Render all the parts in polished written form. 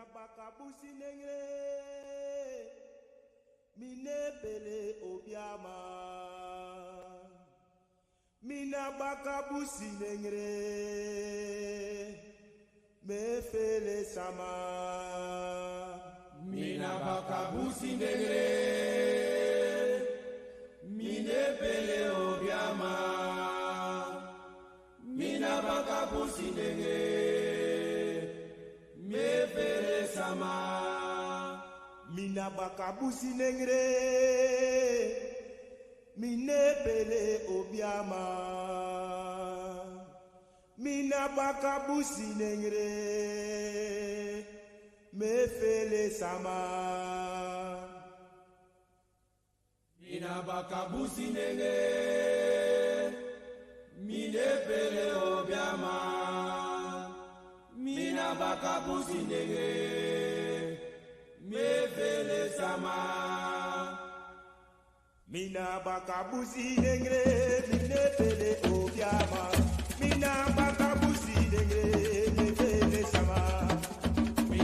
bakabusi nengre mine pele obiama mina bakabusi nengre me fele sama mina bakabusi nengre mine pele obiama mina bakabusi nengre me fele sama mina bakabusi nengre mine pele obiama mina bakabusi nengre me fele sama mina bakabusi nengre mine pele obiama mina bakabusi nengre me fele sama mina bakabusi nengre mine pele obiama mina bakabusi nengre me fele sama mina bakabusi nengre mine pele obiama mina bakabusi nengre me fele sama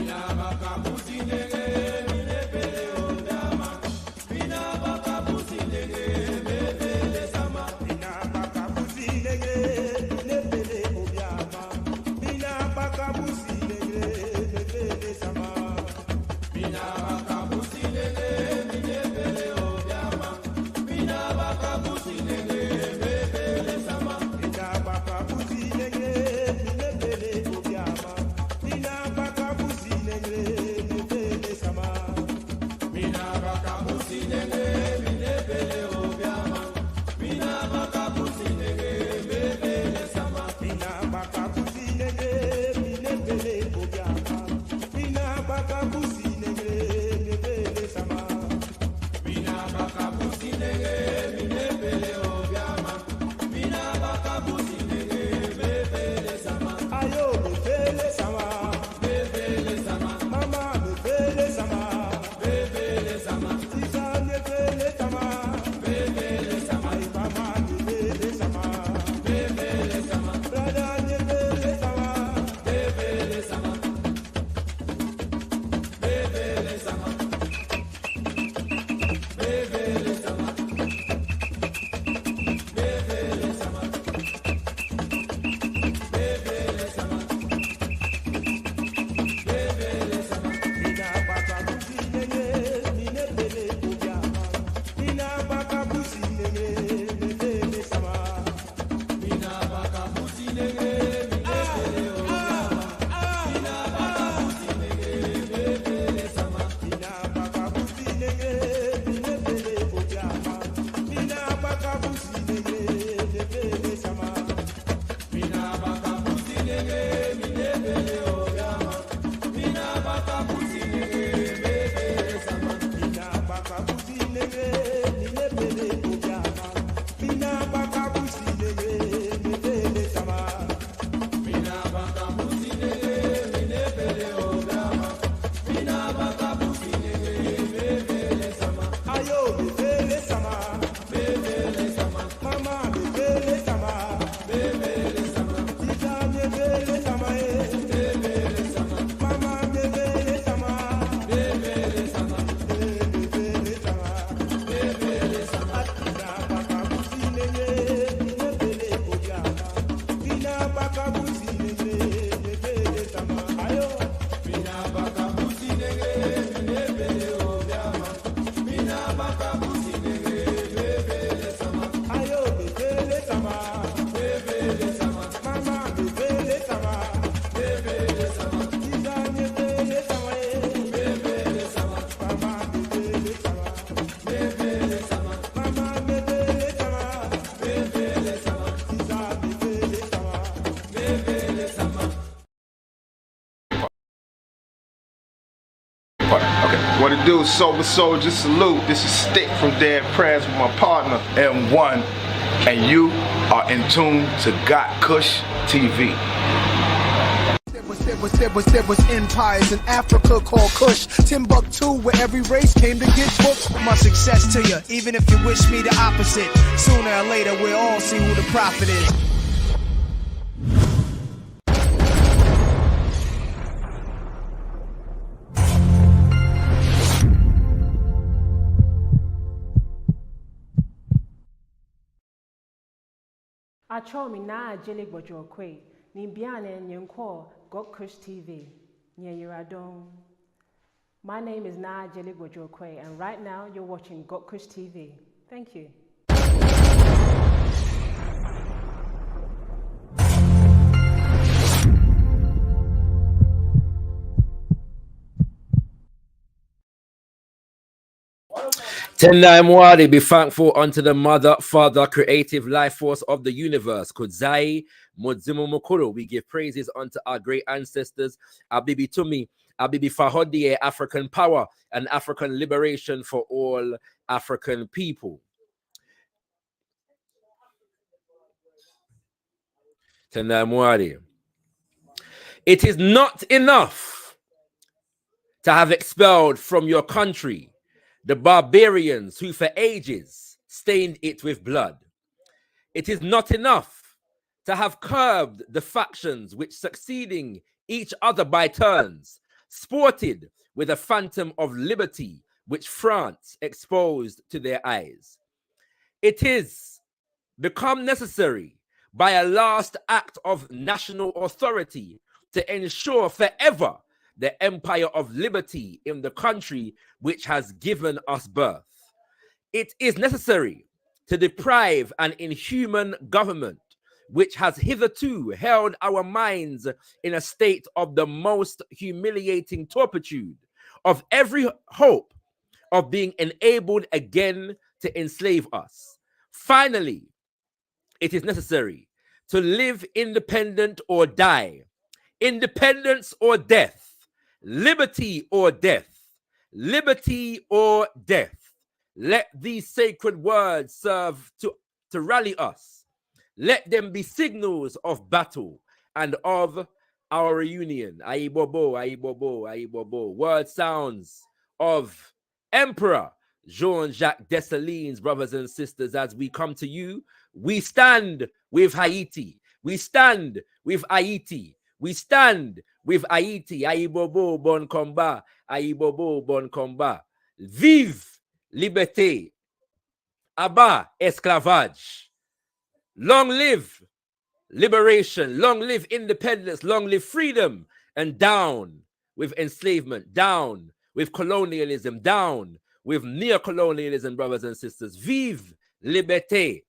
mina bakabusi nengre mine pele obiama mina bakabusi nengre me fele sama mina bakabusi nengre mine pele obiama mina bakabusi nengre me fele sama mina bakabusi nengre mine pele obiama mina bakabusi nengre me fele sama mina bakabusi nengre mine pele obiama mina bakabusi nengre me fele sama mina bakabusi nengre mine pele obiama mina bakabusi nengre me fele sama mina bakabusi nengre mine pele obiama mina bakabusi nengre me fele sama ayo me fele sama me fele sama mama me fele sama me fele sama sisa me fele sama me fele sama ay mama me fele sama me fele sama brada me fele sama me fele sama me fele sama me fele sama me fele sama me fele sama me fele sama mina bakabusi nengre mine pele obiama mina bakabusi nengre me fele sama mina bakabusi nengre mine pele obiama mina bakabusi nengre me fele sama mina bakabusi nengre mine pele obiama mina bakabusi nengre me fele sama mina bakabusi nengre mine pele obiama mina bakabusi nengre me fele sama mina bakabusi nengre mine pele obiama mina bakabusi nengre me fele sama mina bakabusi nengre mine pele obiama mina bakabusi nengre me fele sama ayo me fele sama me fele sama mama me fele sama me fele sama sisa me fele sama me fele sama mama me fele sama me fele sama me fele sama me fele sama mina bakabusi nengre mine pele obiama mina bakabusi nengre me fele sama ayo mina bakabusi nengre mine pele obiama mina bakabusi nengre me fele sama ayo me fele sama me fele sama mama me fele sama me fele sama sisa me fele sama me fele sama mama me fele sama me fele sama mama me fele sama me fele sama sisa me fele sama me fele sama. Okay, what it do, Sober Soldier, salute. This is Stick from Dead Prayers with my partner, M1, and you are in tune to gotkushTV. There was empires in Africa called Kush, Timbuktu, where every race came to get booked. My success to you, even if you wish me the opposite. Sooner or later, we'll all see who the prophet is. Achomi na ajele gbojokwe, ni biane nyenkwo gotkushTV, nyeyiradon. My name is Na Ajele Gbojokwe, and right now you're watching gotkushTV. Thank you. Tendai Mwadi, be thankful unto the Mother, Father, creative life force of the universe. Kudzai Mudzimu Mukuru. We give praises unto our great ancestors. Abibi Tumi, Abibi Fahodie, African power and African liberation for all African people. Tendai Mwadi. It is not enough to have expelled from your country the barbarians who for ages stained it with blood. It is not enough to have curbed the factions which, succeeding each other by turns, sported with a phantom of liberty which France exposed to their eyes. It is become necessary by a last act of national authority to ensure forever the empire of liberty in the country which has given us birth. It is necessary to deprive an inhuman government which has hitherto held our minds in a state of the most humiliating turpitude of every hope of being enabled again to enslave us. Finally, it is necessary to live independent or die, independence or death, liberty or death, liberty or death. Let these sacred words serve to rally us. Let them be signals of battle and of our reunion. Aibobo, aibobo, aibobo. Word sounds of Emperor Jean-Jacques Dessalin's brothers and sisters. As we come to you, we stand with Haiti. We stand with Ayiti. We stand with Ayiti. Aibobo, bon combat. Aibobo, bon combat. Vive liberté. Abba, esclavage. Long live liberation. Long live independence. Long live freedom. And down with enslavement. Down with colonialism. Down with neocolonialism, brothers and sisters. Vive liberté.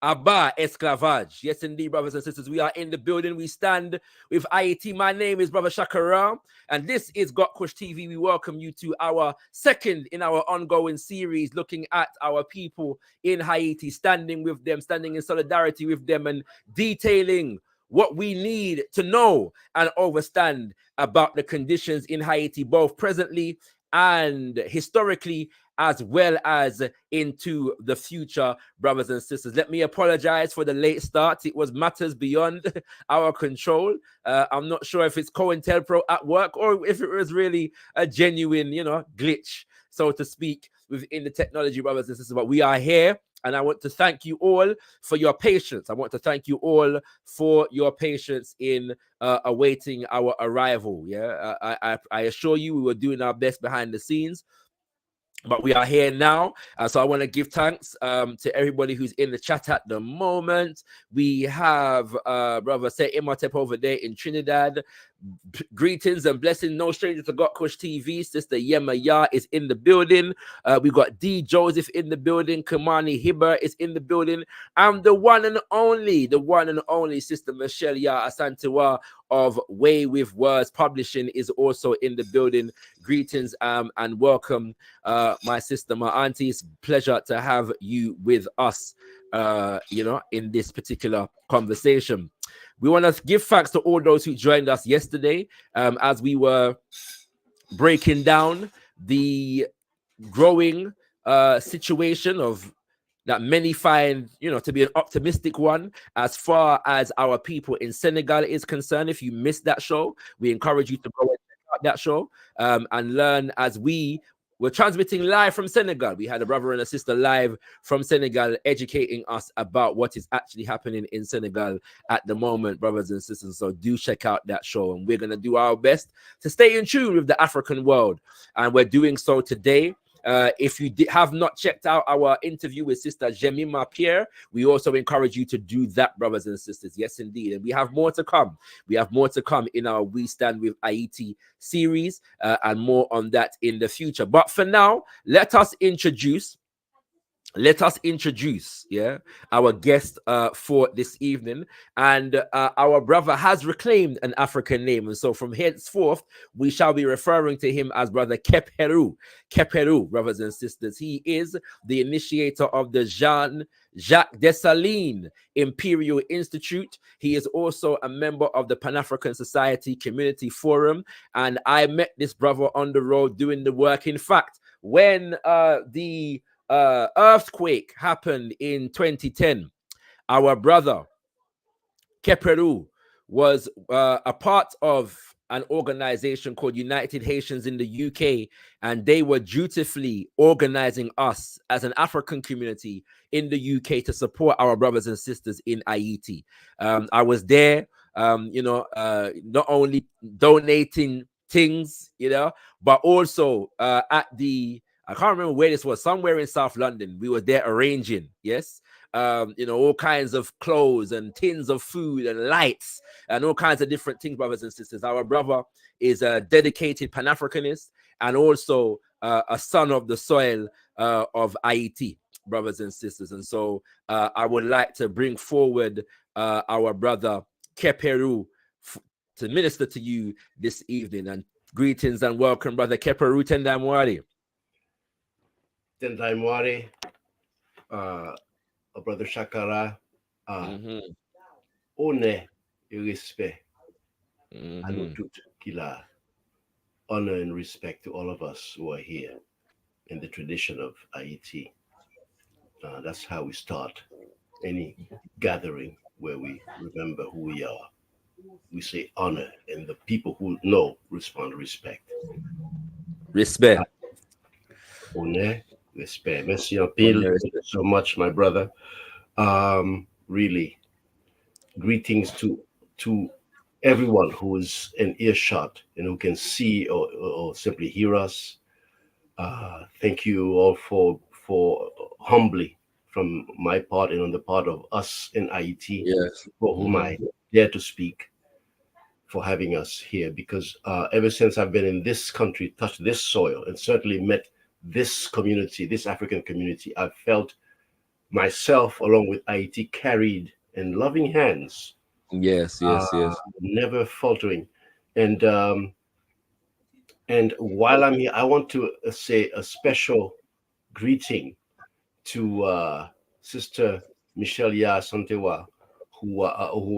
Abba, esclavage. Yes, indeed, brothers and sisters, we are in the building. We stand with Ayiti. My name is Brother Shakara, and this is gotkushTV. We welcome you to our second in our ongoing series, looking at our people in Haiti, standing with them, standing in solidarity with them, and detailing what we need to know and understand about the conditions in Haiti, both presently and historically, as well as into the future, brothers and sisters. Let me apologize for the late start. It was matters beyond our control. I'm not sure if it's COINTELPRO at work or if it was really a genuine, glitch, so to speak, within the technology, brothers and sisters. But we are here, and I want to thank you all for your patience. I want to thank you all for your patience in awaiting our arrival. Yeah, I assure you we were doing our best behind the scenes, but we are here now. So I want to give thanks to everybody who's in the chat at the moment. We have Brother Say Imhotep over there in Trinidad. Greetings and blessings, no stranger to gotkushTV. Sister Yema Ya is in the building. We got D Joseph in the building. Kamani Hibber is in the building. And the one and only Sister Michelle Ya Asantewa of Way with Words Publishing is also in the building. Greetings and welcome, my sister, my auntie. It's a pleasure to have you with us, in this particular conversation. We want to give thanks to all those who joined us yesterday as we were breaking down the growing situation of that many find, to be an optimistic one as far as our people in Senegal is concerned. If you missed that show, we encourage you to go and check out that show and learn as we were transmitting live from Senegal. We had a brother and a sister live from Senegal educating us about what is actually happening in Senegal at the moment, brothers and sisters. So do check out that show, and we're going to do our best to stay in tune with the African world. And we're doing so today If you have not checked out our interview with Sister Jemima Pierre, we also encourage you to do that, brothers and sisters. Yes, indeed. And we have more to come. We have more to come in our We Stand with Ayiti series, and more on that in the future. But for now, let us introduce our guest for this evening. And our brother has reclaimed an African name, and so from henceforth we shall be referring to him as brother Heru. Heru, brothers and sisters. He is the initiator of the Jacques Dessalin Imperial Institute. He is also a member of the Pan-African Society Community Forum, and I met this brother on the road doing the work. In fact, when the earthquake happened in 2010, our brother Keperu was a part of an organization called United Haitians in the UK, and they were dutifully organizing us as an African community in the UK to support our brothers and sisters in Haiti. I was there, not only donating things, but also at the, I can't remember where this was, somewhere in South London. We were there arranging, yes, all kinds of clothes and tins of food and lights and all kinds of different things, brothers and sisters. Our brother is a dedicated Pan-Africanist and also a son of the soil of Haiti, brothers and sisters. And so I would like to bring forward our brother Keperu to minister to you this evening. And greetings and welcome, brother Keperu Tendamwari. Tendamwari, brother Shakara, one et respect, à nous toutes qu'il a honor and respect to all of us who are here in the tradition of Haiti. That's how we start any gathering where we remember who we are. We say honor, and the people who know respond respect. Respect. Honor, respect. Merci en pile. Thank you so much, my brother. Really, greetings to everyone who is in earshot and who can see or simply hear us. Thank you all for humbly from my part and on the part of us in Haiti, yes, for whom I dare to speak, for having us here, because ever since I've been in this country, touched this soil, and certainly met this community, this African community, I've felt myself, along with Haiti, carried in loving hands. Yes. Never faltering. And while I'm here, I want to say a special greeting to Sister Michelia Santewa, who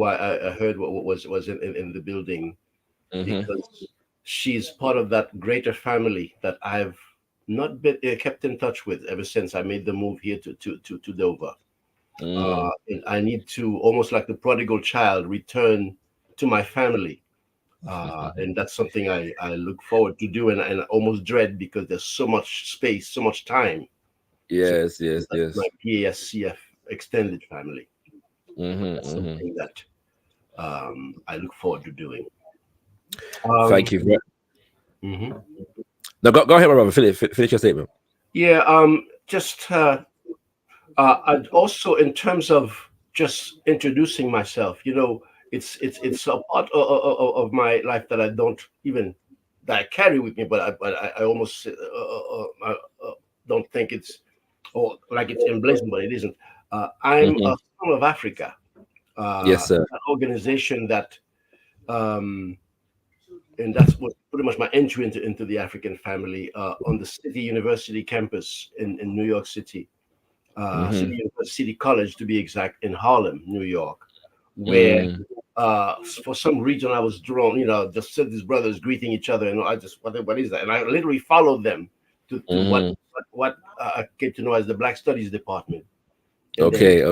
I heard was in the building, because she's part of that greater family that I've not been kept in touch with ever since I made the move here to Dover. And I need to, almost like the prodigal child, return to my family. And that's something I look forward to do, and I almost dread, because there's so much space, so much time. Yes. My PASCF extended family. That's something that I look forward to doing. Thank you. No, go ahead, my brother. Finish your statement. Yeah. Just I'd also, in terms of just introducing myself, it's a part of my life that I don't even, that I carry with me, but I almost don't think it's, or like it's emblazoned, but it isn't. I'm a son of Africa. Yes, sir. An organization that, and that's what pretty much my entry into the African family, on the City University campus in New York City, City College to be exact, in Harlem, New York, where for some reason I was drawn, just said these brothers greeting each other, and I just, what is that? And I literally followed them to what I came to know as the Black Studies Department. And okay.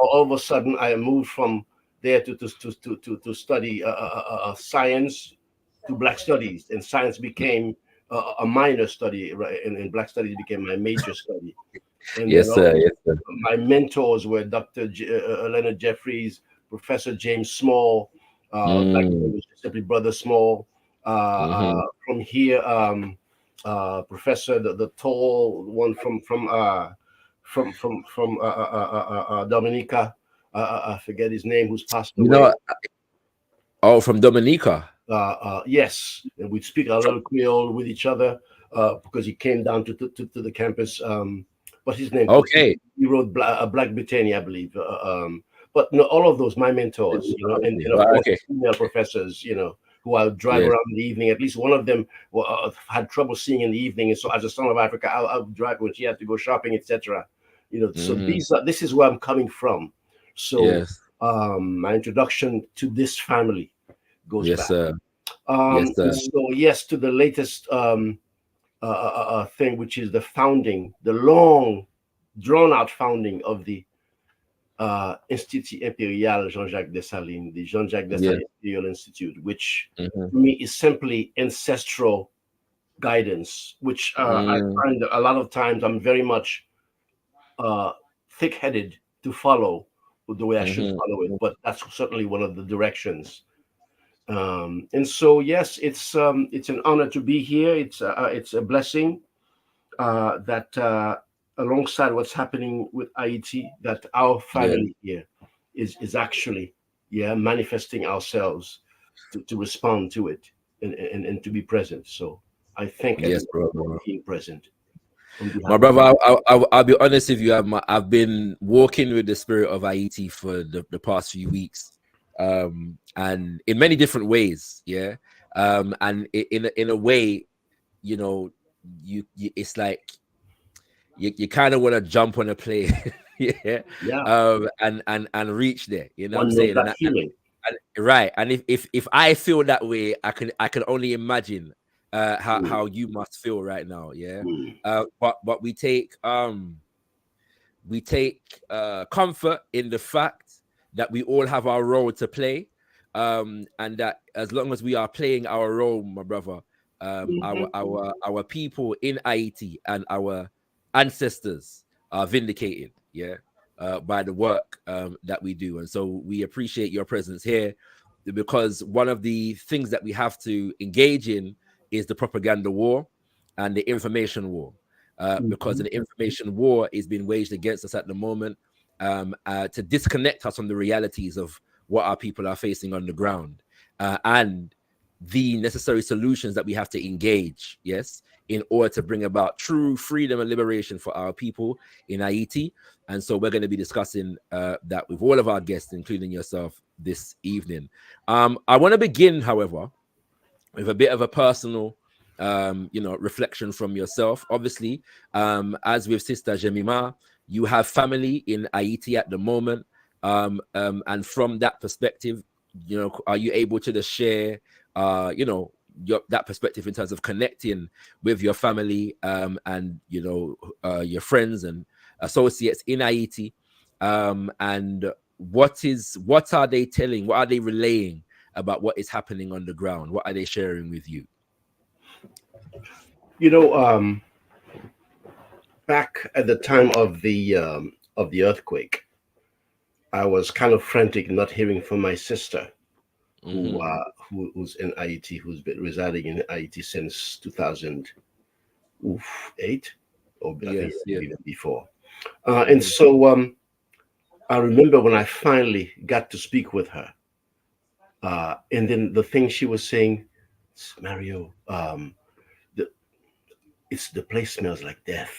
All of a sudden, I moved from there to study science to Black Studies, and science became a minor study, right? And Black Studies became my major study. And yes, sir. My mentors were Dr. Leonard Jeffries, Professor James Small, simply Brother Small. From here, professor, the tall one from Dominica. I forget his name, who's passed You away. know, oh, from Dominica. Yes, and we'd speak a little Creole with each other because he came down to the campus. What's his name? Okay. He wrote Black Britannia, I believe. But no, all of those, my mentors, and of course, Okay. female professors, who I would drive Yes. around in the evening. At least one of them had trouble seeing in the evening, and so as a son of Africa, I'll drive when she had to go shopping, etc. So this is where I'm coming from. So Yes. my introduction to this family goes Yes, back. sir. Yes, sir. So yes, to the latest thing, which is the long, drawn-out founding of the Institut Imperial Jean-Jacques Dessalin, the Jean-Jacques Dessalin Imperial Institute, which to me is simply ancestral guidance, which I find that a lot of times I'm very much thick-headed to follow the way I should follow it, but that's certainly one of the directions. And so, yes, it's an honor to be here. It's a blessing that alongside what's happening with Haiti, that our family here is actually manifesting ourselves to respond to it and to be present. So I thank everyone for being present. My brother, I'll be honest with you. I've been walking with the spirit of Haiti for the past few weeks, and in many different ways, and in a way, you it's like you kind of want to jump on a plane, and reach there. You know what I'm saying? That feeling. Right, and if I feel that way, I can only imagine how you must feel right now, but we take comfort in the fact that we all have our role to play, and that as long as we are playing our role, my brother, our people in Haiti and our ancestors are vindicated by the work that we do. And so we appreciate your presence here, because one of the things that we have to engage in is the propaganda war and the information war, because an information war is being waged against us at the moment, to disconnect us from the realities of what our people are facing on the ground, and the necessary solutions that we have to engage, in order to bring about true freedom and liberation for our people in Haiti. And so we're going to be discussing that with all of our guests, including yourself, this evening. I want to begin, however, with a bit of a personal reflection from yourself. Obviously, as with Sister Jemima, you have family in Haiti at the moment, and from that perspective, are you able to just share that perspective in terms of connecting with your family, and your friends and associates in Haiti, and what are they telling, what are they relaying about what is happening on the ground? What are they sharing with you? Back at the time of the earthquake, I was kind of frantic not hearing from my sister, who's in Haiti, who's been residing in Haiti since 2008, or even before. And so I remember when I finally got to speak with her, and then the thing she was saying, Mario, the place smells like death.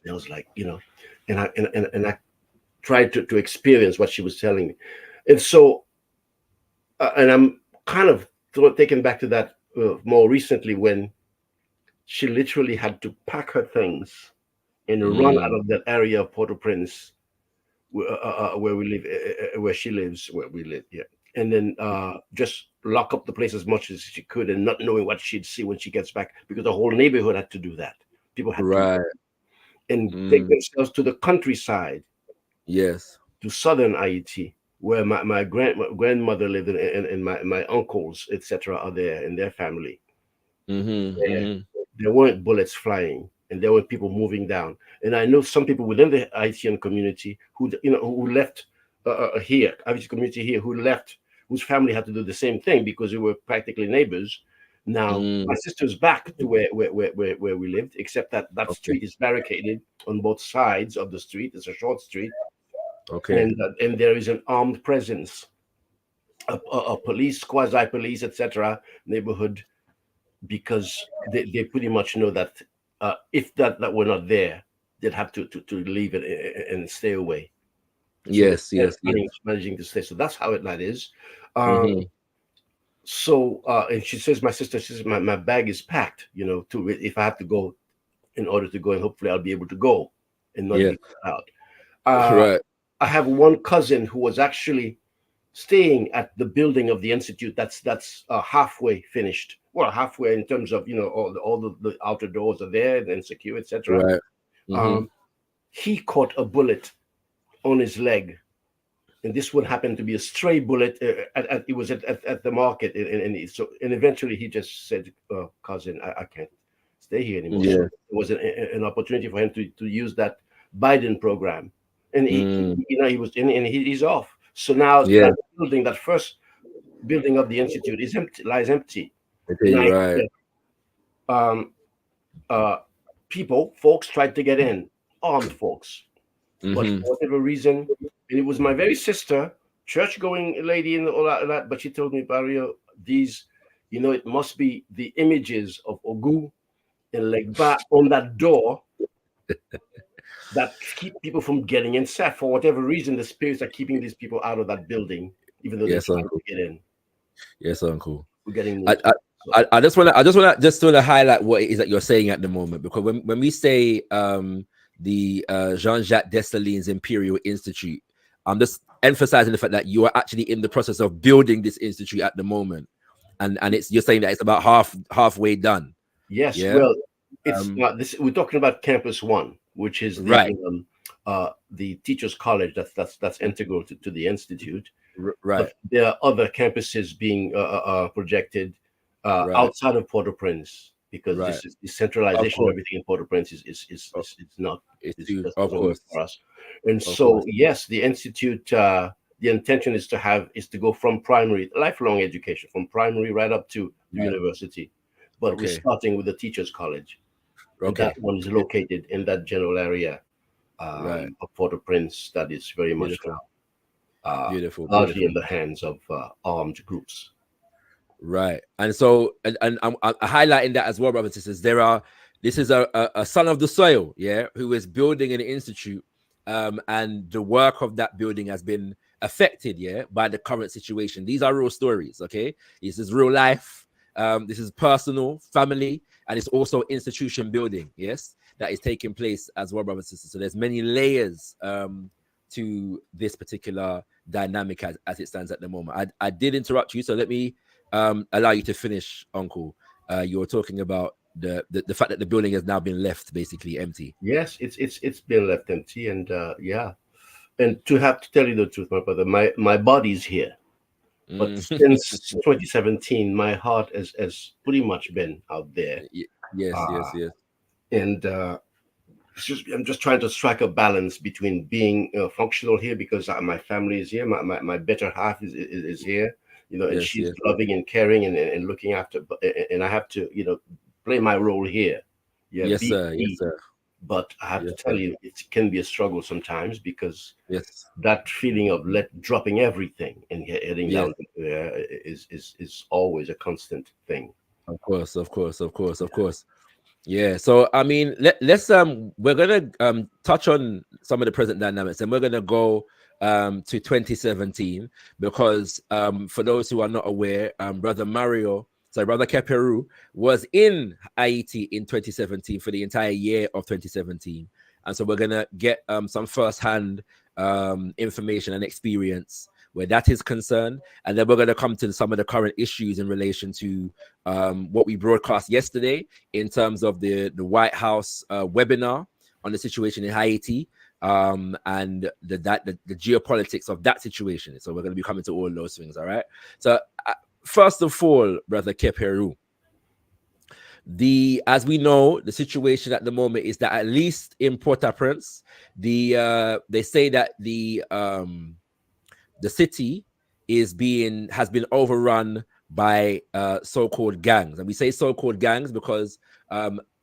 Smells like, and I tried to experience what she was telling me. And so, and I'm kind of taken back to that more recently, when she literally had to pack her things and run out of that area of Port-au-Prince, where we live, where she lives, where we live, and then just lock up the place as much as she could, and not knowing what she'd see when she gets back, because the whole neighborhood had to do that. People had to and take themselves to the countryside, to southern Haiti, where my grandmother lived, and my uncles, etc., are there, and their family. There weren't bullets flying, and there were people moving down. And I know some people within the Haitian community who left here, Haitian community here, who left, whose family had to do the same thing, because we were practically neighbors. Now, my sister's back to where we lived, except that that street is barricaded on both sides of the street. It's a short street, and there is an armed presence, a police, quasi-police, etc. neighborhood, because they pretty much know that if that were not there, they'd have to leave it and stay away. So managing to stay. So that's how that is. So and she says, my sister says, my bag is packed, you know, to if I have to go, in order to go, and hopefully I'll be able to go and not be out. I have one cousin who was actually staying at the building of the institute that's halfway finished. Well, halfway in terms of, you know, all the outer doors are there and secure, etc. He caught a bullet on his leg, and this one happened to be a stray bullet. It was at the market, and eventually he just said, cousin, I can't stay here anymore. So it was an opportunity for him to use that Biden program, and he's off. So now that building, that first building of the institute, lies empty. Folks tried to get in, armed folks, but for whatever reason, and it was my very sister, church-going lady, and all that. But she told me, Barrio, these, you know, it must be the images of Ogu and Legba on that door that keep people from getting inside. For whatever reason, the spirits are keeping these people out of that building, even though they're trying to get in. Yes, uncle. We're getting. I just want to highlight what it is that you're saying at the moment, because when we say the Jean-Jacques Dessalin's Imperial Institute, I'm just emphasizing the fact that you are actually in the process of building this institute at the moment, and you're saying that it's about halfway done. Yes, well, it's not this. We're talking about Campus 1, which is the teachers' college that's integral to the institute. But there are other campuses being projected outside of Port-au-Prince, because this is the centralization of everything in Port-au-Prince is not for us. And so yes, the institute, the intention is to go from primary, lifelong education, from primary right up to university. But we're starting with the teachers' college. That one is located in that general area of Port-au-Prince that is very much now largely in the hands of armed groups. Right. And so, and I'm highlighting that as well, brothers and sisters. This is a son of the soil, who is building an institute, and the work of that building has been affected, by the current situation. These are real stories, okay? This is real life. This is personal, family, and it's also institution building, that is taking place as well, brothers and sisters. So there's many layers to this particular dynamic as it stands at the moment. I did interrupt you, so let me allow you to finish, Uncle. You were talking about the fact that the building has now been left basically empty. Yes, it's been left empty, and and to have to tell you the truth, my brother, my body's here, but since 2017, my heart has pretty much been out there. Yes. And I'm just trying to strike a balance between being functional here, because my family is here, my better half is here, you know, and she's loving and caring and looking after, and I have to, you know, play my role here. Yes, sir. But I have to tell you, it can be a struggle sometimes, because that feeling of dropping everything and heading down is always a constant thing. Of course. Yeah. So I mean, let's we're gonna touch on some of the present dynamics, and we're gonna go to 2017, because for those who are not aware, Brother Heru was in Haiti in 2017 for the entire year of 2017, and so we're gonna get some first-hand information and experience where that is concerned, and then we're going to come to some of the current issues in relation to what we broadcast yesterday in terms of the White House webinar on the situation in Haiti, and the geopolitics of that situation. So we're going to be coming to all those things. All right. So first of all, Brother Heru, as we know, the situation at the moment is that at least in Port-au-Prince, they say that the city has been overrun by so-called gangs. And we say so-called gangs because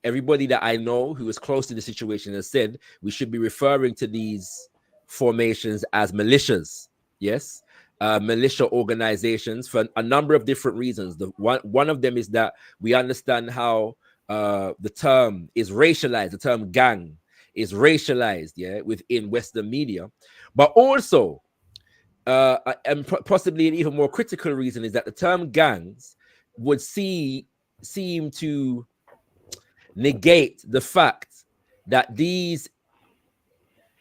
everybody that I know who is close to the situation has said we should be referring to these formations as militias. Yes, militia organizations for a number of different reasons. The one of them is that we understand how the term is racialized. The term gang is racialized, yeah, within Western media, but also, and possibly an even more critical reason is that the term gangs would seem to negate the fact that these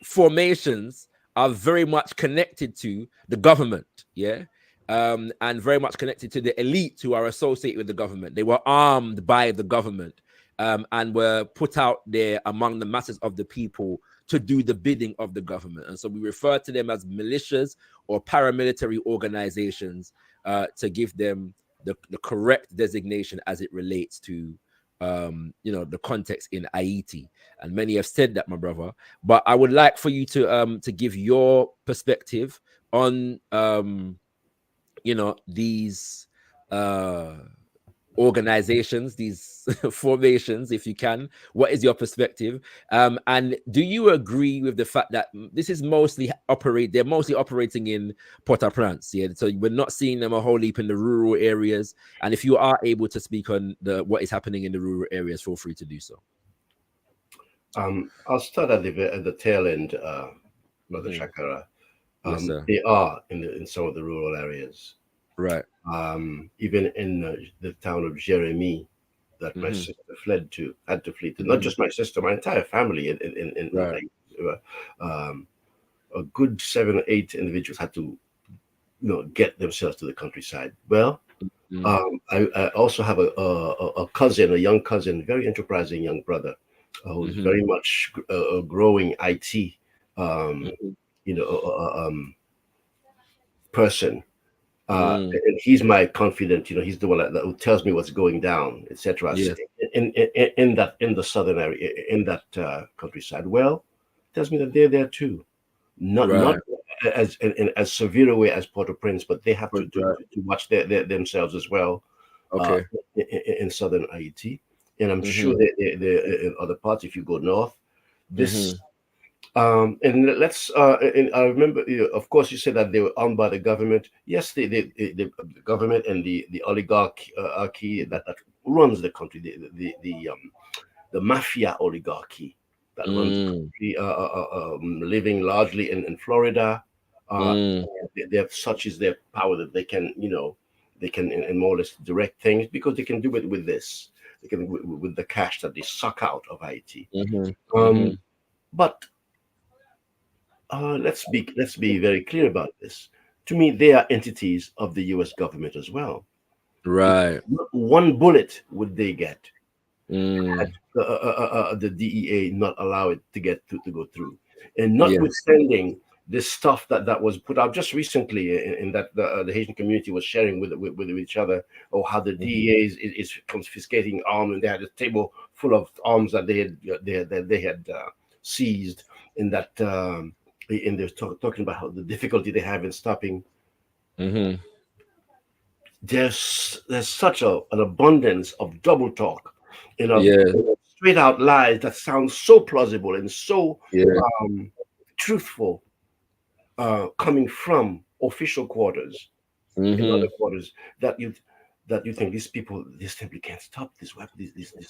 formations are very much connected to the government, yeah, and very much connected to the elite who are associated with the government. They were armed by the government, and were put out there among the masses of the people to do the bidding of the government. And so we refer to them as militias or paramilitary organizations to give them the correct designation as it relates to the context in Haiti. And many have said that, my brother, but I would like for you to give your perspective on these organizations, these formations, if you can. What is your perspective? And do you agree with the fact that this is they're mostly operating in Port-au-Prince? Yeah, so we're not seeing them a whole heap in the rural areas. And if you are able to speak on what is happening in the rural areas, feel free to do so. I'll start at the tail end, Brother Shakara. Yes, sir. They are in some of the rural areas. Right. Even in the town of Jeremy that my sister had to flee to. Not just my sister, my entire family. A good 7 or 8 individuals had to, get themselves to the countryside. Well, I also have a cousin, a young cousin, very enterprising young brother, who's very much growing IT, person. And he's my confidant. He's the one that who tells me what's going down, etc. Yeah. In the southern area, in that countryside. Well, tells me that they're there too, not as in as severe a way as Port-au-Prince, but they have to watch their themselves as well. Okay. In southern Haiti, and I'm sure they in other parts. If you go north, this. And let's. And I remember, of course, you said that they were owned by the government. Yes, the government and the oligarchy that runs the country, the mafia oligarchy that runs the country, living largely in Florida. They have such is their power that they can, they can in more or less direct things because they can do it with this. They can with the cash that they suck out of Haiti. But let's be very clear about this. To me, they are entities of the U.S. government as well. Right. Not one bullet would they get had the DEA not allow it to go through. And notwithstanding this stuff that was put out just recently, in that the Haitian community was sharing with each other, or how the DEA is confiscating arms, and they had a table full of arms that they had seized, in that. And they're talking about how the difficulty they have in stopping. There's such an abundance of double talk, straight out lies that sound so plausible and so truthful, coming from official quarters and other quarters, that you think these people, they simply can't stop these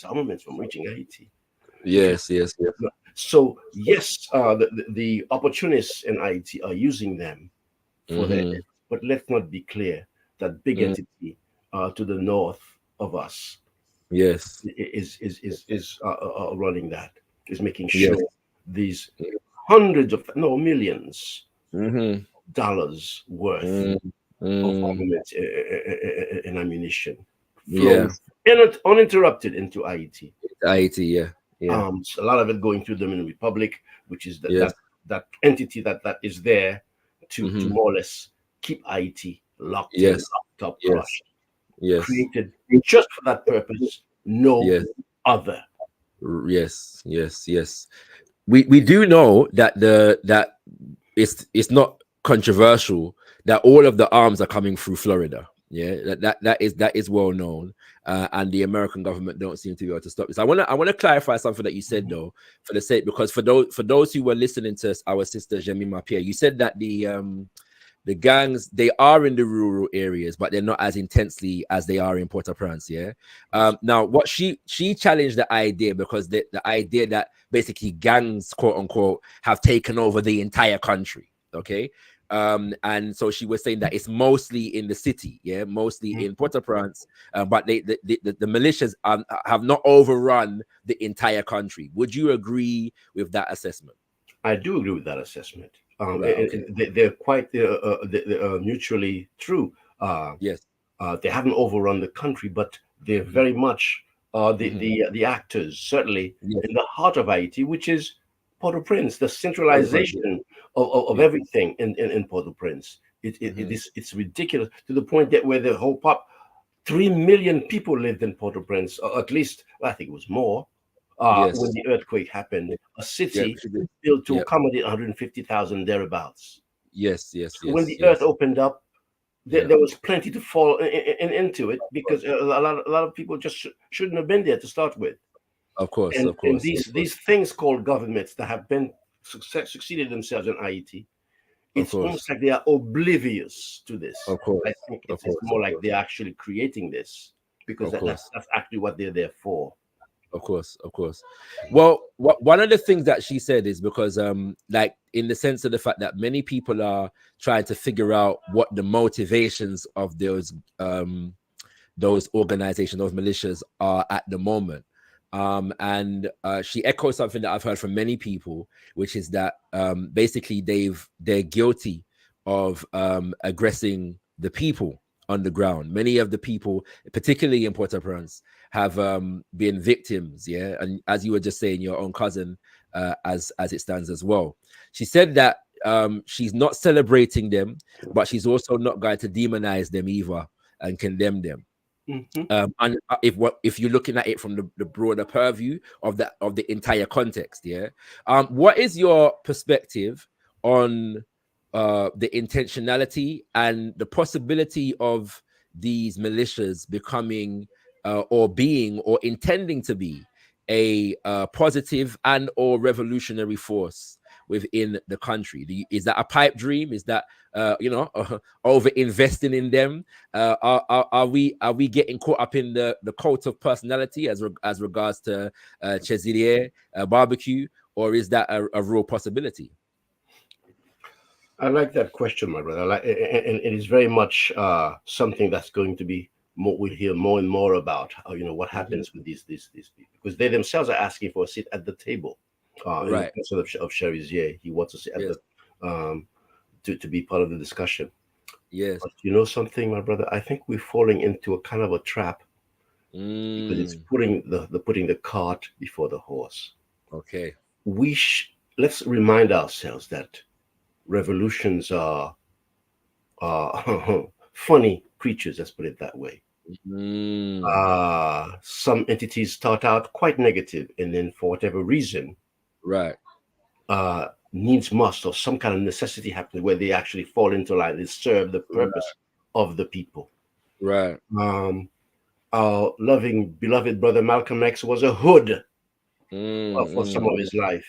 armaments from reaching Haiti. Yes. So yes, the opportunists in Haiti are using them for that. But let's not be clear that big entity to the north of us, is running that, is making sure these hundreds of millions dollars worth of armaments and ammunition flows uninterrupted into Haiti. A lot of it going through the Dominican Republic, which is that entity that is there to more or less keep Haiti locked up, crushed. Created just for that purpose, no other. Yes. We do know that it's not controversial that all of the arms are coming through Florida. Yeah, that is well known, and the American government don't seem to be able to stop this. I want to clarify something that you said though, for the sake, because for those who were listening to our sister Jemima Pierre, you said that the gangs, they are in the rural areas, but they're not as intensely as they are in Port-au-Prince. Yeah. Now, what she challenged the idea, because the idea that basically gangs, quote unquote, have taken over the entire country. Okay. And so she was saying that it's mostly in the city, yeah, mostly in Port-au-Prince, but the militias have not overrun the entire country. Would you agree with that assessment? I do agree with that assessment. Right, okay. They're quite mutually true. Yes. They haven't overrun the country, but they're very much the actors, certainly Yes. in the heart of Haiti, which is Port-au-Prince, the Port-au-Prince, centralization of yeah. everything in Port-au-Prince. It's ridiculous, to the point that where the whole 3 million people lived in Port-au-Prince, or at least I think it was more. Yes. When the earthquake happened, a city Yeah. built to Yeah. accommodate 150,000 thereabouts. Yes. So when the earth opened up, there was plenty to fall into it, because a lot of people just shouldn't have been there to start with. Of course, And, of course. these things called governments that have been succeeded themselves in Haiti, it's almost like they are oblivious to this. Of course. I think it's more like they're actually creating this, because that's actually what they're there for. Of course. Well, one of the things that she said is because, like, in the sense of the fact that many people are trying to figure out what the motivations of those organizations, those militias, are at the moment. And she echoes something that I've heard from many people, which is that basically they're guilty of aggressing the people on the ground. Many of the people, particularly in Port-au-Prince, have been victims. Yeah, and as you were just saying, your own cousin, as it stands as well. She said that she's not celebrating them, but she's also not going to demonize them either and condemn them. And if you're looking at it from the broader purview of the entire context, yeah, what is your perspective on the intentionality and the possibility of these militias becoming or being or intending to be a positive and or revolutionary force within the country? Is that a pipe dream? Is that over investing in them? Are we getting caught up in the cult of personality as regards to Chezilier barbecue, or is that a real possibility? I like that question, my brother. And it is very much something that's going to be we'll hear more and more about. What happens with these people, because they themselves are asking for a seat at the table. Right. Instead of Cherizier, he wants to sit at the to be part of the discussion. Yes. But you know something, my brother? I think we're falling into a kind of a trap, because it's putting the cart before the horse. Okay. Let's remind ourselves that revolutions are funny creatures. Let's put it that way. Some entities start out quite negative, and then for whatever reason, right, needs must, or some kind of necessity happens where they actually fall into line. They serve the purpose of the people. Right. Our loving, beloved brother Malcolm X was a hood for some of his life.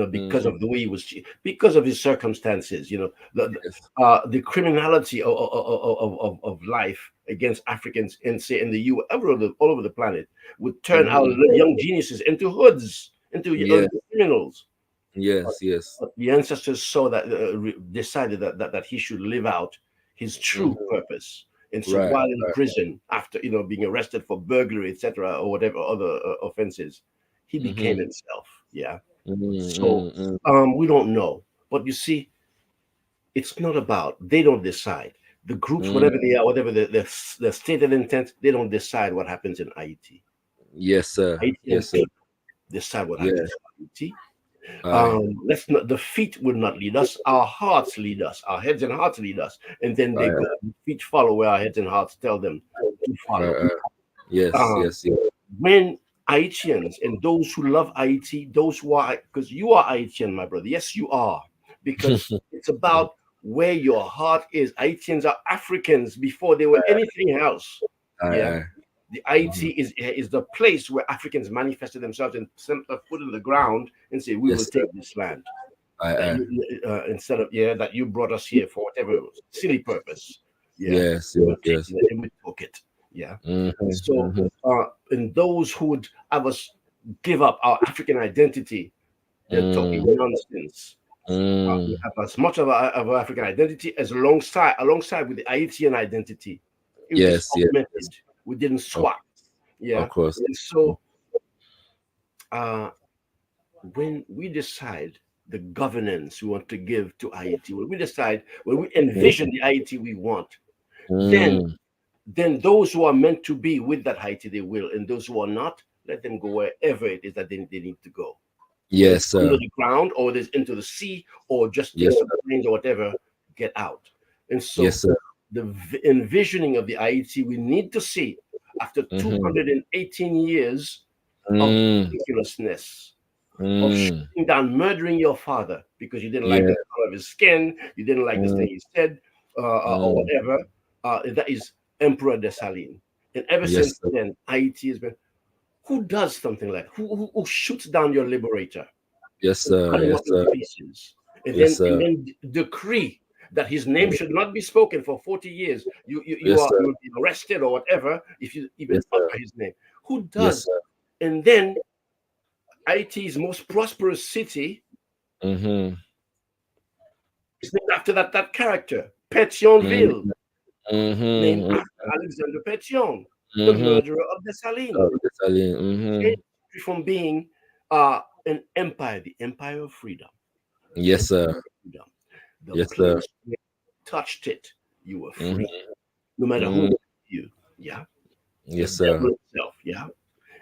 Because of the way he was, because of his circumstances. The criminality of life against Africans in the U.S., all over the planet, would turn our young geniuses into hoods, into criminals. Yes. But the ancestors saw that, decided that he should live out his true purpose. And so while in prison, after being arrested for burglary, etc., or whatever other offenses, he became himself. Yeah. So we don't know. But you see, it's not about, they don't decide. The groups, whatever they are, whatever their stated intent, they don't decide what happens in Haiti. Yes, sir. Haitian people decide what happens in Haiti. Let's not. The feet will not lead us. Our hearts lead us. Our heads and hearts lead us, and then they go. The feet follow where our heads and hearts tell them to follow. Yes. When Haitians and those who love Haiti, those who are, because you are Haitian, my brother. Yes, you are, because it's about where your heart is. Haitians are Africans before they were anything else. Yeah. The Haiti is the place where Africans manifested themselves and sent a foot in the ground and say, we will take this land. Instead of that you brought us here for whatever silly purpose. Yes. And we took it. Yeah. So and those who would have us give up our African identity, they're talking nonsense. We have as much of our African identity as alongside with the Haitian identity. It was augmented. We didn't swap. Of course. And so when we decide the governance we want to give to Haiti, when we envision the Haiti we want, then those who are meant to be with that Haiti, they will, and those who are not, let them go wherever it is that they need to go. Yes, sir. Under the ground, or there's into the sea, or just some planes or whatever, get out. And so the envisioning of the Haiti we need to see after 218 years of ridiculousness, of shooting down, murdering your father because you didn't like the color of his skin, you didn't like the thing he said, or whatever. That is Emperor Dessalin. And ever since then, Haiti has been. Who does something like who shoots down your liberator? Yes, sir. Yes, sir. Pieces, and then decree that his name should not be spoken for 40 years. You'll be arrested or whatever if you even utter his name. Who does? And then Haiti's most prosperous city is named after that character, Pétionville, named after Alexander Pétion, the murderer of Dessalin. From being an empire, the empire of freedom. Yes, sir. The place you touched it, you were free. No matter who you. Yeah. Yes, sir. Itself, yeah.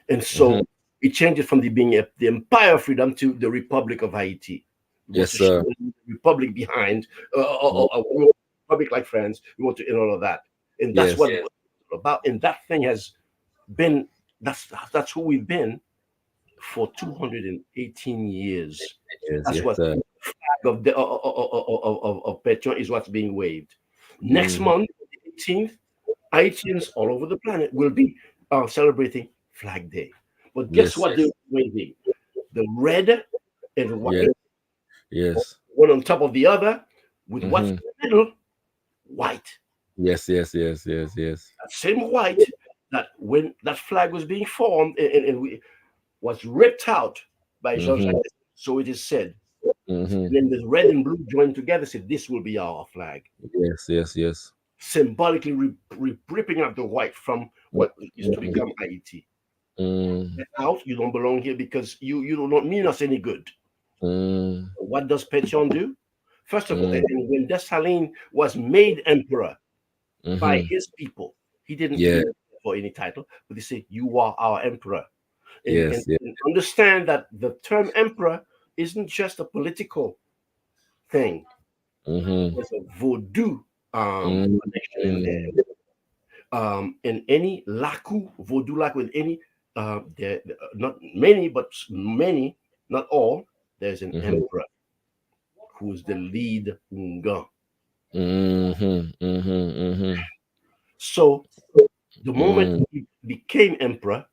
And so it changed from being the empire of freedom to the Republic of Haiti. Yes, sir. Republic behind, Republic like France. We want to end all of that, and that's what it was about. And that thing has been. That's who we've been for 218 years. That's what the flag of Pétion is what's being waved. Next month, the 18th, Haitians all over the planet will be celebrating Flag Day. But guess what they're waving? The red and white. Yes. One on top of the other, with what's in the middle, white. Yes. That same white that when that flag was being formed and was ripped out by Jean-Jacques. So it is said. And then the red and blue joined together, said, this will be our flag. Yes. Symbolically ripping out the white from what is to become Haiti. Get out, you don't belong here because you do not mean us any good. What does Pétion do? First of all, when Dessalin was made emperor by his people, he didn't for any title, but they said, you are our emperor. And understand that the term emperor isn't just a political thing. There's a voodoo connection in there. In any laku, voodoo laku, in any, not many, but many, not all, there's an emperor who's the lead unga. So the moment he became emperor,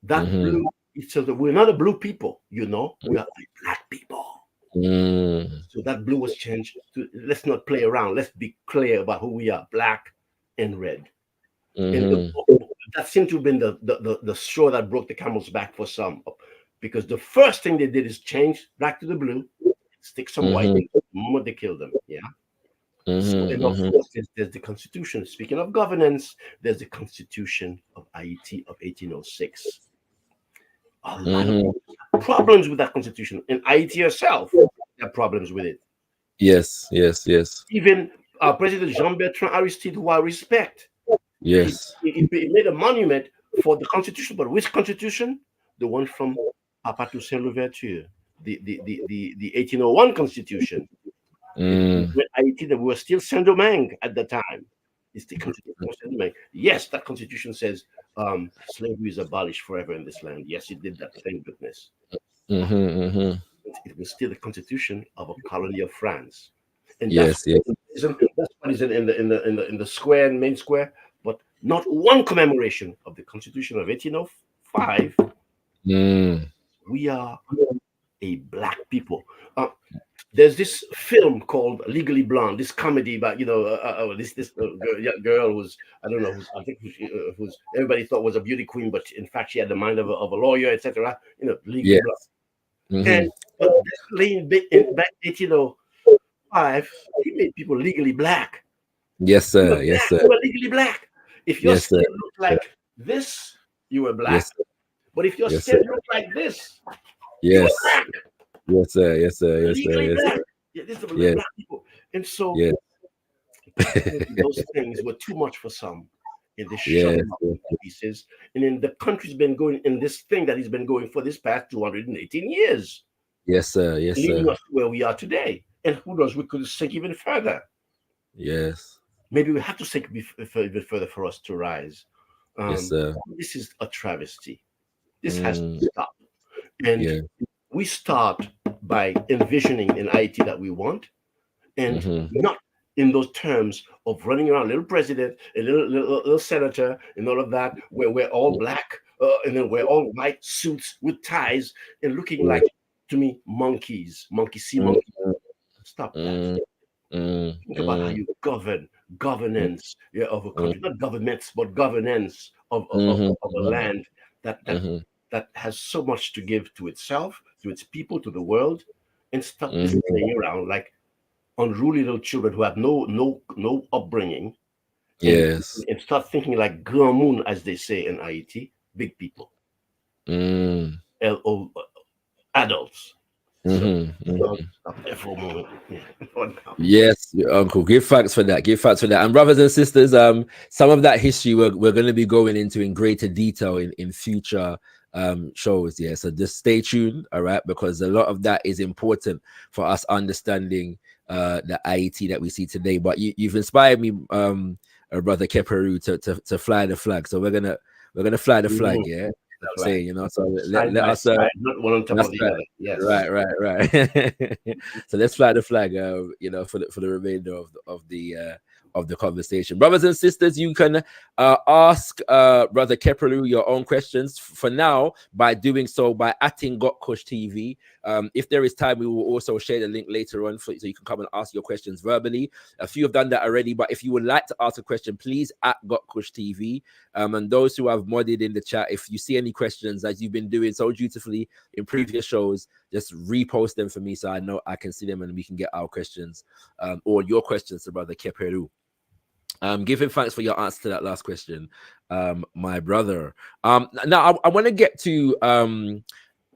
that blue, so that we're not a blue people, we are black people. So that blue was changed to, let's not play around, let's be clear about who we are, black and red. And that seemed to have been the straw that broke the camel's back for some, because the first thing they did is change back to the blue, stick some white in the moment they killed them. So, and of course, there's the Constitution. Speaking of governance, there's the Constitution of Haiti of 1806. A lot of problems with that Constitution. And Haiti herself had problems with it. Yes. Even President Jean-Bertrand Aristide, who I respect, he made a monument for the Constitution. But which Constitution? The one from Papa Toussaint Louverture, the 1801 Constitution. With Haiti, we were still Saint-Domingue at the time. It's the Constitution of Saint-Domingue. Yes, that Constitution says slavery is abolished forever in this land. Yes, it did that. Thank goodness. It was still the Constitution of a colony of France. And Yes, yes. that's what is in the square and main square, but not one commemoration of the Constitution of 1805. Mm. We are a black people. There's this film called Legally Blonde, this comedy about this girl who's, I don't know, who's, I think who's everybody thought was a beauty queen, but in fact she had the mind of a lawyer, etc. Legally Yes. Blonde. Mhm. And this lane back 1805, he made people legally black. Yes, You were sir. Yes, black. sir. You were legally black. If your Yes, sir. skin looked like this, you were black. Yes, sir. But if your Yes, skin sir. looked like this, you were Yes. black. Yes, sir. Yes, sir. Yes, sir. Legally Yes, black. sir. Yeah, this is the Yes. black people. And so Yes. those things were too much for some. And they shut Yes. them up into pieces. And then the country's been going in this thing that he's been going for this past 218 years, Yes, sir. Yes, leading sir. us to where we are today. And who knows, we could sink even further. Yes. Maybe we have to sink even further for us to rise. Yes, sir. This is a travesty. This has to Mm. stop. And Yeah. we start by envisioning an Haiti that we want, and Mhm. not in those terms of running around, little president, a little senator, and all of that, where we're all black, and then we're all white suits with ties, and looking like, to me, monkeys. Monkey see monkey. Stop that. Mm. Mm. Think about how you governance of a country, not governments, but governance of a land that has so much to give to itself, to its people, to the world, and stop this playing around like unruly little children who have no upbringing, Yes. and start thinking like grand moon, as they say in Haiti, big people, Mm. adults. So, Mhm. stop there for a moment. Yeah, for now. Yes, Uncle. Give thanks for that. Give thanks for that. And brothers and sisters, some of that history we're going to be going into in greater detail in future shows. Yeah, so just stay tuned, all right, because a lot of that is important for us understanding the Haiti that we see today. But you've inspired me, brother Keperu, to fly the flag. So we're gonna fly the flag. Yeah. I'm saying, so let us not one on top of the other. Yes, right. So let's fly the flag, for the remainder of the conversation. Brothers and sisters, you can ask Brother Keperlu your own questions for now by doing so by @GKTV. If there is time, we will also share the link later on so you can come and ask your questions verbally. A few have done that already, but if you would like to ask a question, please @GKTV. And those who have modded in the chat, if you see any questions as you've been doing so dutifully in previous shows, just repost them for me so I know I can see them and we can get our questions or your questions to Brother Keperu. Give him thanks for your answer to that last question, my brother. Now I want to get to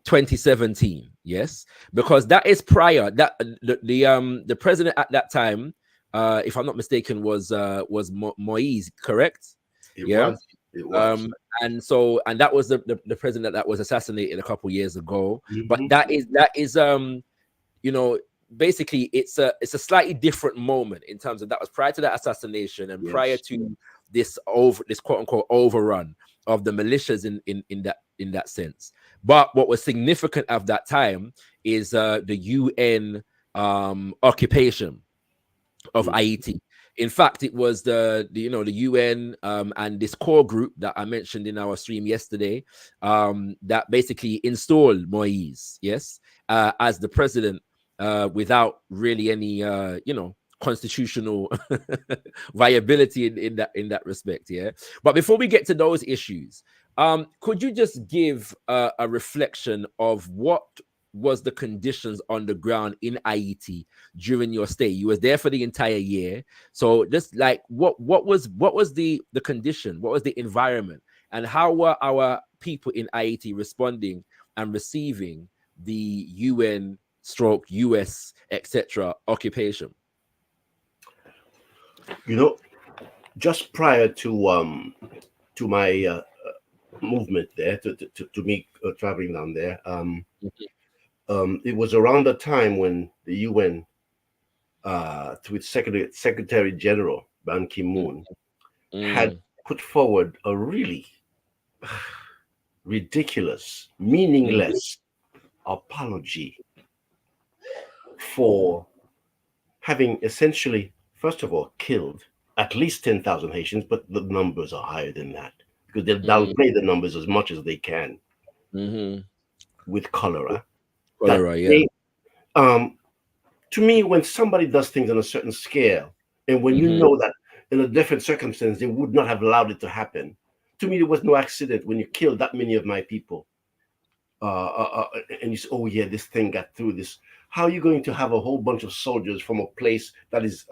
2017, yes, because that is prior. That the president at that time, if I'm not mistaken, was Moise, correct? It was. And that was the president that was assassinated a couple years ago. But Mhm. that is basically it's a slightly different moment in terms of that was prior to that assassination and prior to this quote unquote overrun of the militias in that sense. But what was significant of that time is the UN occupation of Haiti. In fact, it was the UN and this core group that I mentioned in our stream yesterday that basically installed Moise, yes, as the president without really any constitutional viability in that respect. Yeah. But before we get to those issues, could you just give a reflection of what was the conditions on the ground in Haiti during your stay? You was there for the entire year, so just like what was the condition, what was the environment, and how were our people in Haiti responding and receiving the UN / US etc. occupation? Just prior to my movement there, to me traveling down there, it was around the time when the UN, through its Secretary General Ban Ki-moon, had put forward a really ridiculous, meaningless apology for having essentially, first of all, killed at least 10,000 Haitians, but the numbers are higher than that because they'll downplay the numbers as much as they can with cholera. That Cholera, yeah. they, to me, when somebody does things on a certain scale, and when you know that in a different circumstance they would not have allowed it to happen, to me there was no accident when you killed that many of my people. And you say, "Oh yeah, this thing got through this." How are you going to have a whole bunch of soldiers from a place that is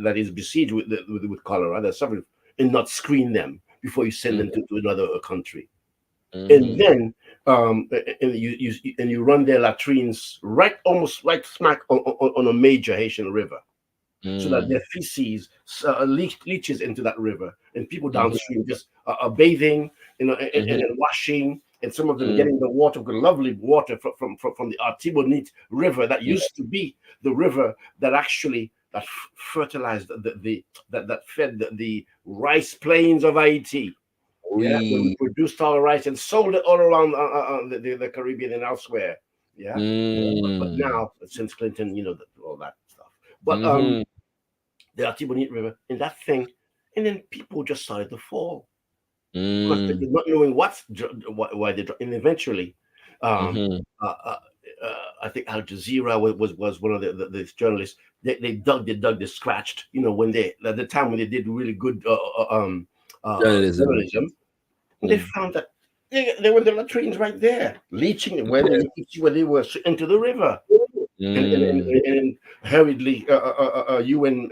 that is besieged with cholera, that's suffering, and not screen them before you send them to another country? And then and you run their latrines almost right smack on a major Haitian river, so that their feces leaches into that river, and people downstream just are bathing, and washing, and some of them getting the water, the lovely water from the Artibonite River that used to be the river that actually fertilized that fed the rice plains of Haiti. Yeah, we produced all the rice and sold it all around the Caribbean and elsewhere. Yeah, but now since Clinton, all that stuff. But the Artibonite River and that thing, and then people just started to fall, not knowing why they dropped. And eventually, I think Al Jazeera was one of the journalists. They dug, they scratched. When they at the time when they did really good journalism, and they found that they were the latrines right there, leaching where they were into the river. And hurriedly, UN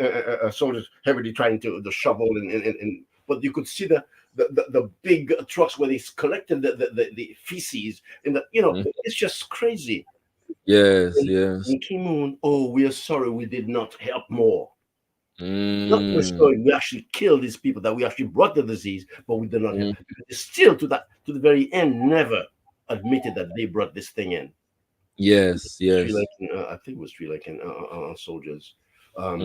soldiers hurriedly trying to the shovel and but you could see the big trucks where they collected the feces and it's just crazy. Yes, and Kimoon, oh, we are sorry we did not help more. Not we're sorry we actually killed these people, that we actually brought the disease, but we did not help. Still to the very end never admitted that they brought this thing in. Yes. Sri Lankan, I think it was Sri Lankan soldiers. But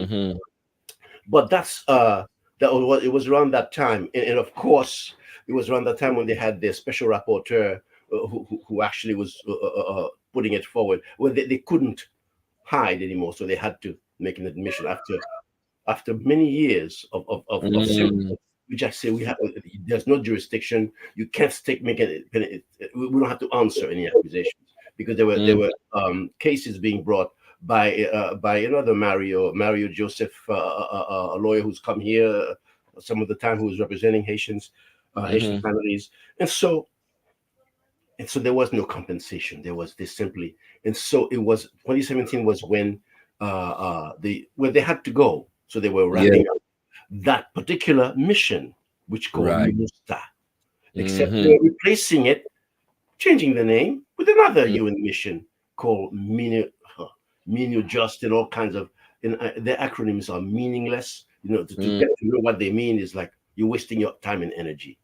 it was around that time, and of course it was around that time when they had their special rapporteur who actually was putting it forward. Well, they couldn't hide anymore, so they had to make an admission after many years of symptoms. We just say there's no jurisdiction. You can't make it. We don't have to answer any accusations because there were cases being brought by another Mario Joseph, a lawyer who's come here some of the time, who was representing Haitian families, and so there was no compensation. There was this simply, and so it was 2017 was when they had to go. So they were wrapping up that particular mission, which called MINUSTA, except they were replacing it, changing the name with another UN mission called MINUJUST, and all kinds of. And their acronyms are meaningless. To get to know what they mean is like you're wasting your time and energy.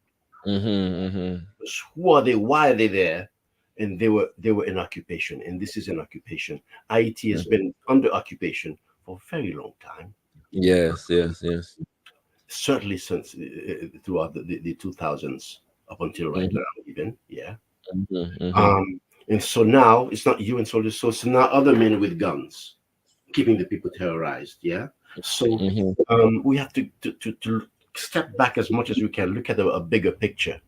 Who are they? Why are they there? And they were in occupation, and this is an occupation. Haiti has been under occupation for a very long time. Yes. Certainly since throughout the 2000s up until right now, even and so now it's not UN soldiers, so it's now other men with guns keeping the people terrorized. So we have to step back as much as we can, look at a bigger picture.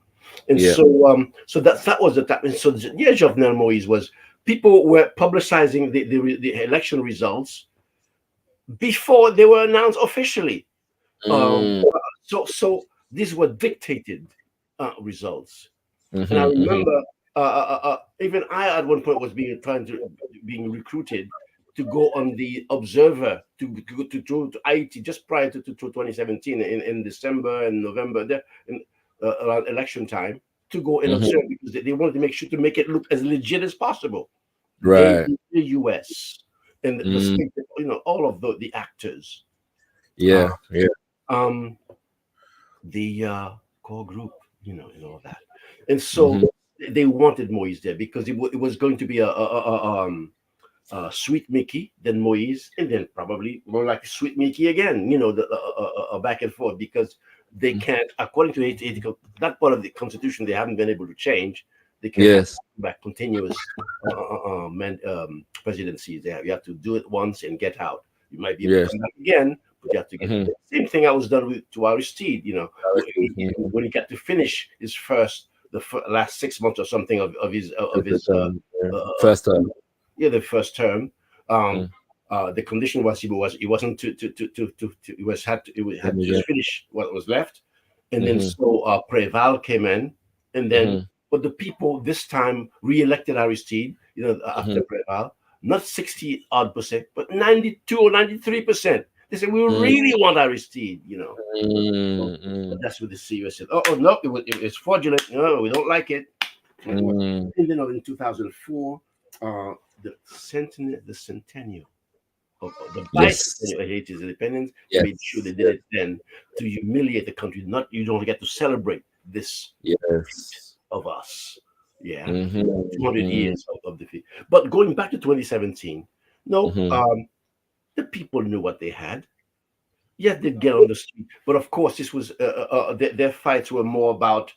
And so that was the time. And so the year Jovenel Moïse was, people were publicizing the election results before they were announced officially. So these were dictated results. And I remember even I at one point was being recruited to go on the observer to Haiti just prior to 2017 in December and November there around election time, to go and observe, because they wanted to make sure to make it look as legit as possible. Right. The US and the state, all of the actors. The core group, and all that. And so they wanted Moïse there because it was going to be a Sweet Mickey, then Moïse, and then probably more like Sweet Mickey again, a back and forth, because they can't, according to Haiti, that part of the constitution they haven't been able to change. They can't have back continuous presidencies. You have to do it once and get out. You might be able to come back again, but you have to get the same thing I was done with to Aristide. You know, when he got to finish his the last 6 months or something of his first term. The first term. The condition was he wasn't had to finish what was left, and then so Preval came in, and then but the people this time re-elected Aristide, you know, after Preval, not 60-odd%, but 92 or 93%. They said we really want Aristide, you know. But that's what the CEO said. Oh no, it's fraudulent. No, we don't like it. And then in 2004, the centennial of the bicentennial of Haiti's independence, made sure they did it then to humiliate the country. You don't get to celebrate this of us. 200 years of defeat. But going back to 2017, the people knew what they had. Yes, they'd get on the street, but of course, this was their fights were more about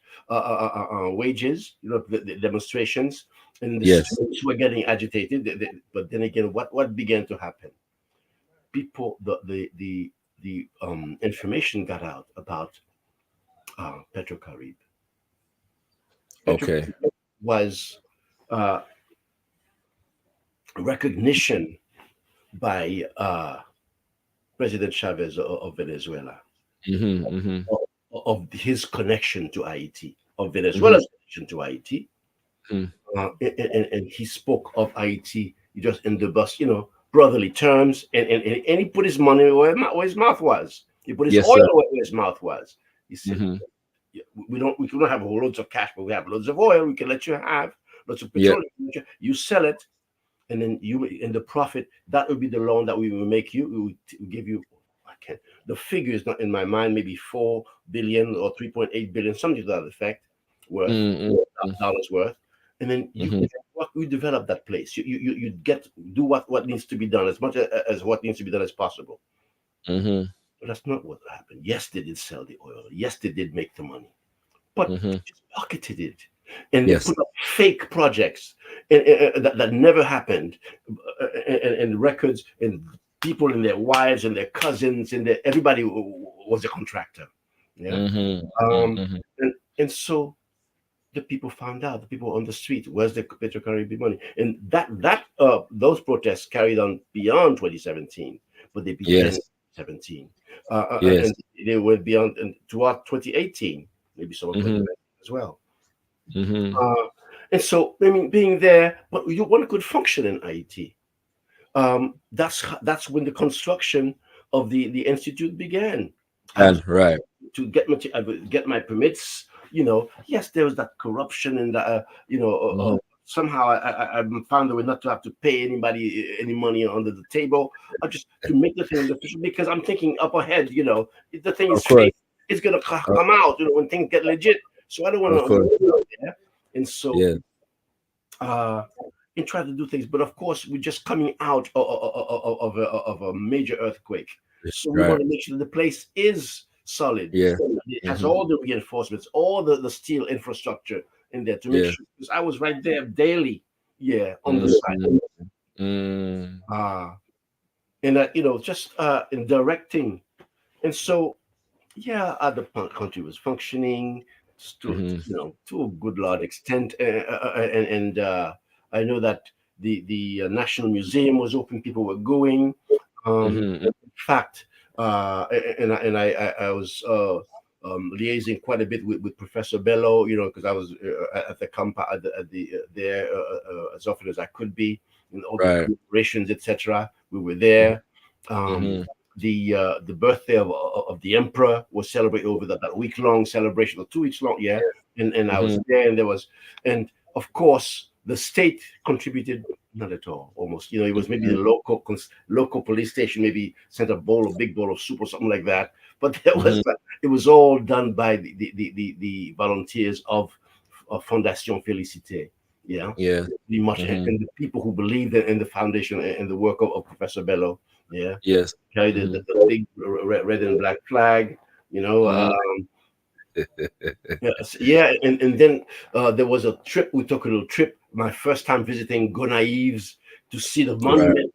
wages. You know, the demonstrations, and the streets were getting agitated. But then again, what began to happen? People, the information got out about Pt2. Okay, was recognition by President Chavez of Venezuela of his connection to Haiti, of Venezuela's connection to Haiti, and he spoke of Haiti just in the bus, you know, brotherly terms, and he put his money where his mouth was. He put his oil where his mouth was. He said, we don't have loads of cash, but we have loads of oil. We can let you have lots of petroleum. You sell it, and then in the profit, that would be the loan that we will make you. We will give you. The figure is not in my mind. Maybe 4 billion or 3.8 billion, something to that effect, dollars worth. And then you develop that place. You do what needs to be done as much as what needs to be done as possible. But that's not what happened. Yes, they did sell the oil. Yes, they did make the money, but they just pocketed it, and they put up fake projects that never happened, and records, and people and their wives and their cousins and everybody was a contractor. And so the people found out. The people on the street, where's the Pt2 money? And those protests carried on beyond 2017, but they began in 2017. And they went beyond and throughout 2018, maybe some of 2019 as well. And so, I mean, being there, but one could function in Haiti. That's when the construction of the institute began. To get my permits, you know. Yes, there was that corruption and somehow I found a way not to have to pay anybody any money under the table. I just to make the thing official, because I'm thinking up ahead. You know, if the thing is fake, it's gonna come out. You know, when things get legit. So I don't want to. And so, and try to do things, but of course, we're just coming out of a major earthquake. So we want to make sure the place is solid. It has all the reinforcements, all the steel infrastructure in there to make sure. Because I was right there daily, on the site. And just in directing, and so the country was functioning to a good large extent, and I know that the National Museum was open. People were going. In fact, and I was liaising quite a bit with Professor Bello, you know, because I was at the camp there as often as I could be in all the operations, etc. We were there. The birthday of the emperor was celebrated over that week-long celebration, or 2 weeks long, and I was there, and there was, and of course the state contributed not at all, almost. You know, it was maybe the local police station maybe sent a big bowl of soup or something like that, but there was it was all done by the volunteers of Fondation Félicité. Pretty much, and the people who believed in the foundation and the work of Professor Bello. Carried the big red and black flag, you know. And then there was a trip. We took a little trip. My first time visiting Gonaives to see the monument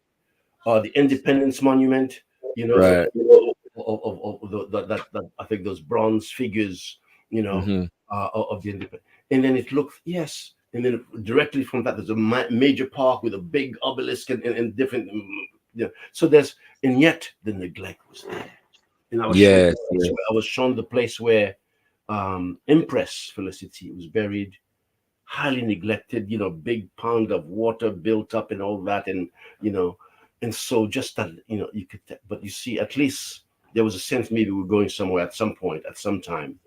the Independence Monument, you know, Right. that I think those bronze figures, you know, Mm-hmm. of the independence. And then it looked, yes, and then directly from that, there's a major park with a big obelisk and different, you know, so there's, and yet the neglect was there. And Yes. I was shown the place where Empress Felicity was buried, highly neglected, you know, big pound of water built up and all that, and you know, and so just that, you know, you could, but you see, at least there was a sense maybe we we're going somewhere at some point, at some time.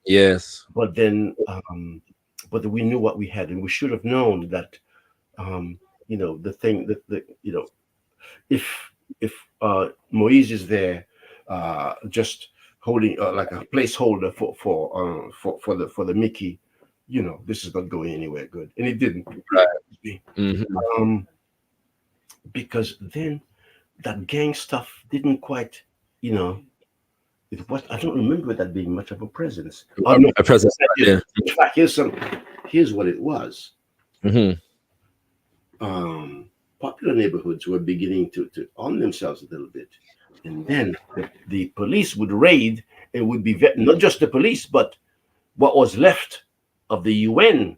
Yes. But then, but we knew what we had, and we should have known that, you know, the thing that you know, if Moise is there, just holding like a placeholder for the Mickey, you know, this is not going anywhere good, and it didn't. Mm-hmm. Because then that gang stuff didn't quite, you know, it was. I don't remember that being much of a presence. Oh no, A presence. Yeah. in fact, here's what it was. Mm-hmm. Popular neighborhoods were beginning to arm themselves a little bit, and then the police would raid, and would be not just the police, but what was left of the UN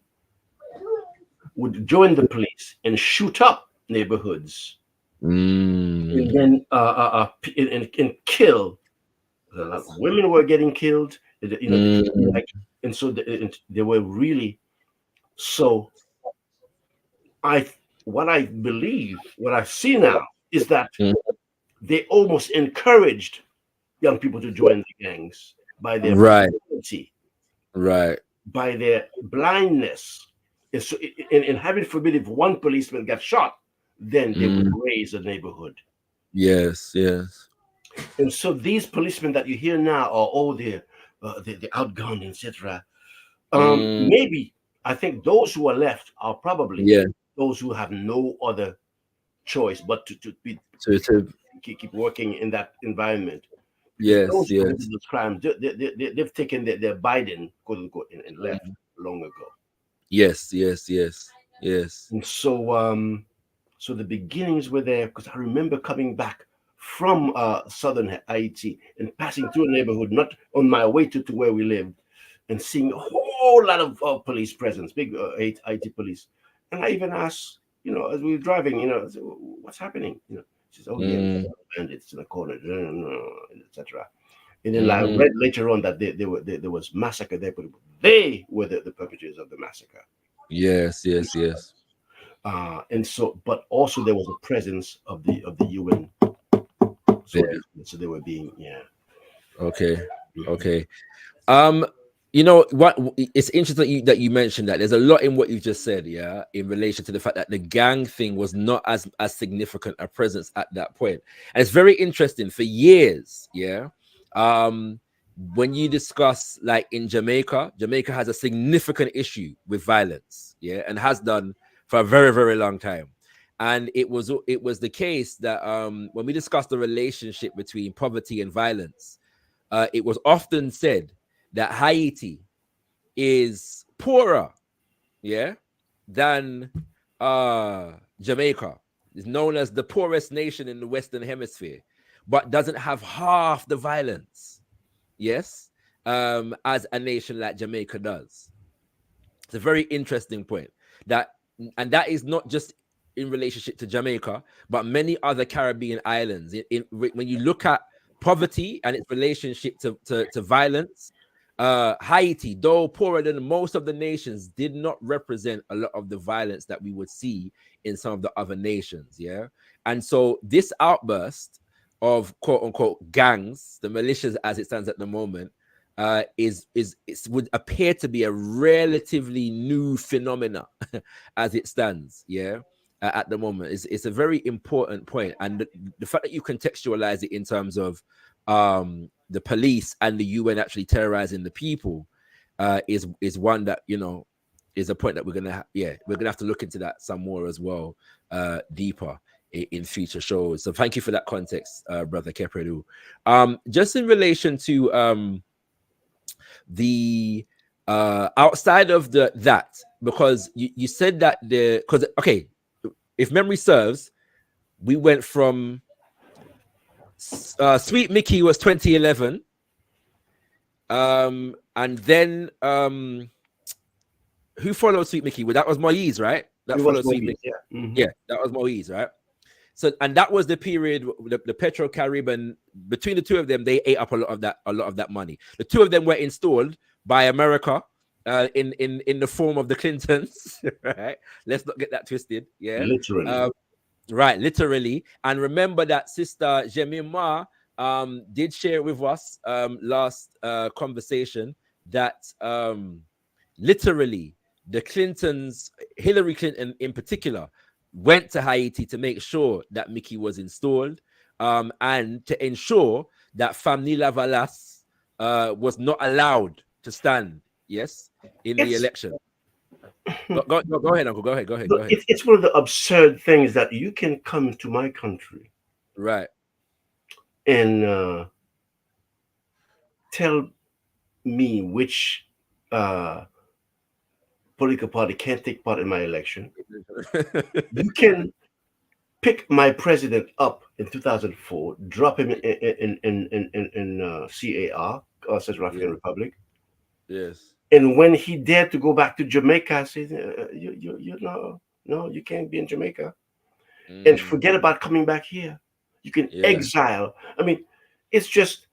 would join the police and shoot up neighborhoods, and then and kill. Women were getting killed, you know, like, and so they were really. So what I believe, what I see now is that they almost encouraged young people to join the gangs by their brutality, Right. by their blindness. And so, and having forbid, if one policeman got shot, then they would raise a neighborhood. Yes. Yes. And so these policemen that you hear now are all they're outgunned, etc. Maybe I think those who are left are probably those who have no other choice but to keep working in that environment. Yes. Those who Yes. committed those crimes, they've taken their Biden, quote unquote, and left long ago. Yes. Yes. Yes. Yes. And so, so the beginnings were there, because I remember coming back from southern Haiti and passing through a neighborhood, not on my way to where we lived, and seeing a whole lot of police presence, big Haiti police. And I even asked, you know, as we were driving, you know, what's happening? You know, she says, "Oh yeah, bandits in the corner, etc." And then I read later on that there was massacre there, but they were the perpetrators of the massacre. Yes. Yes. Yes. And so, but also there was a presence of the UN. So they were being, Okay. Okay. You know what? It's interesting that you mentioned that. There's a lot in what you just said, yeah, in relation to the fact that the gang thing was not as significant a presence at that point. And it's very interesting. For years, yeah, when you discuss, like in Jamaica has a significant issue with violence, yeah, and has done for a very, very long time. And it was the case that when we discussed the relationship between poverty and violence, it was often said that Haiti is poorer, yeah, than Jamaica. It's known as the poorest nation in the Western Hemisphere, but doesn't have half the violence, yes, as a nation like Jamaica does. It's a very interesting point. And that is not just in relationship to Jamaica, but many other Caribbean islands. When you look at poverty and its relationship to violence, Haiti, though poorer than most of the nations, did not represent a lot of the violence that we would see in some of the other nations. Yeah. And so this outburst of quote unquote gangs, the militias as it stands at the moment, would appear to be a relatively new phenomena as it stands. Yeah. At the moment, it's a very important point. And the fact that you contextualize it in terms of the police and the UN actually terrorizing the people is one that, you know, is a point that we're gonna have to look into that some more as well, deeper in future shows. So thank you for that context, brother Pt2. Just in relation to the outside of that, because you said that if memory serves, we went from Sweet Mickey was 2011, and then who followed Sweet Mickey? Well, that was Moise, right? That It was followed Sweet Moise, Mickey. yeah. Mhm. Yeah, that was Moise, right? So, and that was the period, the Petro Caribbean, between the two of them, they ate up a lot of that money. The two of them were installed by America in the form of the Clintons, right? Let's not get that twisted. Yeah. Literally. Right, literally. And remember that Sister Jemima did share with us last conversation that literally the Clintons, Hillary Clinton in particular, went to Haiti to make sure that Mickey was installed and to ensure that Family Lavalas was not allowed to stand, yes, in the election. Go ahead, Uncle. Go ahead. It's one of the absurd things that you can come to my country, right, and tell me which political party can't take part in my election. You can pick my president up in 2004, drop him in CAR, Central African Republic. Yes. And when he dared to go back to Jamaica, I said, you know, no, you can't be in Jamaica. And forget about coming back here. You can exile. I mean, it's just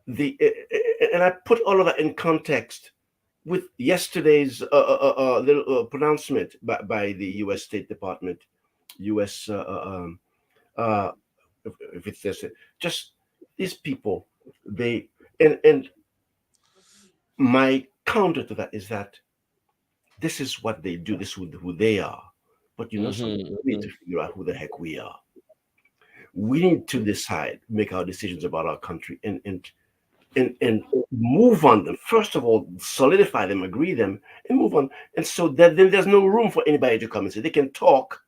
and I put all of that in context with yesterday's little pronouncement by the U.S. State Department, U.S. If it's this, just these people, they and my counter to that is that this is what they do. This is who they are. But you know, something we need to figure out who the heck we are. We need to decide, make our decisions about our country, and move on them. First of all, solidify them, agree them, and move on. And so that then there's no room for anybody to come and say they can talk,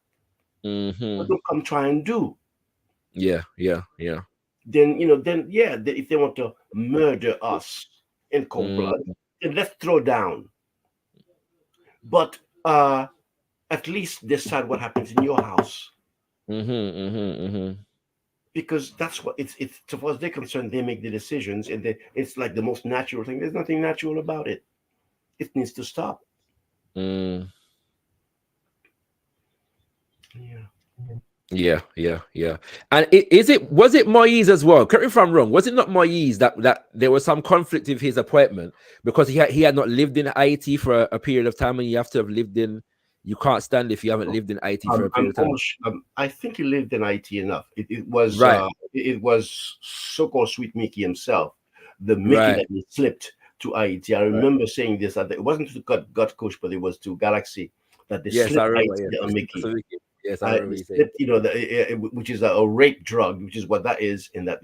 but don't come try and do. Yeah. Then if they want to murder us in cold blood, then let's throw down. But at least decide what happens in your house. Because that's what it's so far as they're concerned, they make the decisions, and it's like the most natural thing. There's nothing natural about it. It needs to stop. Yeah. And was it Moise as well? Correct me if I'm wrong. Was it not Moise that there was some conflict with his appointment because he had not lived in Haiti for a period of time, and you have to have lived in. You can't stand if you haven't lived in Haiti for a period of time. I think he lived in Haiti enough. It was right. It was so-called Sweet Mickey himself, the Mickey that he slipped to Haiti. I remember saying this. It wasn't to gotkush, but it was to Galaxy that they slipped Haiti on Mickey. Yes, I remember. Slipped, which is a rape drug, which is what that is. In that,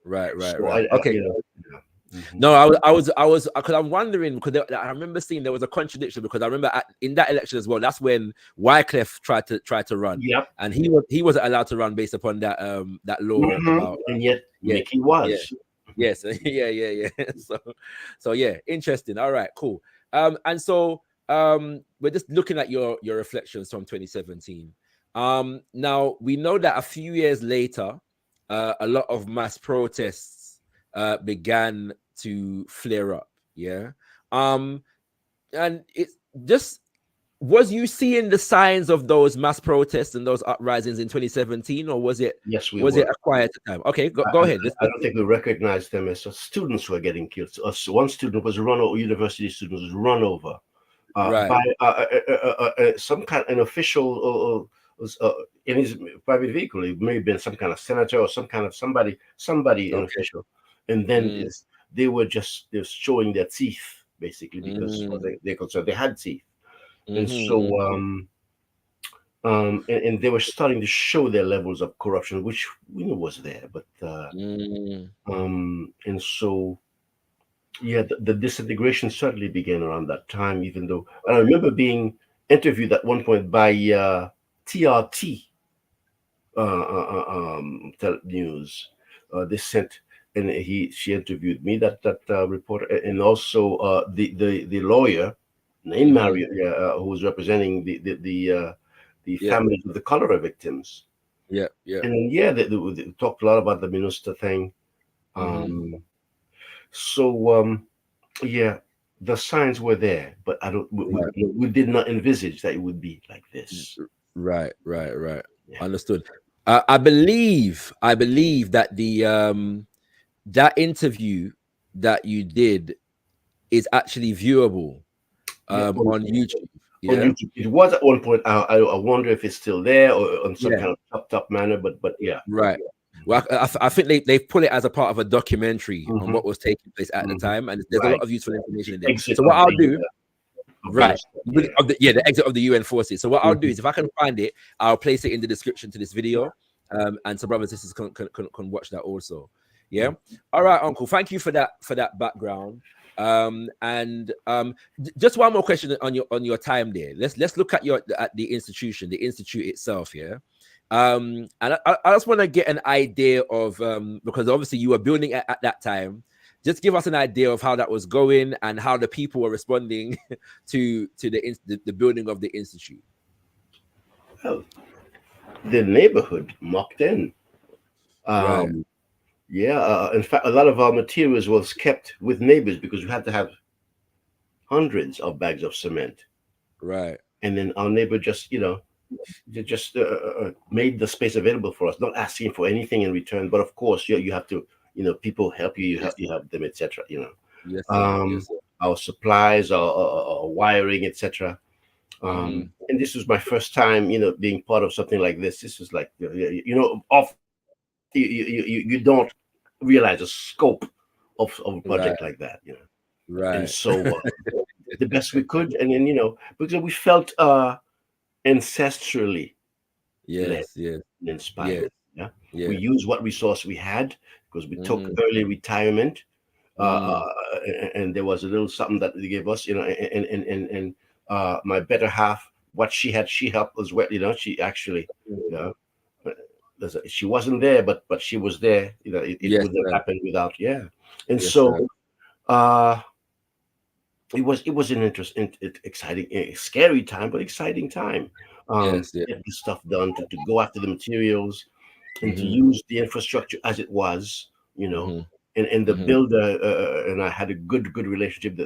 Right. Okay. No, I was because I'm wondering, because I remember seeing there was a contradiction, because I remember in that election as well, that's when Wycliffe tried to run, and he wasn't allowed to run based upon that law about, and yet Mickey was. Yes. So yeah, interesting. All right, cool. And so we're just looking at your reflections from 2017. Now we know that a few years later, a lot of mass protests began to flare up. And it just, was you seeing the signs of those mass protests and those uprisings in 2017, or was it it a quieter time? Okay, go ahead. I don't think we recognized them as students who were getting killed. So one student was run over, university student was run over by some kind of an official in his private vehicle. It may have been some kind of senator or some kind of somebody an official. And then they're showing their teeth, basically, because they're concerned they had teeth. And so and they were starting to show their levels of corruption, which we knew was there. But and so the disintegration certainly began around that time, even though I remember being interviewed at one point by TRT news. They sent, and she interviewed me, that reporter, and also the lawyer named Mario, who was representing the Yeah. families of the cholera victims. Yeah. Yeah. And then, yeah, they talked a lot about the minister thing. Yeah, the signs were there, but I don't. Right. We did not envisage that it would be like this. Right. Yeah. Understood. I believe that that interview that you did is actually viewable Yeah, on YouTube. on Yeah. YouTube. It was at one point. I wonder if it's still there or on some Yeah. kind of chopped up manner. But yeah. Right. Well, I think they've put it as a part of a documentary on Mhm. what was taking place at the time, and there's a Right. lot of useful information in there. Exit So what of I'll the, do, of right, the- the exit of the UN forces. So what I'll do is, if I can find it, I'll place it in the description to this video, and so brothers and sisters can watch that also. Yeah. All right, Uncle. Thank you for that background. Just one more question on your time there. Let's look at the institution, the institute itself. Yeah. And I just want to get an idea of because obviously you were building at that time. Just give us an idea of how that was going and how the people were responding to the building of the institute. Well, the neighborhood mocked in. Right. Yeah. In fact, a lot of our materials was kept with neighbors because we had to have hundreds of bags of cement. Right. And then our neighbor just, they just made the space available for us, not asking for anything in return. But of course, you have to, people help you, you help them, etc. Yes, sir. Yes, sir. Our supplies, our wiring, etc. And this was my first time, being part of something like this. This was like, off. You don't realize the scope of a project like that, Right. And so the best we could, and then because we felt ancestrally led and inspired. Yeah. We used what resource we had because we took early retirement, and there was a little something that they gave us, and my better half, what she helped as well. She actually, she wasn't there, but she was there. It wouldn't have happened without. Yeah, and so it was an interesting, exciting, scary time, but exciting time. Get this stuff done, to go after the materials, and to use the infrastructure as it was, and the builder, and I had a good relationship.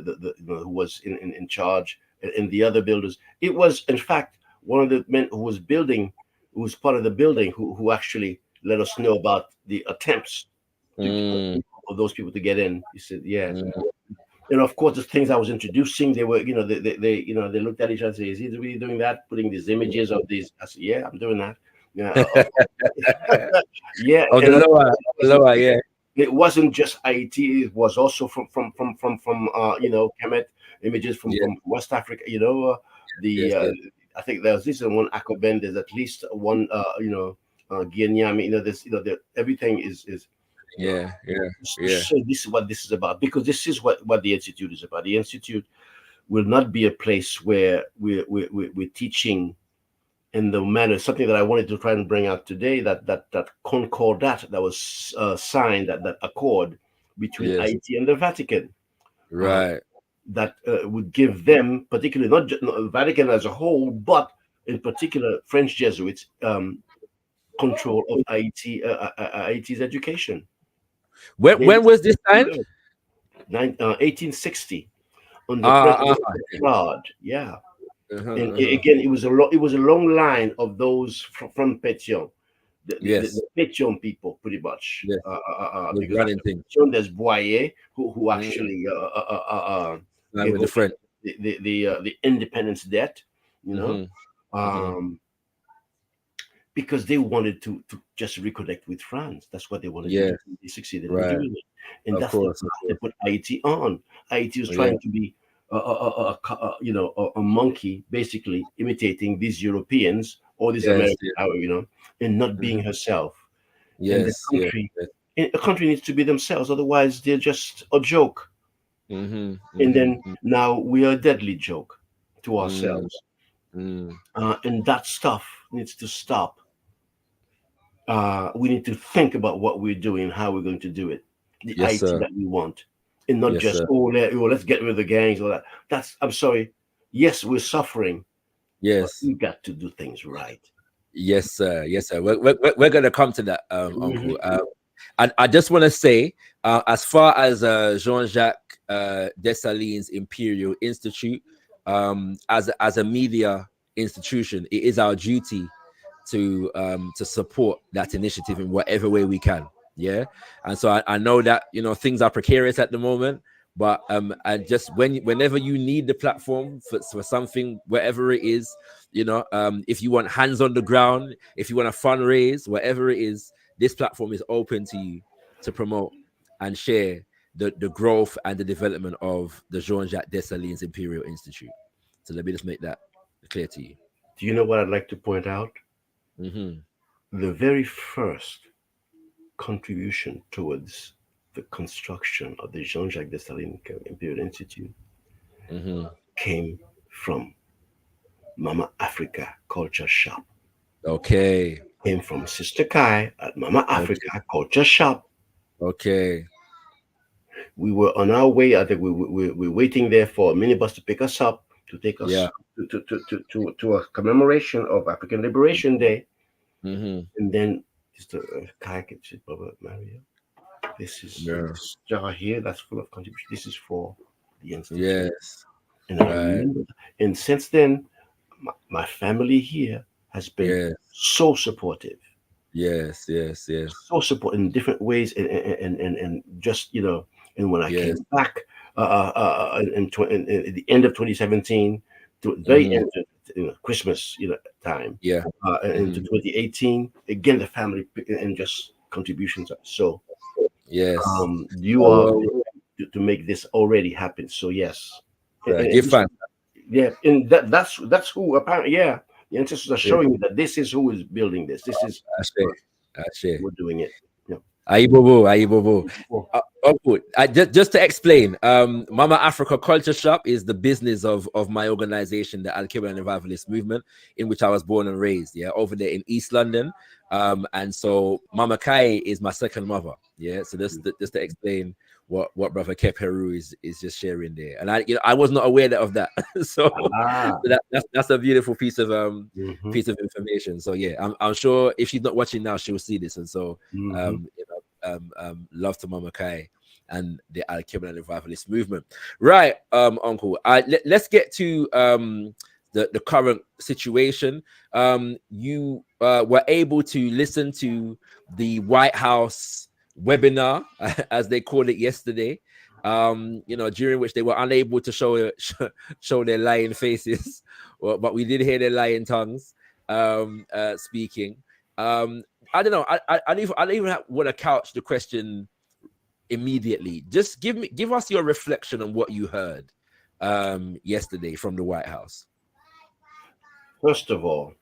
Who was in charge, and the other builders. It was, in fact, one of the men who was building, who was part of the building, who actually let us know about the attempts of those people to get in. He said, "Yeah." And of course, the things I was introducing, they were, they looked at each other and said, "Is he really doing that? Putting these images of these?" I said, "Yeah, I'm doing that." Yeah, yeah. Oh, the lower, yeah. It wasn't just Haiti; it was also from Kemet, images from West Africa. I think there's this one Akoben. There's at least one, Guinean. Everything is. So this is what this is about, because this is what the Institute is about. The Institute will not be a place where we're teaching in the manner, something that I wanted to try and bring out today, that concordat that was signed, that accord between Haiti and the Vatican. Right. That would give them, particularly not just Vatican as a whole, but in particular French Jesuits, control of Haiti's education. When was this signed? 1860, on the president of Claude. Yeah. And again, it was a long line of those from Pétion, the Pétion people, pretty much. Because Pétion, there's Boyer, who actually with the French, the independence debt, because they wanted to just reconnect with France. That's what they wanted to do. They succeeded in doing it, and that's what they put Haiti on. Haiti was trying to be a monkey, basically imitating these Europeans or these Americans, and not being herself. And the country needs to be themselves, otherwise they're just a joke. And then now we are a deadly joke to ourselves. And that stuff needs to stop. We need to think about what we're doing, how we're going to do it, the Haiti that we want, and not just let's get rid of the gangs or that. I'm sorry. Yes, we're suffering, Yes. you got to do things right. Yes, sir. Yes, sir. We're gonna come to that, Uncle. I just want to say, as far as Jean-Jacques Dessalin's Imperial Institute, as a media institution, it is our duty to support that initiative in whatever way we can. Yeah, and so I know that things are precarious at the moment, but and just whenever you need the platform for something, wherever it is, if you want hands on the ground, if you want to fundraise, whatever it is, this platform is open to you to promote and share the growth and the development of the Jean-Jacques Dessalin's Imperial Institute. So let me just make that clear to you. Do you know what I'd like to point out? Mm-hmm. The very first contribution towards the construction of the Jean-Jacques Dessalin Imperial Institute came from Mama Africa Culture Shop. Okay. Came from Sister Kai at Mama Africa Culture Shop. Okay. We were on our way. I think we were waiting there for a minibus to pick us up, to take us to a commemoration of African Liberation Day. And then Sister Kai said, Baba Maria, this is jar here that's full of contribution. This is for the institute. Yes. And I remember, and since then, my family here has been so supportive. Yes. So supportive in different ways, and just and when I came back in the end of 2017, to the very end of Christmas time, into 2018, again the family and just contributions. So you are to make this already happen. So yes, give thanks. Yeah, and that's who apparently the ancestors are showing me that this is who is building this. This is we're doing it. Ayibobo. Just to explain, Mama Africa Culture Shop is the business of my organization, the Al-Qaeda Revivalist Movement, in which I was born and raised. Yeah, over there in East London. And so Mama Kai is my second mother. Yeah, so just to explain what Brother Kep Heru is just sharing there, and I was not aware of that. so that's a beautiful piece of information. So yeah, I'm sure if she's not watching now, she'll see this, and so love to Mama Kai and the Al-Qaeda Revivalist Movement. Right, Uncle. Let's get to the current situation. You were able to listen to the White House webinar, as they called it yesterday, during which they were unable to show their lying faces, but we did hear their lying tongues speaking. I don't know. I don't even want to couch the question immediately. Just give us your reflection on what you heard yesterday from the White House. First of all,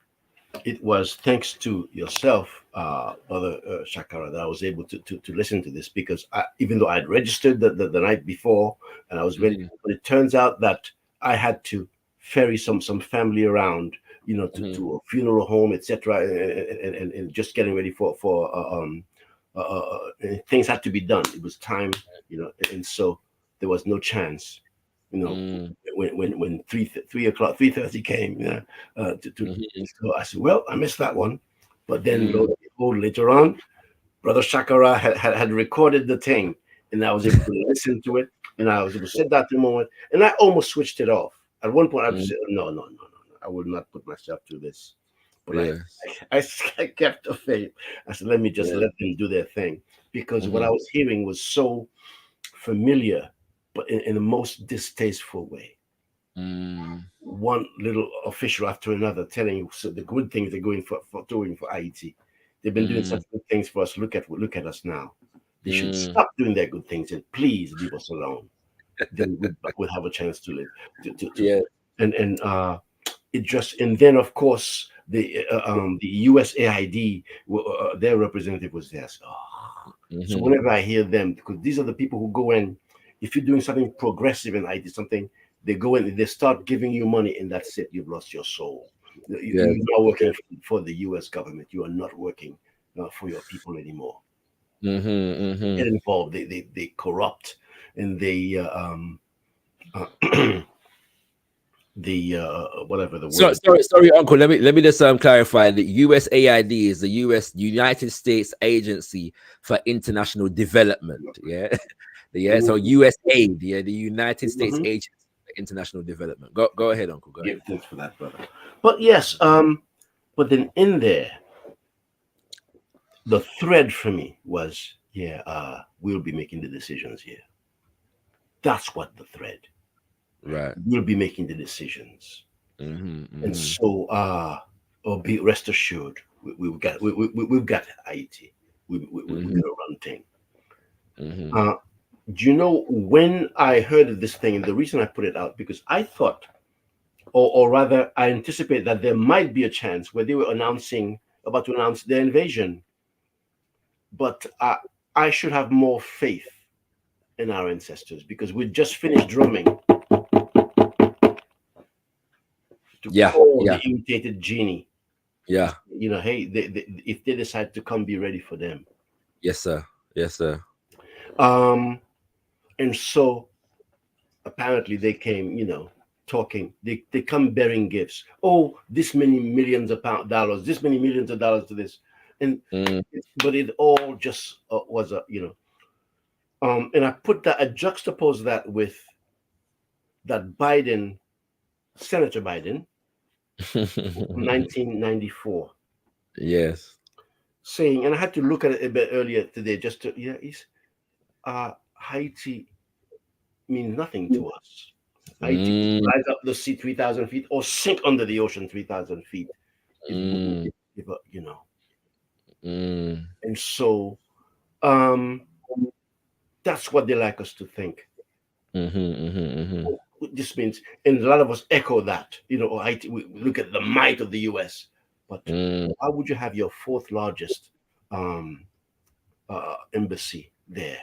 it was thanks to yourself, Brother Shakara, that I was able to listen to this, because even though I'd registered the night before and I was ready, but it turns out that I had to ferry some family around, to a funeral home, etc., and just getting ready for things had to be done. It was time, and so there was no chance. When 3:30 came, so I said, well, I missed that one. But then lo and behold, later on, Brother Shakara had recorded the thing, and I was able to listen to it, and I was able to sit down for a moment, and I almost switched it off. At one point, I said, no, I will not put myself through this. But I kept the faith. I said, let me just let them do their thing, because what I was hearing was so familiar, but in the most distasteful way. One little official after another telling you the good things they're doing for Ayiti. They've been doing such good things for us. Look at us now. They should stop doing their good things and please leave us alone. Then we'll have a chance to live. It just, and then of course the USAID, their representative was there. So whenever I hear them, because these are the people who go in, if you're doing something progressive in Haiti, something, they go in, they start giving you money, and that's it. You've lost your soul. You're not working for the U.S. government. You are not working for your people anymore. Get involved. They corrupt, and they the whatever the So, word. sorry, Uncle. Let me just clarify. The USAID is the United States Agency for International Development. Yeah, yeah. So USAID, yeah, the United States Mhm. Agency for International Development. Go ahead, Uncle. Go ahead. Give thanks for that, brother. But yes, but then in there, the thread for me was, we'll be making the decisions here. That's what the thread. Right. We'll be making the decisions. Mm-hmm, And so, be rest assured, we've got Haiti. We're gonna run thing. mm-hmm. Do you know when I heard of this thing, and the reason I put it out because I thought, or rather, I anticipate that there might be a chance where they were about to announce their invasion, but I should have more faith in our ancestors because we just finished drumming to call the imitated genie. Yeah. You know, hey, if they decide to come, be ready for them. Yes, sir. Yes, sir. And so apparently they came, talking. They come bearing gifts. Oh, this many millions of dollars, this many millions of dollars to this, and but it all just was and I juxtapose that with that Biden, Senator Biden, 1994. Yes. Saying, and I had to look at it a bit earlier today just to, Haiti means nothing to us. Haiti rise up the sea 3,000 feet or sink under the ocean 3,000 feet. And so that's what they like us to think. This means, and a lot of us echo that, Haiti, we look at the might of the US, but why would you have your fourth largest embassy there?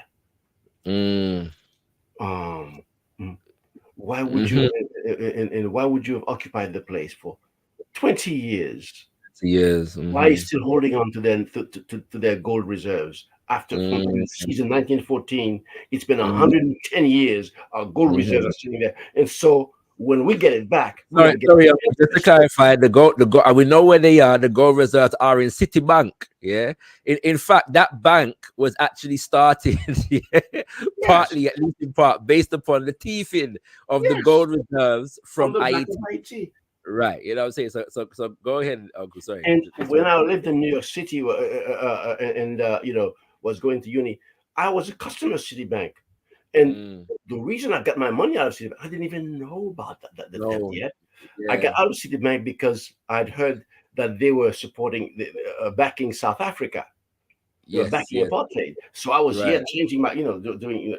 Why would you and why would you have occupied the place for 20 years? Why are you still holding on to their gold reserves after season 1914? It's been 110 years. Our gold reserves are sitting there, and so when we get it back, just to clarify, the gold, we know where they are. The gold reserves are in Citibank. Yeah, in fact, that bank was actually started, partly, at least in part, based upon the thieving of the gold reserves from Ayiti. Right, you know what I'm saying. So go ahead, Uncle. Sorry. And when I lived in New York City, and was going to uni, I was a customer of Citibank. And the reason I got my money out of Citibank, I didn't even know about that yet. Yeah. I got out of Citibank because I'd heard that they were supporting, backing South Africa. They were backing apartheid. So I was here changing my, doing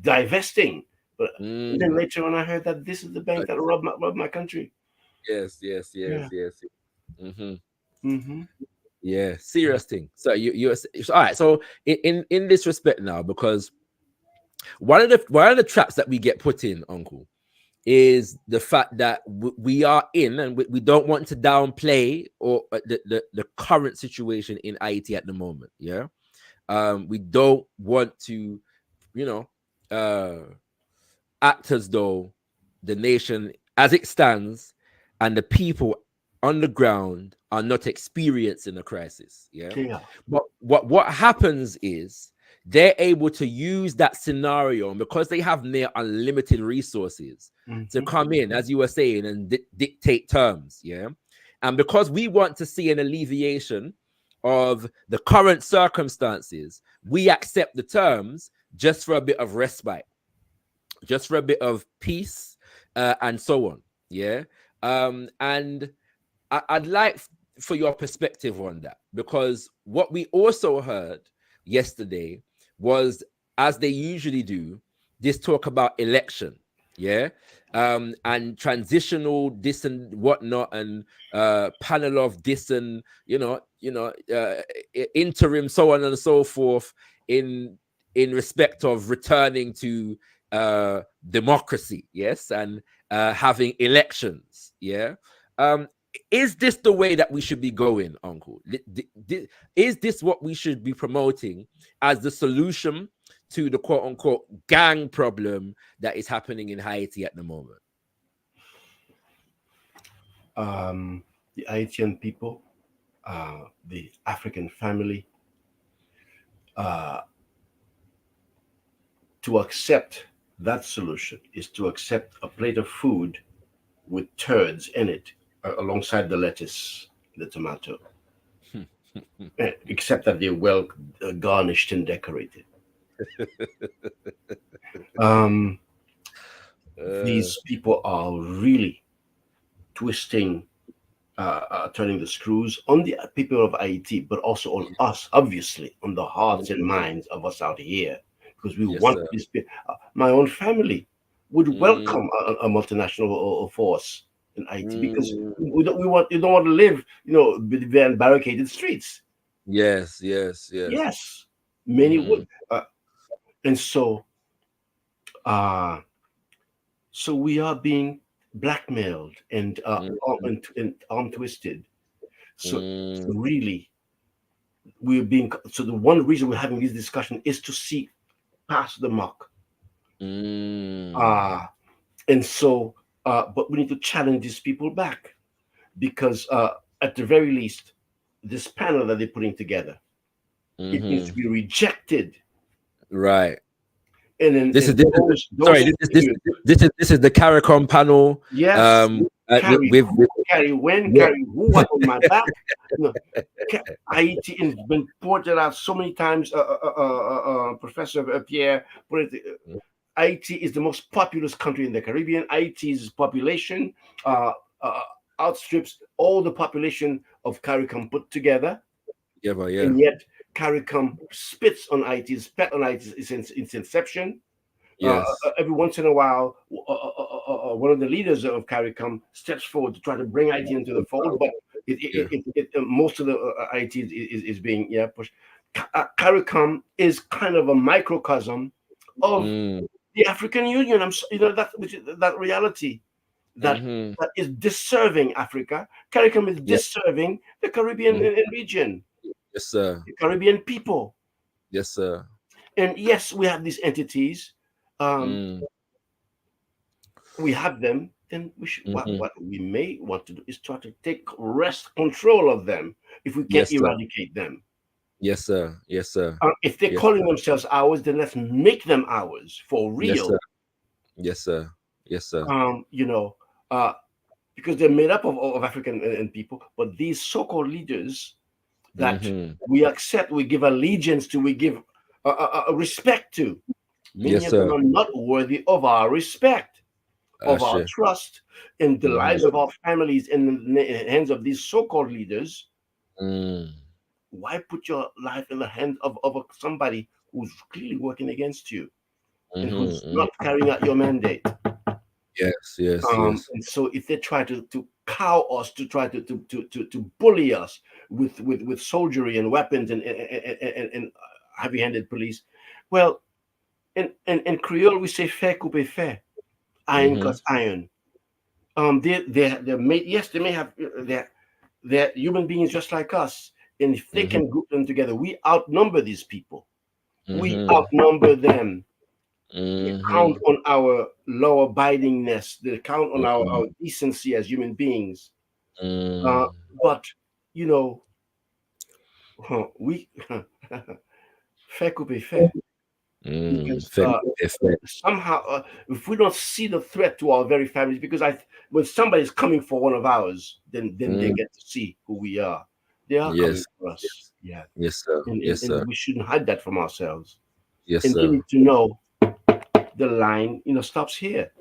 divesting. But then later on, I heard that this is the bank that robbed my country. Yes. Yeah, serious thing. So you all right. So in this respect now, because one of the traps that we get put in, Uncle, is the fact that we are in, and we don't want to downplay or the current situation in Haiti at the moment. Yeah, we don't want to, act as though the nation as it stands and the people on the ground are not experiencing a crisis. Yeah. But what happens is they're able to use that scenario, and because they have near unlimited resources to come in, as you were saying, and dictate terms. Yeah. And because we want to see an alleviation of the current circumstances, we accept the terms just for a bit of respite, just for a bit of peace, and so on. Yeah. And I'd like for your perspective on that, because what we also heard yesterday was, as they usually do, this talk about election. Yeah. And transitional this and whatnot, and panel of this and interim, so on and so forth, in respect of returning to democracy. Yes. And having elections. Yeah. Is this the way that we should be going, Uncle? Is this what we should be promoting as the solution to the quote-unquote gang problem that is happening in Haiti at the moment? the Haitian people, the African family, to accept that solution is to accept a plate of food with turds in it alongside the lettuce, the tomato, except that they're well garnished and decorated. Um, these people are really twisting, turning the screws on the people of Haiti, but also on us, obviously, on the hearts and minds of us out here, because we Yes, want sir. this. My own family would welcome a multinational force in Haiti because we don't want to live, behind barricaded streets. Yes, yes, yes. Yes, many would, and uh, so we are being blackmailed and and arm twisted. So really, we're being so the one reason we're having this discussion is to see past the mark. And so but we need to challenge these people back because at the very least, this panel that they're putting together, it needs to be rejected. Right. And then This is and those sorry. This is the CARICOM panel. yes, carry With who, carry when, carry who, what on my back. No, Haiti has been pointed out so many times. Professor Pierre put it. Haiti is the most populous country in the Caribbean. Haiti's population outstrips all the population of CARICOM put together. yeah, And yet CARICOM spits on Haiti, spat on Haiti since its inception. yes, Every once in a while, one of the leaders of CARICOM steps forward to try to bring Haiti into the fold, but most of the Haiti is being pushed. CARICOM is kind of a microcosm of the African Union. That reality that is disserving Africa. CARICOM is disserving the Caribbean region. Yes, sir. The Caribbean people. Yes, sir. And yes, we have these entities. We have them. Then we should, what we may want to do is try to take control of them if we can't eradicate them. Yes, sir. Yes, sir. If they're calling themselves ours, then let's make them ours for real. Yes, sir. Yes, sir. Because they're made up of African and people, but these so-called leaders that we accept, we give allegiance to, we give respect to, many of them are not worthy of our respect, of our trust, in the lives of our families in the hands of these so-called leaders. Why put your life in the hands of somebody who's clearly working against you and who's not carrying out your mandate? Yes. And so if they try to cow us, to try to bully us with soldiery and weapons and heavy-handed police, well, in Creole we say "faire couper faire," iron cuts iron. They're made. Yes, they may have. They're human beings just like us, and if they can group them together, we outnumber these people. We outnumber them. They count on our law-abidingness. They count on our decency as human beings. But we faire couper faire. Because somehow, if we don't see the threat to our very families, because when somebody's coming for one of ours, then they get to see who we are. They are coming for us. Yeah. Yes, sir. And we shouldn't hide that from ourselves. Yes, and sir. they need to know the line, stops here.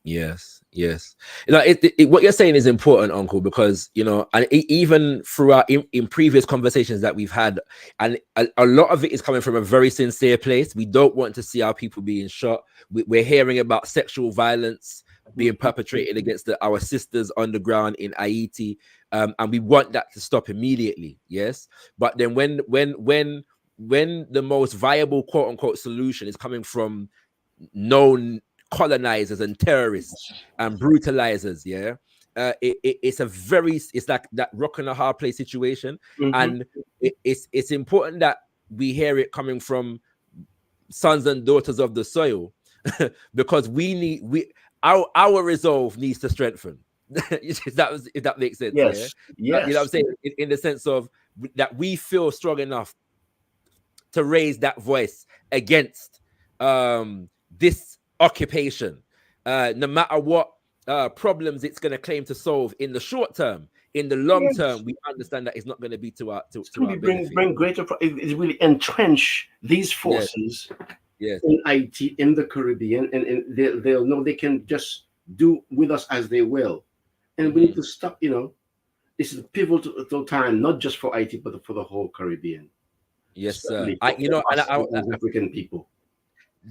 Yes. What you're saying is important, Uncle, because and even throughout in previous conversations that we've had, and a lot of it is coming from a very sincere place. We don't want to see our people being shot. We're hearing about sexual violence being perpetrated against our sisters on the ground in Ayiti, and we want that to stop immediately. Yes, but then when the most viable quote unquote solution is coming from known colonizers and terrorists and brutalizers, it's like that rock and a hard place situation. And it's important that we hear it coming from sons and daughters of the soil because our resolve needs to strengthen. if that makes sense. Yes, Yeah, you know what I'm yes. saying, in the sense of that we feel strong enough to raise that voice against this occupation, no matter what problems it's going to claim to solve in the short term. In the long term, we understand that it's not going to be to our It's going our to benefit. bring greater. It really entrench these forces in Haiti, in the Caribbean, and they'll know they can just do with us as they will, and we need to stop. You know, this is a pivotal time, not just for Haiti, but for the whole Caribbean. Yes, sir. Certainly for us as African people.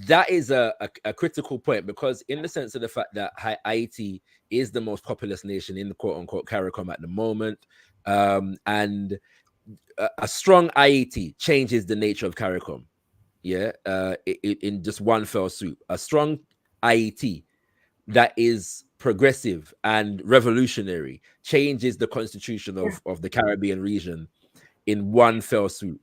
That is a critical point, because in the sense of the fact that Haiti is the most populous nation in the quote-unquote CARICOM at the moment, and a strong Haiti changes the nature of CARICOM. In just one fell swoop. A strong Haiti that is progressive and revolutionary changes the constitution of the Caribbean region in one fell swoop.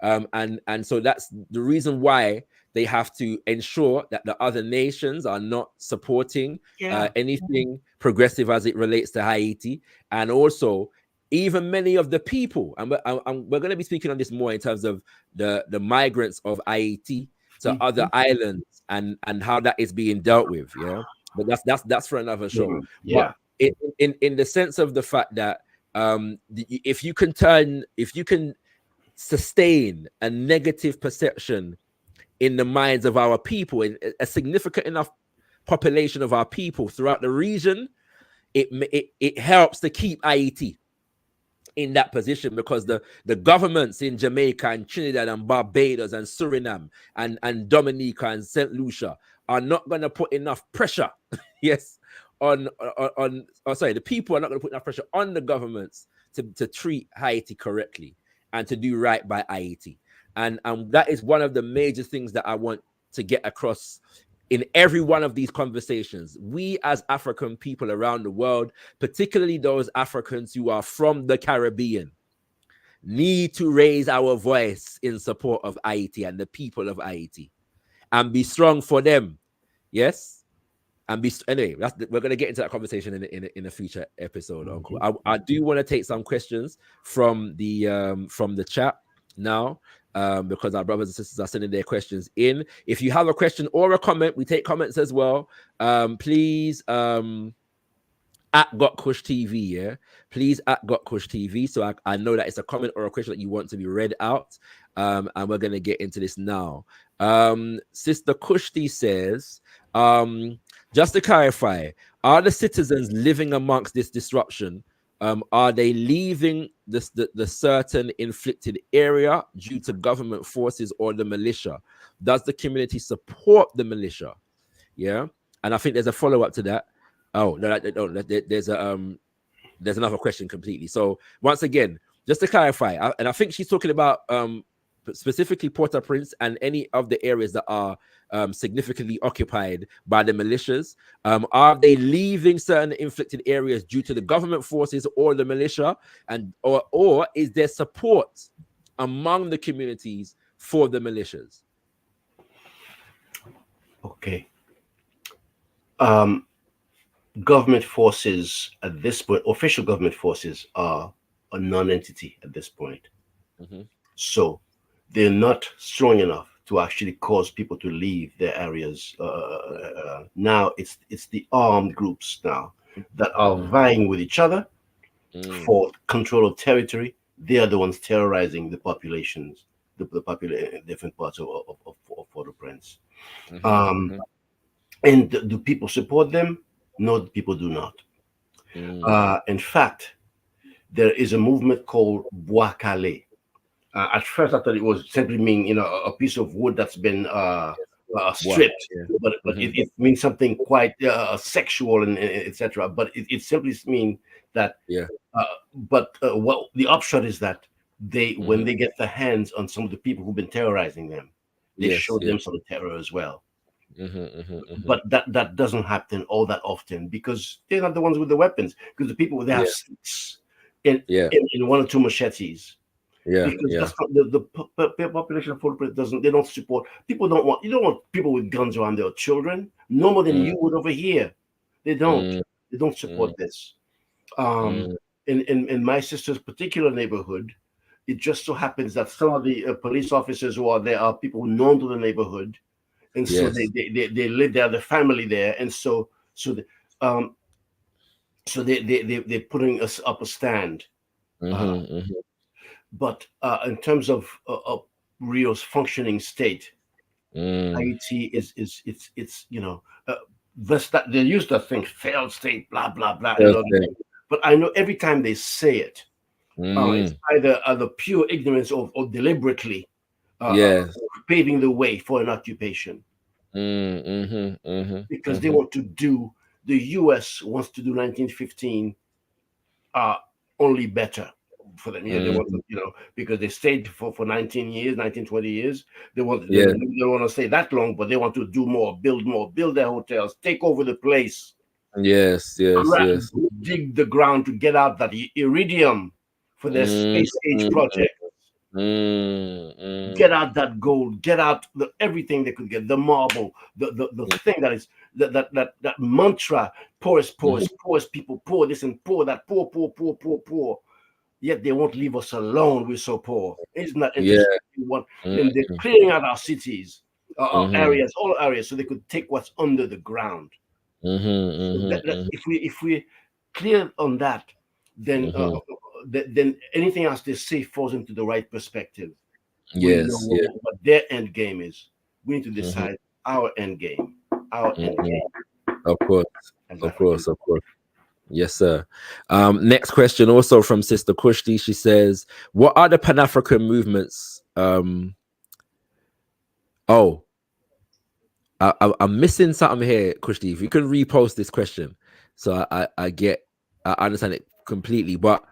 And so that's the reason why they have to ensure that the other nations are not supporting anything progressive as it relates to Haiti. And also, even many of the people, and we're going to be speaking on this more in terms of the migrants of Haiti to other islands and how that is being dealt with. But that's for another show. But in the sense of the fact that if you can sustain a negative perception in the minds of our people, in a significant enough population of our people throughout the region, it helps to keep Haiti in that position, because the governments in Jamaica and Trinidad and Barbados and Suriname and Dominica and St. Lucia are not going to put enough pressure the people are not going to put enough pressure on the governments to treat Haiti correctly and to do right by Haiti. And that is one of the major things that I want to get across in every one of these conversations. We as African people around the world, particularly those Africans who are from the Caribbean, need to raise our voice in support of Haiti and the people of Haiti and be strong for them. Yes. And anyway, we're going to get into that conversation in a future episode, Uncle. I do want to take some questions from the chat now, because our brothers and sisters are sending their questions in. If you have a question or a comment, we take comments as well. Please at gotkushTV, please at gotkushTV, so I know that it's a comment or a question that you want to be read out. And we're going to get into this now. Sister Kushti says, just to clarify, are the citizens living amongst this disruption, are they leaving the certain inflicted area due to government forces or the militia? Does the community support the militia? And I think there's a follow-up to that. Oh, no, there's another question completely. So once again, just to clarify, and I think she's talking about specifically Port-au-Prince and any of the areas that are significantly occupied by the militias. Are they leaving certain inflicted areas due to the government forces or the militia, and or is there support among the communities for the militias? Okay. Government forces at this point, official government forces, are a non-entity at this point. So they're not strong enough to actually cause people to leave their areas. Now it's the armed groups now that are vying with each other for control of territory. They are the ones terrorizing the populations, the population in different parts of Port-au-Prince. And do people support them? No, people do not. In fact, there is a movement called Bois Calais. At first, I thought it was simply mean, a piece of wood that's been stripped, but it means something quite sexual and etc. But it simply means that. But what the upshot is that when they get their hands on some of the people who've been terrorizing them, they show them some terror as well. But that doesn't happen all that often, because they're not the ones with the weapons. Because the people, they have sticks in one or two machetes. Because that's not, the population of Port-au-Prince they don't support. People don't want, you don't want people with guns around their children, no more than you would over here. They don't. They don't support this. In my sister's particular neighborhood, it just so happens that some of the police officers who are there are people known to the neighborhood, and so Yes. they live there, the family there, and um, so they're putting us up a stand. But in terms of a real functioning state, Haiti it's this that they use the thing failed state, blah blah blah, and other things. But I know every time they say it, it's either pure ignorance or deliberately paving the way for an occupation. Because they want to do, the US wants to do 1915 only better for them. They want to, because they stayed for 19 years, 19, 20 years. They want they don't want to stay that long, but they want to do more, build their hotels, take over the place. Yes. Dig the ground to get out that iridium for their space age project. Get out that gold, get out everything they could get, the marble, the thing that is that mantra, poorest people, poor this and poor that, poor. Yet they won't leave us alone. We're so poor. It's not interesting. And they're clearing out our cities, our areas, all areas, so they could take what's under the ground. If we clear on that, then then anything else they say falls into the right perspective. We know what their end game is. We need to decide our end game. End game. Of course. Yes, sir. Next question, also from Sister Kushti. She says, "What are the Pan-African movements?" I'm missing something here, Kushti. If you can repost this question, so I understand it completely. But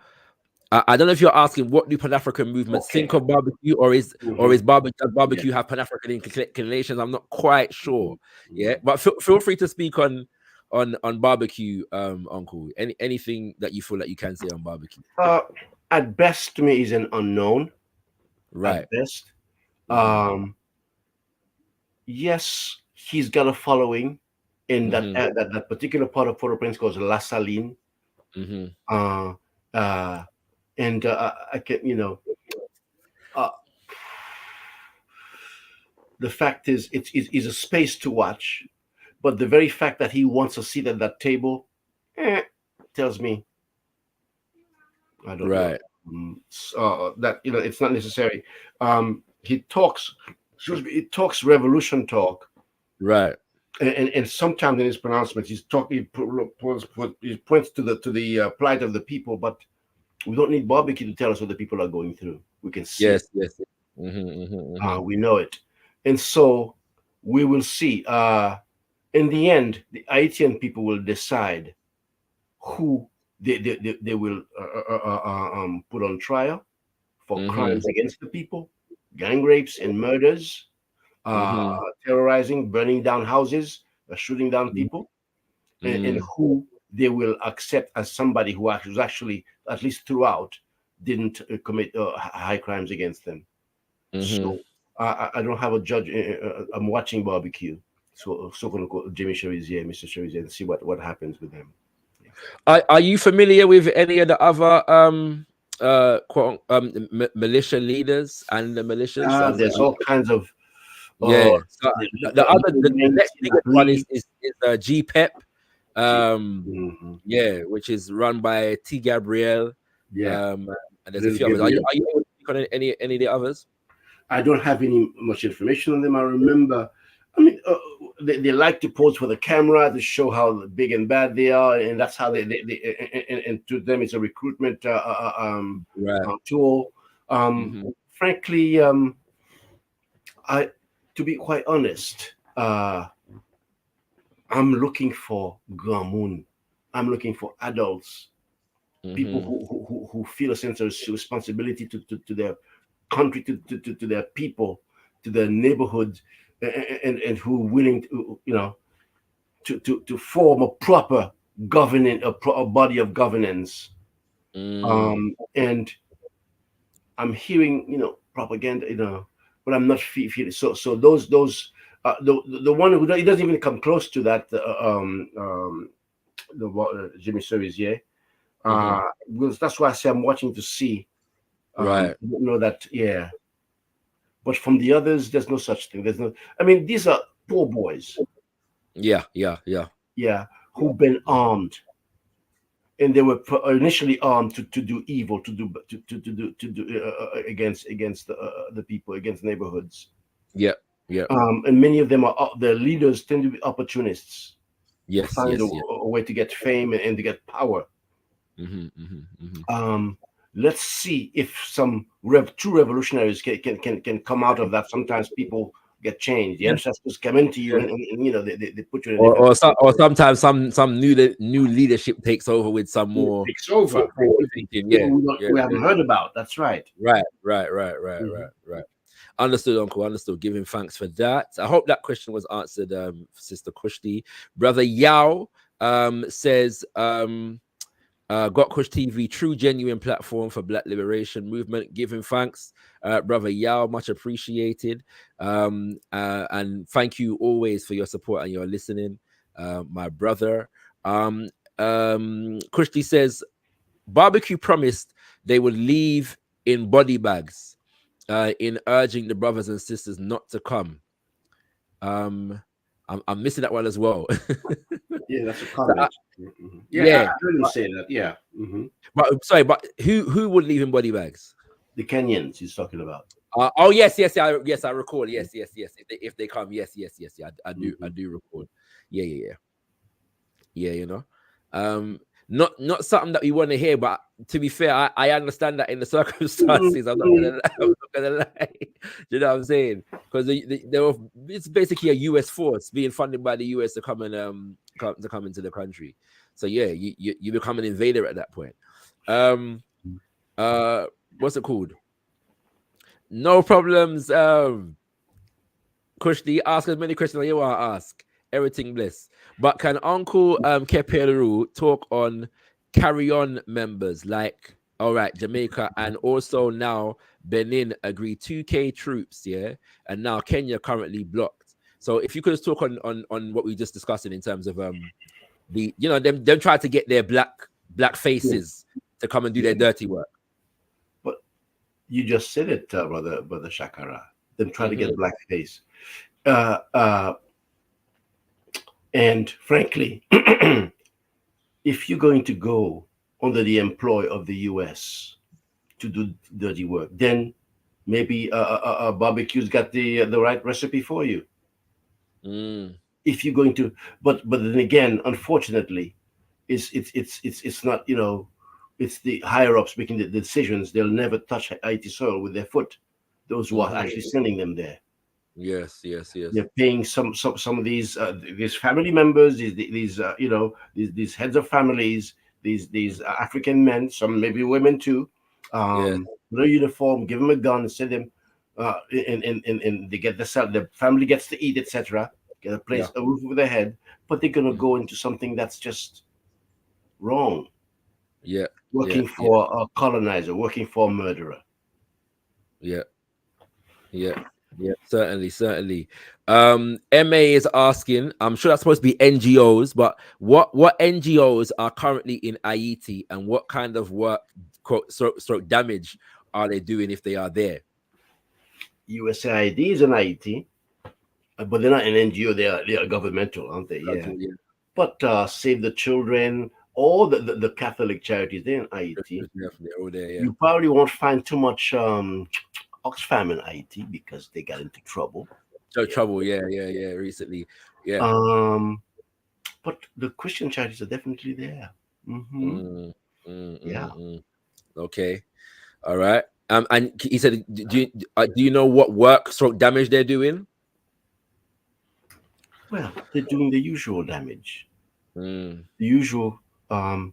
I don't know if you're asking what do Pan-African movements think of barbecue, or is barbecue have Pan-African inclinations? I'm not quite sure. Yeah, but feel free to speak on barbecue, Uncle. Anything that you feel that you can say on barbecue. At best, to me, is an unknown. Right. At best. Yes, he's got a following in that particular part of Port-au-Prince called La Saline. And I can, the fact is, it's a space to watch, but the very fact that he wants a seat at that table tells me, I don't know. That it's not necessary. He talks revolution talk, right? And sometimes in his pronouncements, he points to the plight of the people, but we don't need barbecue to tell us what the people are going through. We can see. Yes. We know it, and so we will see. In the end, the Haitian people will decide who they will put on trial for crimes against the people, gang rapes and murders, terrorizing, burning down houses, shooting down people, and who they will accept as somebody who was actually, at least throughout, didn't commit high crimes against them. So I don't have a judge. I'm watching barbecue. So going to go Jimmy Cherizier, Mr. Cherizier, and see what happens with them. Are you familiar with any of the other militia leaders and the militias? There's all kinds of. So the next biggest one is GPEP. Which is run by T. Gabriel. And there's a few others. Are you able to speak on any of the others? I don't have much information on them. I remember, they like to pose for the camera to show how big and bad they are, and that's how they and to them it's a recruitment tool. Frankly, to be quite honest, I'm looking for Gamoun. I'm looking for adults, people who feel a sense of responsibility to their country, to their people, to their neighborhood, and who are willing to form a proper governing, a body of governance. And I'm hearing propaganda, but I'm not feeling so those the one who doesn't even come close to that Jimmy Cerisier. Because that's why I say I'm watching to see. Right. You know that, yeah. But from the others, there's no such thing. There's no. I mean, these are poor boys. Yeah. Yeah, who've been armed, and they were initially armed to do evil, to do against the people, against neighborhoods. Yeah. And many of them are their leaders tend to be opportunists. Yes. Find Yes. a way to get fame and to get power. Let's see if some true revolutionaries can come out of that. Sometimes people get changed. The ancestors come into you, and you know they put you in a different. Or sometimes some new leadership takes over with some more takes over. forward thinking. Yeah. We haven't heard about. That's right. Right. Understood, Uncle. Understood. Giving thanks for that. I hope that question was answered, Sister Kushti. Brother Yao says, gotkushTV, true genuine platform for Black liberation movement. Giving thanks, Brother Yao, much appreciated. And thank you always for your support and your listening, my brother. Kushti says, barbecue promised they would leave in body bags, in urging the brothers and sisters not to come. I'm missing that one as well. Yeah, that's a comment. Yeah, I heard him say that. Yeah. But sorry, but who would leave in body bags? The Kenyans he's talking about. Oh yes, I recall. Yes. If they come, yes. I do recall. Yeah. You know, not something that we want to hear, but to be fair, I understand that in the circumstances. I'm not gonna lie. You know what I'm saying? Because it's basically a US force being funded by the US to come and come into the country. So yeah, you become an invader at that point. What's it called? No problems. Kushti, ask as many questions as you want to ask. Everything bliss. But can Uncle Pt2 talk on Carry On members like, all right, Jamaica and also now Benin agree 2K troops, yeah, and now Kenya currently blocked. So if you could just talk on what we just discussing in terms of the, you know, them trying to get their black faces to come and do their dirty work. But you just said it, brother Shakara. Them trying to get blackface. And frankly, if you're going to go under the employ of the US to do dirty work, then maybe barbecue's got the right recipe for you. If you're going to, but then again, unfortunately, it's not, you know, it's the higher ups making the decisions. They'll never touch Haiti soil with their foot. Those who are actually sending them there. Yes. They're paying some of these family members, these heads of families, these African men, some maybe women too. No uniform, give them a gun, send them, and they get the family gets to eat, etc. Get a place, a roof over their head, but they're gonna go into something that's just wrong. Working for a colonizer, working for a murderer. Certainly. MA is asking, I'm sure that's supposed to be NGOs, but what NGOs are currently in Ayiti and what kind of work, stroke damage are they doing if they are there? USAID is in Haiti, but they're not an NGO. They are governmental, aren't they? Yeah. But Save the Children, all the Catholic charities, they're in Haiti. You probably won't find too much Oxfam in Haiti because they got into trouble. Recently. But the Christian charities are definitely there. Okay. All right. And he said, do you know what work stroke damage they're doing? Well, they're doing the usual damage. The usual. And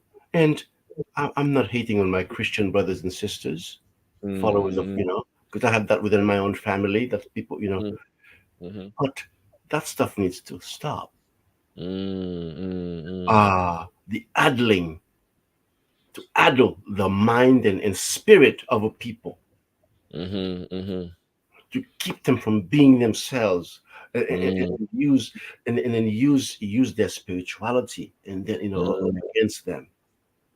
I'm not hating on my Christian brothers and sisters, followers of, because I have that within my own family. That's people, But that stuff needs to stop. The addling, to addle the mind and spirit of a people, to keep them from being themselves and use and then use their spirituality, and then against them.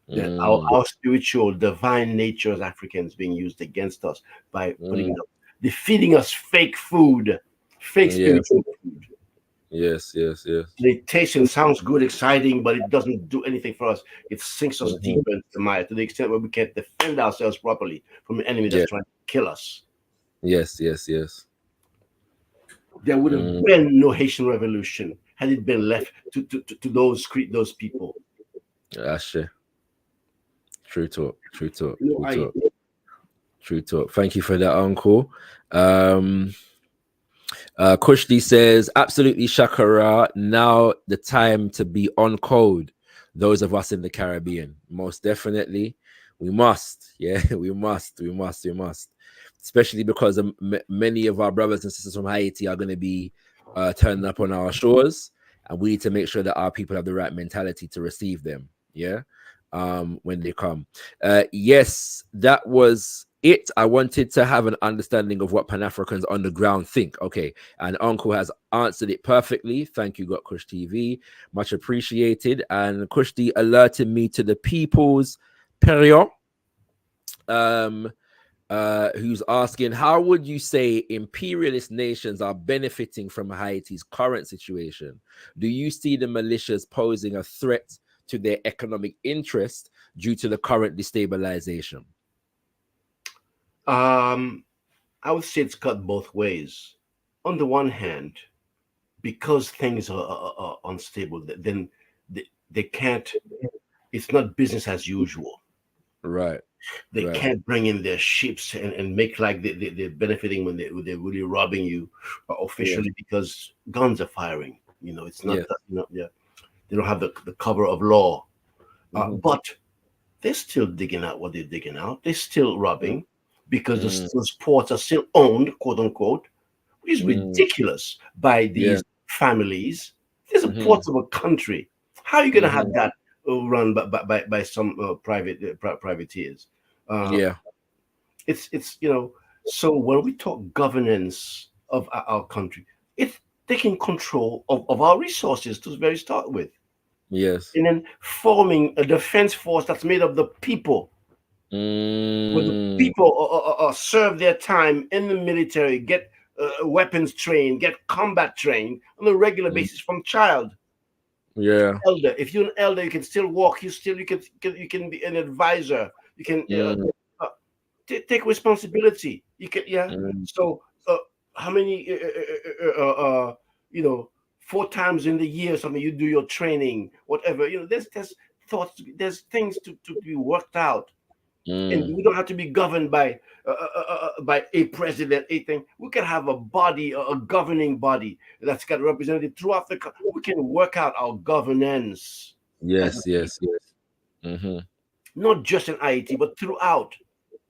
That our spiritual divine nature as Africans being used against us by they're feeding us fake food, fake spiritual food. Yes. It tastes and sounds good, exciting, but it doesn't do anything for us. It sinks us deeper into the mire to the extent where we can't defend ourselves properly from an enemy that's trying to kill us. Yes. There would have been no Haitian revolution had it been left to those people. Ashe. True talk. Thank you for that, Uncle. Kushdi says, absolutely Shakara. Now the time to be on code. Those of us in the Caribbean, most definitely, we must. Yeah, we must. Especially because many of our brothers and sisters from Haiti are going to be turning up on our shores, and we need to make sure that our people have the right mentality to receive them. Yeah, when they come. Yes, that was it. I wanted to have an understanding of what Pan-Africans on the ground think. Okay, and Uncle has answered it perfectly. Thank you, gotkushTV. Much appreciated. And Kushti alerted me to the people's period. Who's asking, how would you say imperialist nations are benefiting from Haiti's current situation? Do you see the militias posing a threat to their economic interest due to the current destabilization? I would say it's cut both ways. On the one hand, because things are unstable, then they can't, it's not business as usual. Right. They can't bring in their ships and make like they're benefiting when they're really robbing you officially, because guns are firing. It's not they don't have the cover of law. But they're still digging out what they're digging out. They're still robbing because those ports are still owned, quote unquote, which is ridiculous by these families. There's a port of a country. How are you going to have that run by some privateers? It's so when we talk governance of our country, it's taking control of our resources to very start with. Yes. And then forming a defense force that's made of the people. Where the people serve their time in the military, get weapons trained, get combat trained on a regular basis from child. Elder. If you're an elder, you can still walk. You can be an advisor. You can take responsibility. You can So how many 4 times in the year, something you do your training, whatever. There's thoughts, there's things to be worked out, and we don't have to be governed by a president, a thing. We can have a body, a governing body that's got representative throughout the country. We can work out our governance. Yes. Not just in Haiti, but throughout.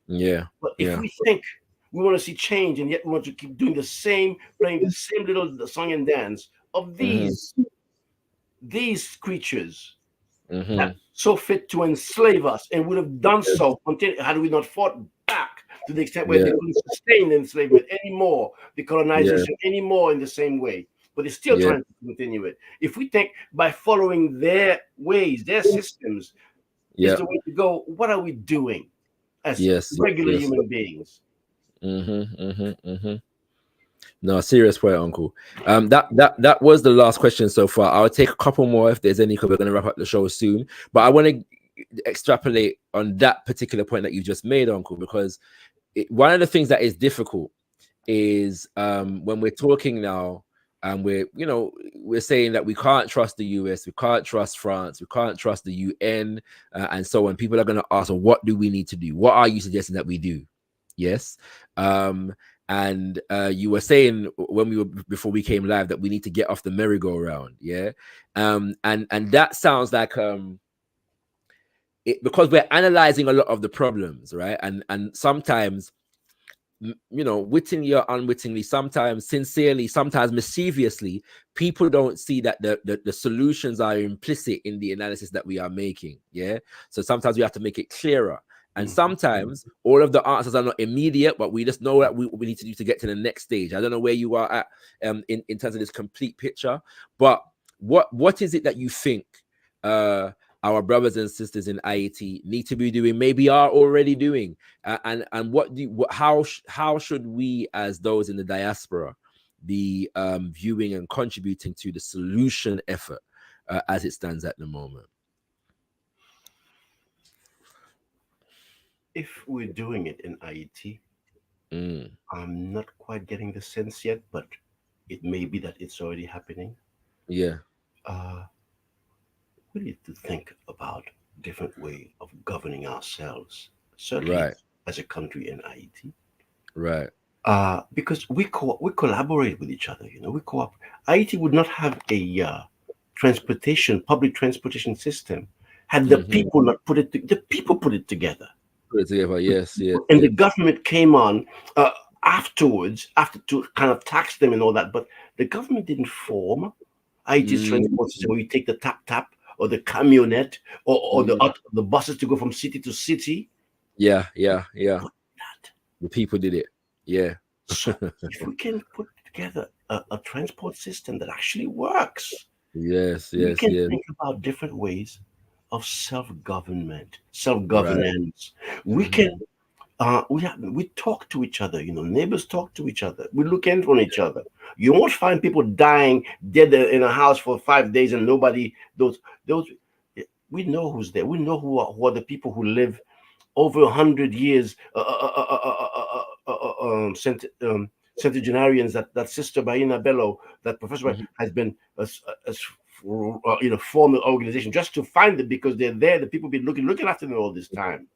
But if we think we want to see change, and yet we want to keep doing the same, playing the same little song and dance of these creatures that so fit to enslave us, and would have done so had we not fought back to the extent where they couldn't sustain the enslavement anymore, the colonization anymore in the same way. But they're still trying to continue it. If we think by following their ways, their systems is the way to go, what are we doing as regular human beings? No, serious point, Uncle. That was the last question so far. I'll take a couple more if there's any, because we're going to wrap up the show soon. But I want to extrapolate on that particular point that you just made, Uncle, because one of the things that is difficult is when we're talking now, and we're saying that we can't trust the US, we can't trust France, we can't trust the UN, and so on. People are going to ask, well, what do we need to do? What are you suggesting that we do? Yes. And you were saying before we came live that we need to get off the merry-go-round. And that sounds like because we're analyzing a lot of the problems, right? And sometimes, wittingly or unwittingly, sometimes sincerely, sometimes mischievously, people don't see that the solutions are implicit in the analysis that we are making. So sometimes we have to make it clearer. And sometimes all of the answers are not immediate, but we just know what we need to do to get to the next stage. I don't know where you are at in terms of this complete picture, but what is it that you think our brothers and sisters in Haiti need to be doing, maybe are already doing, and how should we, as those in the diaspora, be viewing and contributing to the solution effort as it stands at the moment? If we're doing it in Haiti, I'm not quite getting the sense yet, but it may be that it's already happening. Yeah. We need to think about different way of governing ourselves, certainly Right. as a country in Haiti. Right. Because we collaborate with each other. We co-op. Haiti would not have a public transportation system had the people not put it. The people put it together. Put it together. Yes. Yeah. And the government came on afterwards, after to kind of tax them and all that. But the government didn't form Haiti's transport system where you take the tap or the camionette or the buses to go from city to city. Yeah. The people did it. Yeah. So if we can put together a transport system that actually works, yes. we can think about different ways of self-governance. We can we talk to each other. Neighbors talk to each other. We look in on each other. You won't find people dying dead in a house for 5 days and nobody. Those we know who's there. We know who are the people who live over 100 years. Centenarians. That Sister Baina Bello, that Professor has been form an organization just to find them, because they're there. The people been looking after them all this time.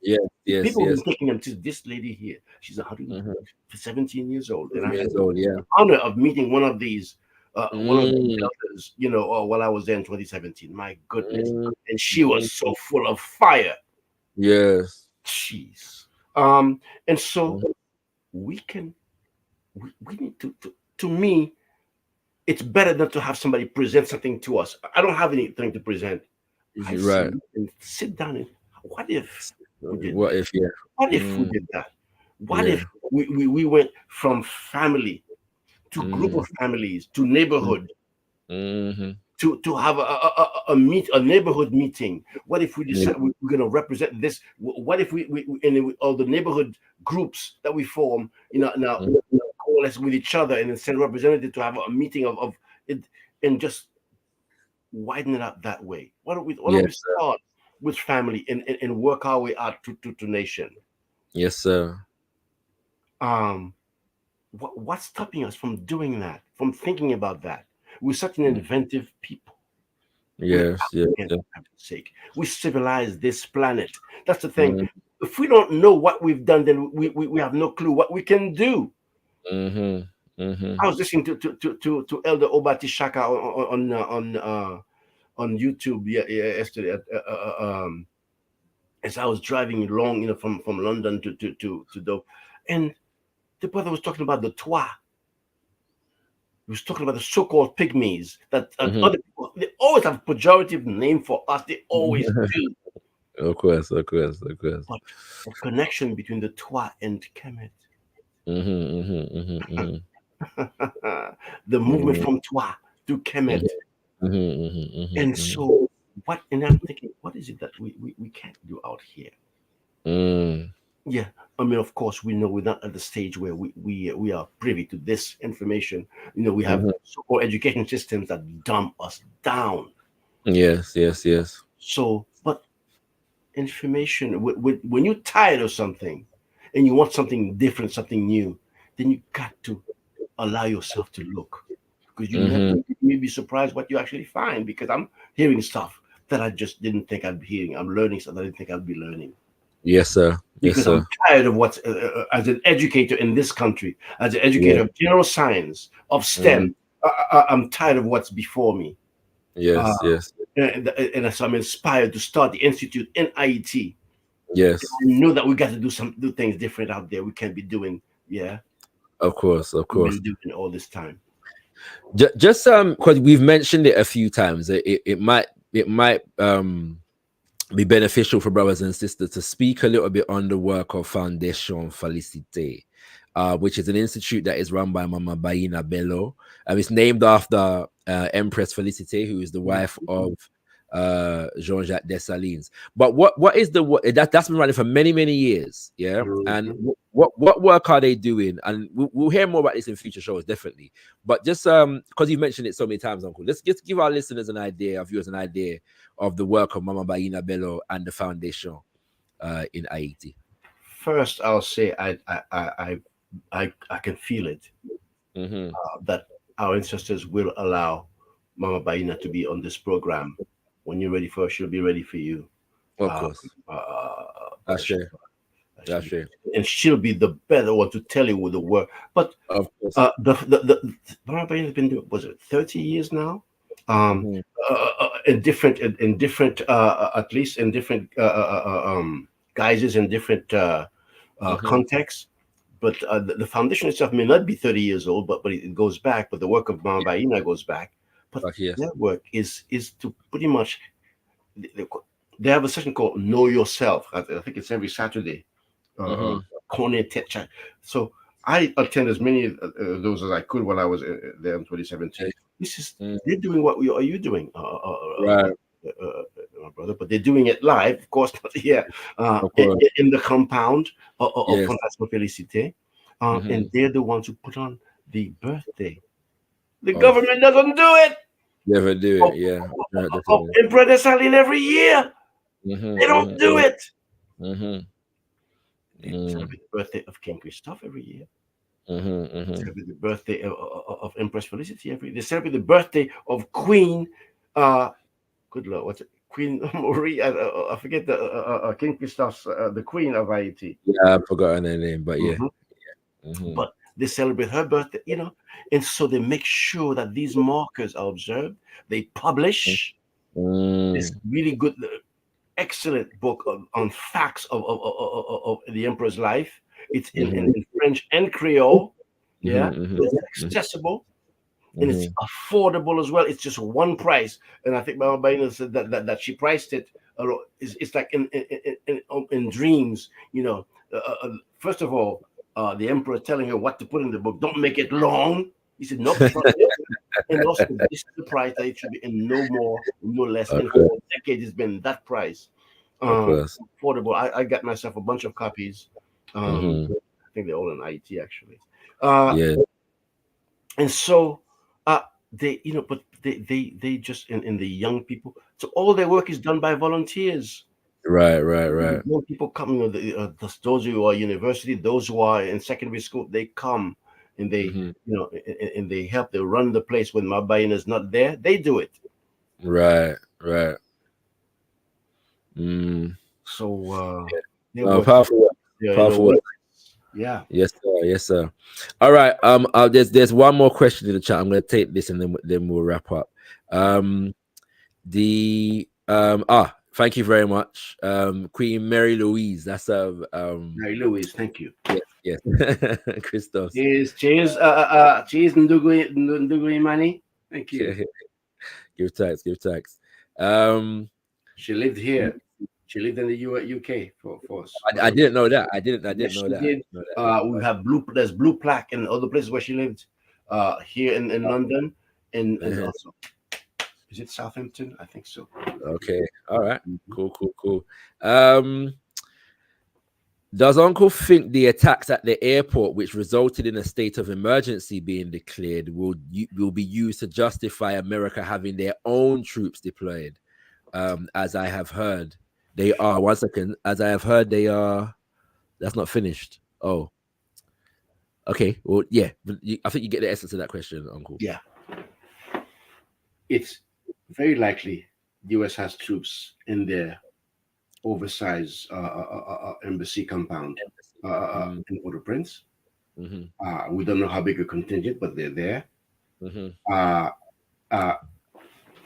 People been taking them to this lady here. She's 117 years old, and I had the honor of meeting one of these one of the elders, while I was there in 2017. My goodness, and she was so full of fire. Yes, jeez. And so we need to me. It's better than to have somebody present something to us. I don't have anything to present. Right. And sit down and what if we did we did that? What if we went from family to group of families to neighborhood to have a neighborhood meeting? What if we decide we're going to represent this? What if we all the neighborhood groups that we form, now coalesce with each other and then send representatives to have a meeting of it and just widen it out that way? Why don't we start with family and work our way out to nation? Yes, sir. What's stopping us from doing that, from thinking about that? We're such an inventive people. Yes, sake. We civilize this planet. That's the thing. If we don't know what we've done, then we have no clue what we can do. I was listening to Elder Obati Shaka on YouTube yesterday. As I was driving along, from London to Dover, and the brother was talking about the Twa. He was talking about the so-called pygmies that other people, they always have a pejorative name for us. They always do. Of course. But the connection between the Twa and Kemet. The movement from Twa to Kemet. And so and I'm thinking, what is it that we can't do out here? Yeah, I mean, of course, we know we're not at the stage where we are privy to this information. We have so-called education systems that dumb us down. Yes. So, but information, when you're tired of something and you want something different, something new, then you got to allow yourself to look, because you may be surprised what you actually find. Because I'm hearing stuff that I just didn't think I'd be hearing. I'm learning stuff that I didn't think I'd be learning. Yes, sir. Because I'm tired of what's as an educator in this country, as an educator of general science, of STEM. I'm tired of what's before me. Yes. And so I'm inspired to start the institute in Ayiti. Yes. I know that we got to do things different out there. We can't be doing, Of course. We've been doing all this time. Just because we've mentioned it a few times, it might be beneficial for brothers and sisters to speak a little bit on the work of Foundation Félicité, which is an institute that is run by Mama Baina Bello. It's named after Empress Félicité, who is the wife of Jean-Jacques Dessalines. But what is that's been running for many years, yeah. And what work are they doing? And we'll hear more about this in future shows, definitely. But just because you mentioned it so many times, Uncle, let's just give our listeners an idea, our viewers an idea of the work of Mama Baina Bello and the foundation in Haiti. First, I'll say I can feel it, that our ancestors will allow Mama Baina to be on this program. When you're ready for her, she'll be ready for you. Of course. That's true. That's true. And she'll be the better one to tell you with the work. But of course. the Mama Baina has been doing, was it 30 years now? In different at least in different guises, in different contexts. But the foundation itself may not be 30 years old, but it goes back. But the work of Mama Baina goes back. But their work is to pretty much, they have a session called Know Yourself. I think it's every Saturday. So I attend as many of those as I could when I was there in 2017. This is they're doing what are you doing, right, my brother? But they're doing it live, of course, not here in the compound of Fondation Félicité, and they're the ones who put on the birthday. The government doesn't do it. Never do it, yeah. Of Emperor Dessalin every year. They don't do it. They celebrate the birthday of King Christophe every year. They celebrate the birthday of Empress Félicité every year. They celebrate the birthday of Queen, good Lord, what's it? Queen Marie, I forget the King Christophe's, the Queen of Haiti. Yeah, I've forgotten her name, but yeah. But they celebrate her birthday, and so they make sure that these markers are observed. They publish this really good, excellent book on facts of the emperor's life. It's in French and Creole. It's accessible and it's affordable as well. It's just one price, and I think Mama Baina said that she priced it. It's like in dreams, First of all, the emperor telling her what to put in the book. Don't make it long. He said no. And also, this is the price that it should be, and no more, no less. And for decades, it's been that price. Affordable. I got myself a bunch of copies. I think they're all in Ayiti actually. And so they, but they just in the young people. So all their work is done by volunteers. Right. Young people come, those who are university, those who are in secondary school, they come and they, and they help. They run the place when Mama Baina is not there. They do it. Right. So powerful. Yeah. Yes, sir. All right. There's one more question in the chat. I'm going to take this and then we'll wrap up. Thank you very much, Queen Mary Louise. That's Mary Louise. Thank you. Yes. Christos. Cheers, Ndugui Mani. Thank you. Give thanks. She lived here. She lived in the UK for us. I didn't know that. I didn't know that. We have there's blue plaque in other places where she lived. Here in London and also, is it Southampton? I think so. Okay. All right. Cool. Does Uncle think the attacks at the airport, which resulted in a state of emergency being declared, will be used to justify America having their own troops deployed? As I have heard, they are. One second. As I have heard, they are. That's not finished. Oh. Okay. Well, yeah. I think you get the essence of that question, Uncle. Yeah. It's very likely the U.S. has troops in their oversized embassy compound in Port-au-Prince. We don't know how big a contingent, but they're there.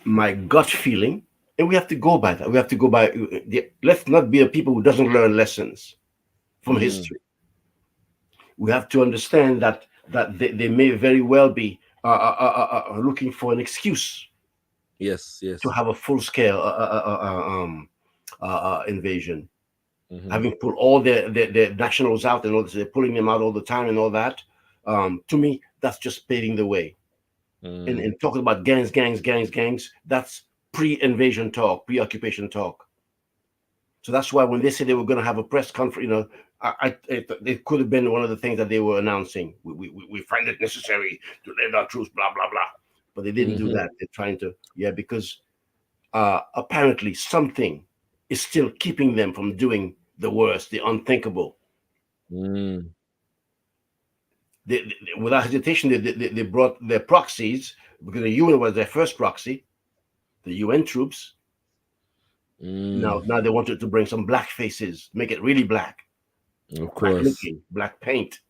My gut feeling, and we have to go by that. We have to go by. Let's not be a people who doesn't learn lessons from history. We have to understand that they may very well be looking for an excuse. Yes. To have a full scale invasion, Mhm. having pulled all their nationals out and all this, they're pulling them out all the time and all that. To me, that's just paving the way. And talking about gangs, that's pre-invasion talk, pre-occupation talk. So that's why when they said they were going to have a press conference, it could have been one of the things that they were announcing. We find it necessary to let our troops, blah blah blah. But they didn't do that. They're trying to, because apparently something is still keeping them from doing the worst, the unthinkable. Without hesitation, they brought their proxies, because the UN was their first proxy, the UN troops. Now they wanted to bring some black faces, make it really black, Of black course. looking, black paint,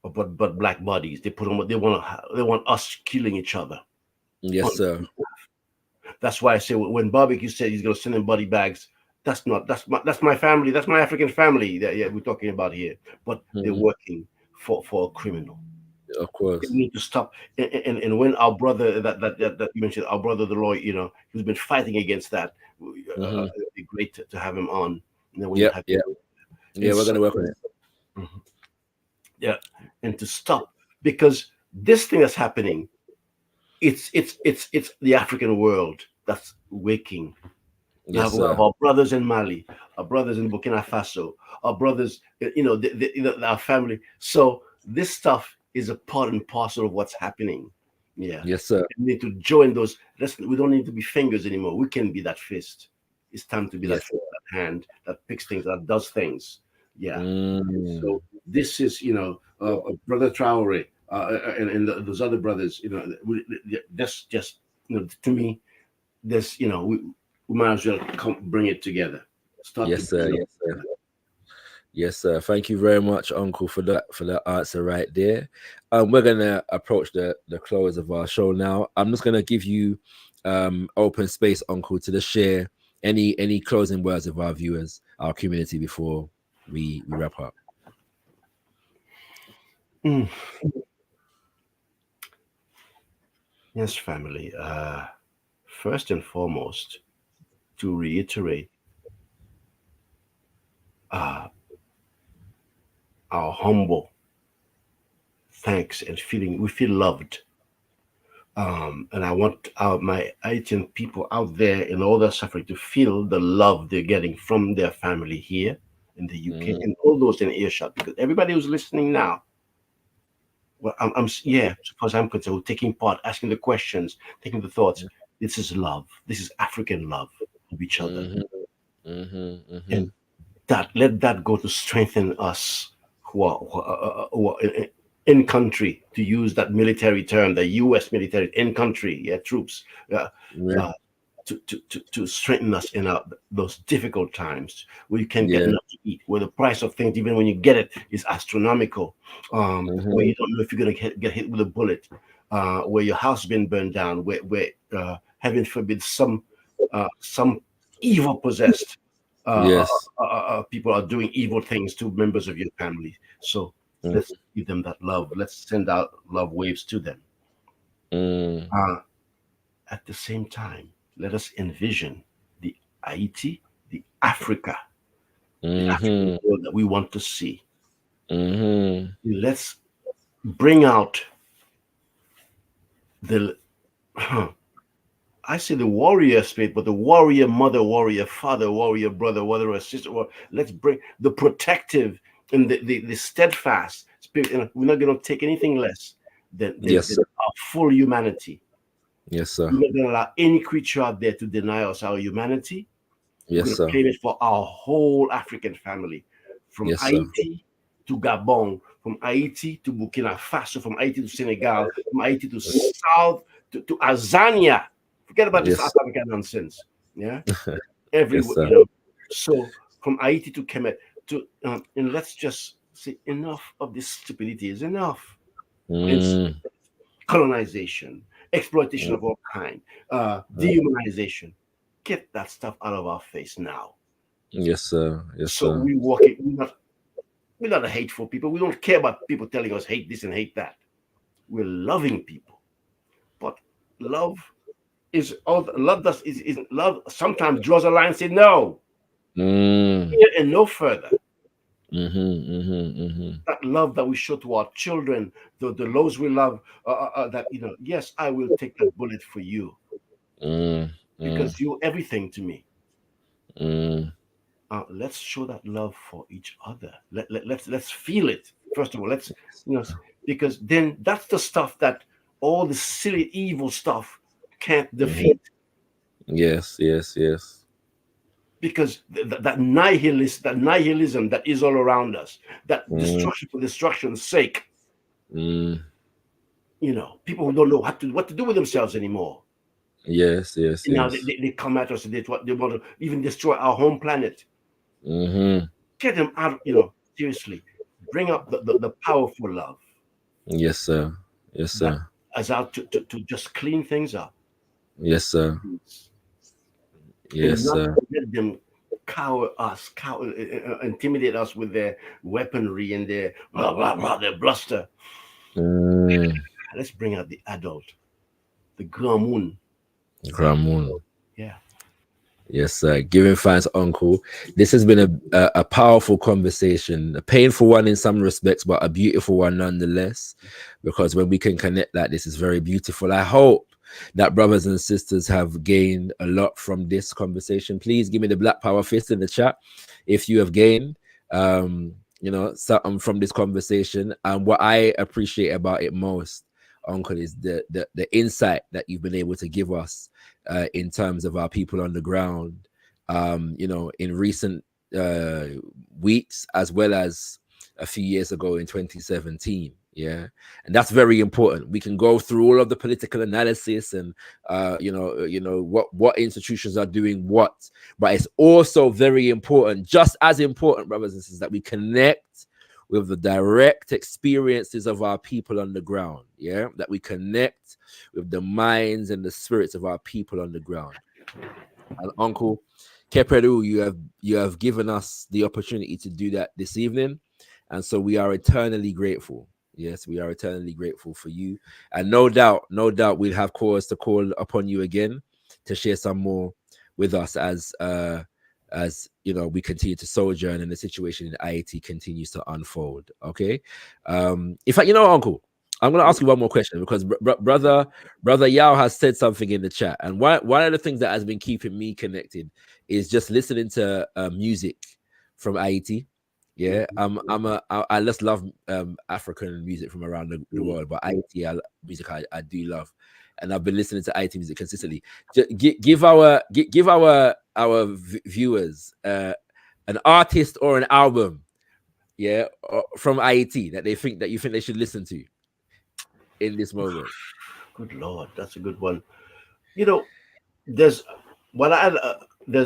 but black bodies. They put on. They want us killing each other. Yes, sir. That's why I say when Barbecue said he's going to send in body bags, that's my family. That's my African family that we're talking about here. But they're working for a criminal. Of course. They need to stop. And when our brother that you mentioned, our brother the lawyer, who's been fighting against that, it'd be great to have him on. Yeah, we're gonna work on it. Yeah, and to stop, because this thing that's happening, it's the African world that's waking. Yes, We have our brothers in Mali, our brothers in Burkina Faso, our brothers, our family. So this stuff is a part and parcel of what's happening. Yeah. Yes, sir. We need to join those. We don't need to be fingers anymore. We can be that fist. It's time to be that fist, that hand that picks things, that does things. Yeah. So this is, Brother Traore and those other brothers. That's just, to me, this, we might as well bring it together. Yes, sir. Yes, sir. Yes, sir. Thank you very much, Uncle, for that answer right there. We're gonna approach the close of our show now. I'm just gonna give you open space, Uncle, to just share any closing words of our viewers, our community, before we wrap up. Yes, family. First and foremost, to reiterate our humble thanks and we feel loved. And I want my Haitian people out there in all their suffering to feel the love they're getting from their family here in the UK and all those in earshot, because everybody who's listening now, well, suppose I'm concerned, taking part, asking the questions, taking the thoughts. This is love. This is African love of each other. And let that go to strengthen us who are in country, to use that military term, the U.S. military in country, troops, to strengthen us in those difficult times where you can't get enough to eat, where the price of things, even when you get it, is astronomical, where you don't know if you're going to get hit with a bullet, where your house has been burned down, where heaven forbid, some evil possessed people are doing evil things to members of your family. So let's give them that love. Let's send out love waves to them. At the same time, let us envision the Haiti, the Africa, the African world that we want to see. Let's bring out I say the warrior spirit, but the warrior mother, warrior father, warrior brother, warrior or sister. Let's bring the protective and the steadfast spirit. And we're not going to take anything less than our full humanity. Yes, sir. We're not going to allow any creature out there to deny us our humanity. Yes, we're sir. Claim it for our whole African family, from Haiti to Gabon, from Haiti to Burkina Faso, from Haiti to Senegal, from Haiti to South to Azania. Forget about this South African nonsense. Yeah, everywhere. So from Haiti to Kemet and let's just say enough of this stupidity is enough. Colonization, exploitation of all kind, dehumanization. Get that stuff out of our face now. Yes, sir. Yes, so sir. We're not a hateful people. We don't care about people telling us hate this and hate that. We're loving people. But love is all love does is love sometimes draws a line and say no, here and no further. That love that we show to our children, the those we love, that yes, I will take that bullet for you because you're everything to me. Let's show that love for each other. Let's feel it first of all. Let's because then that's the stuff that all the silly evil stuff can't defeat. Yes. Because that nihilism that is all around us, that destruction for destruction's sake. People who don't know what to do with themselves anymore. Yes. Now they come at us and they want to even destroy our home planet. Get them out. Seriously, bring up the powerful love. Yes, sir. As out to just clean things up. Yes, sir. Yes, not sir. let them intimidate us with their weaponry and their blah blah blah, their bluster. Let's bring out the adult, the grand moon. Yeah. Yes, sir. Giving thanks, Uncle. This has been a powerful conversation, a painful one in some respects, but a beautiful one nonetheless. Because when we can connect like this, is very beautiful. I hope that brothers and sisters have gained a lot from this conversation. Please give me the Black Power fist in the chat if you have gained something from this conversation. And what I appreciate about it most, Uncle, is the insight that you've been able to give us in terms of our people on the ground, in recent weeks, as well as a few years ago in 2017. Yeah, and that's very important. We can go through all of the political analysis and what institutions are doing what, but it's also very important, just as important, brothers and sisters, that we connect with the direct experiences of our people on the ground. Yeah, that we connect with the minds and the spirits of our people on the ground. And Uncle Pt2, you have given us the opportunity to do that this evening, and so we are eternally grateful. Yes, we are eternally grateful for you, and no doubt we'll have cause to call upon you again to share some more with us as we continue to sojourn and the situation in Haiti continues to unfold. Okay. In fact, Uncle, I'm going to ask you one more question, because brother Yao has said something in the chat, and one of the things that has been keeping me connected is just listening to music from Haiti. Yeah, I just love African music from around the world, but Haiti music I do love, and I've been listening to Haiti music consistently. Give our viewers an artist or an album, yeah, from Haiti that you think they should listen to in this moment. Good Lord, that's a good one. There's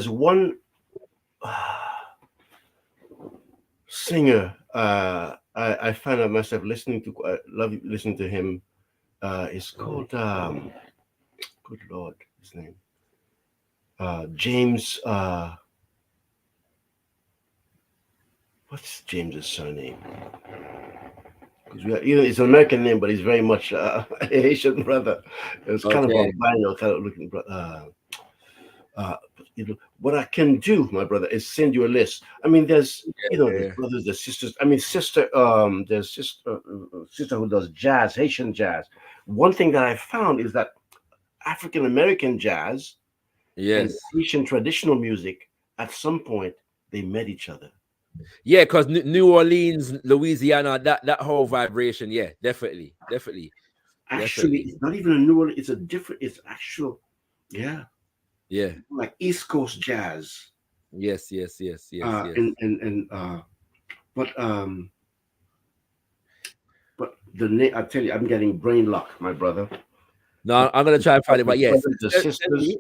one singer I find out myself listening to. I love listening to him. It's called good Lord, his name James. What's James's surname? Because it's an American name, but he's very much a Haitian brother. It's kind of albino, kind of looking brother. What I can do, my brother, is send you a list. I mean, there's there's brothers, there's sisters. I mean, there's sister who does jazz, Haitian jazz. One thing that I found is that African American jazz and Haitian traditional music, at some point, they met each other. Yeah, because New Orleans, Louisiana, that whole vibration, yeah, definitely. Actually, it's not even a New Orleans. It's a different. It's actual, yeah, like East Coast jazz. Yes. But the name, I tell you, I'm getting brain lock, my brother. No, I'm gonna try and find it, but yes, the sisters.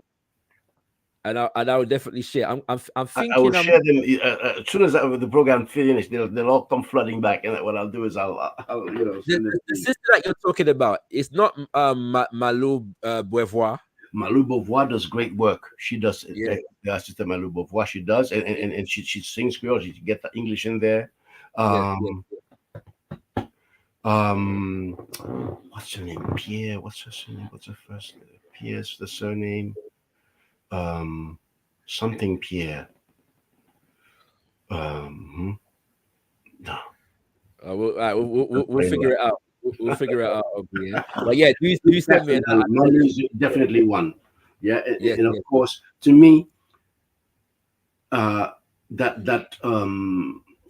And I will definitely share. I'm thinking. I will share them as soon as the program finishes. They'll all come flooding back, and what I'll do is I'll the sister that you're talking about is not Malou Beauvoir. Malou Beauvoir does great work. She does. The sister Malou Beauvoir, she does, and she sings Creole. She get the English in there. What's her name? Pierre. What's her name? What's her first name? Pierce, the surname. Something Pierre. No. We'll figure it out. We'll figure it out. Yeah. But yeah, do send me. Manu is definitely one. Yeah, Yes, and of yes. course, to me, that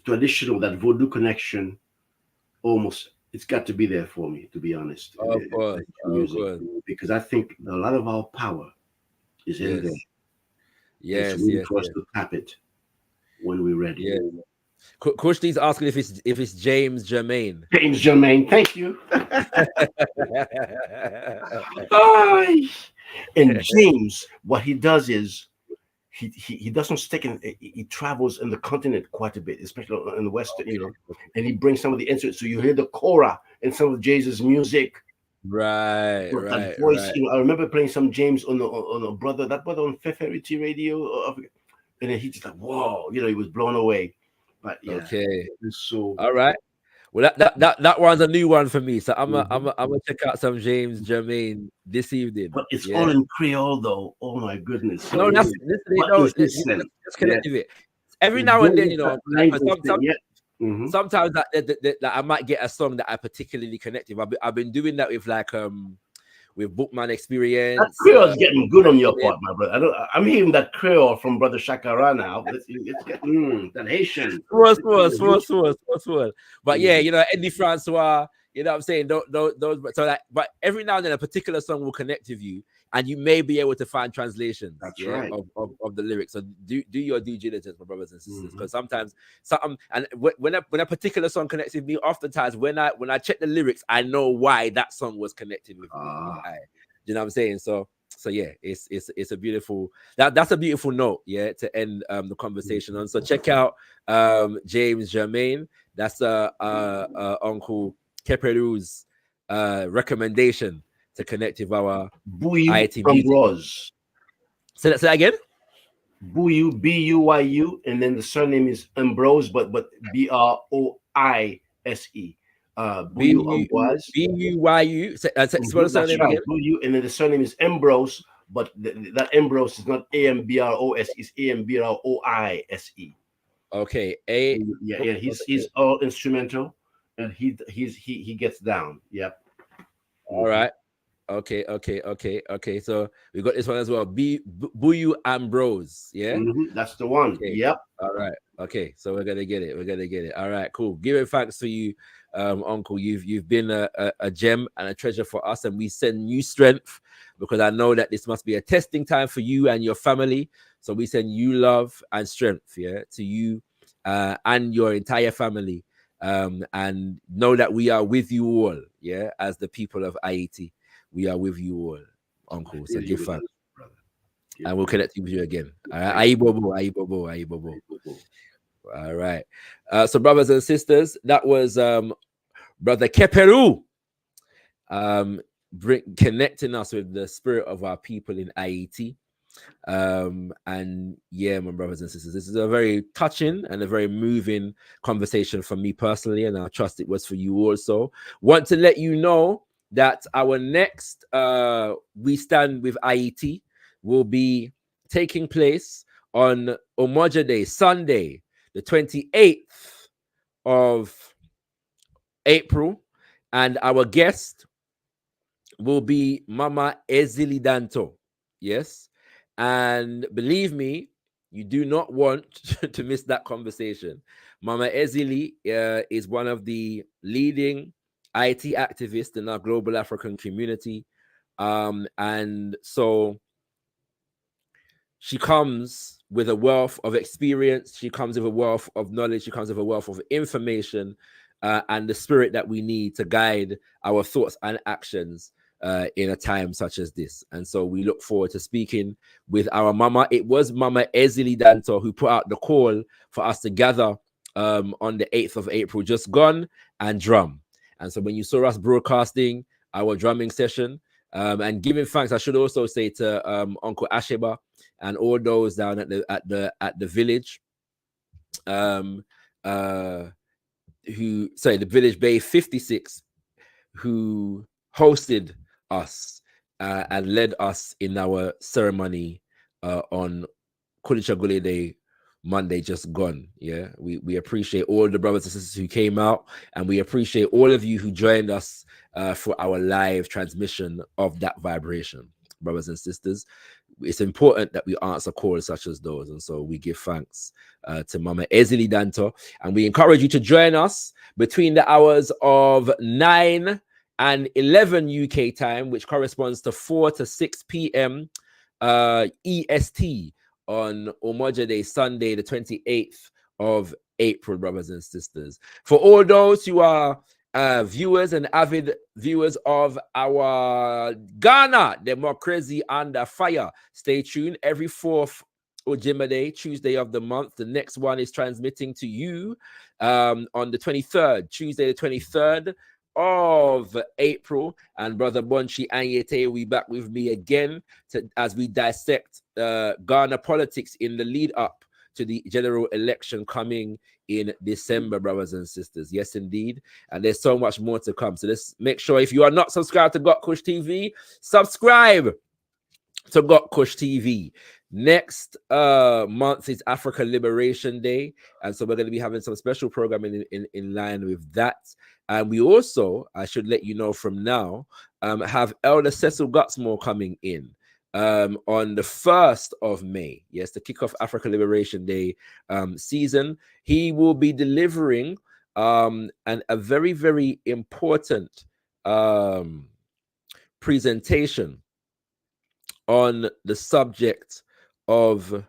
traditional, that voodoo connection, almost it's got to be there for me, to be honest. Of course, Music, because I think a lot of our power is in there. Yes, it's really yes, for us yes. to tap it when we're ready. Yeah. Kushti's asking if it's James Jermaine. James Jermaine, thank you. Ay. And James, what he does is he doesn't stick in. He travels in the continent quite a bit, especially in the Western, and he brings some of the instruments. So you hear the kora in some of James's music. Right, But right, that voice, right. I remember playing some James on a brother on Haiti radio, and then he just like, whoa, he was blown away. But yeah, okay, so all right. Well, that one's a new one for me. So I'm gonna check out some James Jermaine this evening. But it's all in Creole, though. Oh my goodness! So no, that's let's connect with it. Every now and then, sometimes that I might get a song that I particularly connect with. I've been doing that with with Bookman Experience. That Creole is getting good on your part, my brother. I'm hearing that Creole from Brother Shakara now. Let's get that Haitian. Small. But yeah, Eddie Francois. You know what I'm saying? Those, but every now and then a particular song will connect with you, and you may be able to find translations of the lyrics. So do your due diligence, my brothers and sisters, because sometimes and when a particular song connects with me, oftentimes when I check the lyrics, I know why that song was connected with me. You know what I'm saying? So yeah, it's a beautiful that's a beautiful note, to end the conversation on. So check out James Jermaine. That's Uncle Keperu's recommendation to connect with our Haiti music. Say that again. Buyu, Buyu, and then the surname is Ambrose, but Broise. Buyu Ambrose. Buyu. Spell the surname again. Buyu, and then the surname is Ambrose, but that Ambrose is not Ambros, it's Ambroise. Okay. He's all instrumental, and he gets down. Yep. All right. Okay. So we got this one as well. Buyu Ambrose. Yeah. That's the one. Okay. Yep. All right. Okay. So we're gonna get it. All right. Cool. Give it thanks for you, Uncle. You've been a gem and a treasure for us, and we send you strength because I know that this must be a testing time for you and your family. So we send you love and strength, to you and your entire family. And know that we are with you all, as the people of Haiti. We are with you all, Uncle. So give thanks. And we'll connect with you again. All right. Aibobo. All right. So brothers and sisters, that was Brother Keperu connecting us with the spirit of our people in Haiti. And yeah, my brothers and sisters, this is a very touching and a very moving conversation for me personally, and I trust it was for you also. Want to let you know that our next We Stand with Ayiti will be taking place on Umoja Day, Sunday, the 28th of April, and our guest will be Mama Ezilidanto. Yes. And believe me, you do not want to miss that conversation. Mama Ezili is one of the leading IT activists in our global African community. And so she comes with a wealth of experience. She comes with a wealth of knowledge. She comes with a wealth of information and the spirit that we need to guide our thoughts and actions in a time such as this. And so we look forward to speaking with our mama. It was Mama Ezili Danto who put out the call for us to gather on the 8th of April, just gone, and drum. And so when you saw us broadcasting our drumming session and giving thanks, I should also say to Uncle Asheba and all those down at the village, the Village Bay 56, who hosted us and led us in our ceremony on Kulicha Day Monday just gone. Yeah, we appreciate all the brothers and sisters who came out, and we appreciate all of you who joined us for our live transmission of that vibration, brothers and sisters. It's important that we answer calls such as those, and so we give thanks to Mama Ezili Danto, and we encourage you to join us between the hours of 9 and 11 UK time, which corresponds to 4 to 6 p.m. EST on Umoja Day, Sunday, the 28th of April, brothers and sisters. For all those who are viewers and avid viewers of our Ghana Democracy Under Fire, stay tuned every 4th Ojima Day, Tuesday of the month. The next one is transmitting to you on the 23rd, Tuesday the 23rd of April, and Brother Bonchi Anyete will be back with me again as we dissect Ghana politics in the lead up to the general election coming in December, brothers and sisters. Yes, indeed. And there's so much more to come. So let's make sure, if you are not subscribed to gotkushTV, subscribe to gotkushTV. Next month is Africa Liberation Day, and so we're going to be having some special programming in line with that. And we also, I should let you know from now, have Elder Cecil Gutsmore coming in on the 1st of May. Yes, to kick off Africa Liberation Day season. He will be delivering a very, very important presentation on the subject of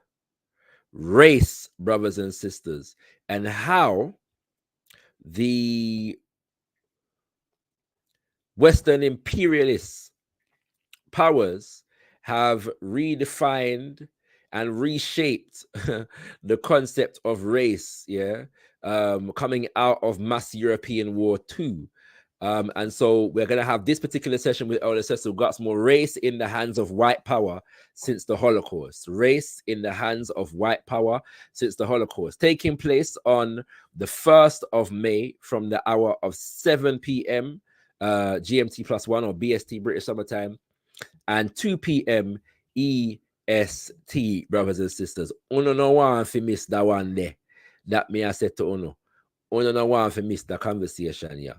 race, brothers and sisters, and how the Western imperialist powers have redefined and reshaped the concept of race, coming out of mass European War II. And so we're going to have this particular session with Elder Cecil Gutsmore, race in the hands of white power since the Holocaust. Race in the hands of white power since the Holocaust, taking place on the 1st of May from the hour of 7 p.m. GMT +1 or BST, British Summertime, and 2 p.m. EST, brothers and sisters. Uno no one fi miss that one there. That me I said to Uno. Uno no one fi miss the conversation, yeah.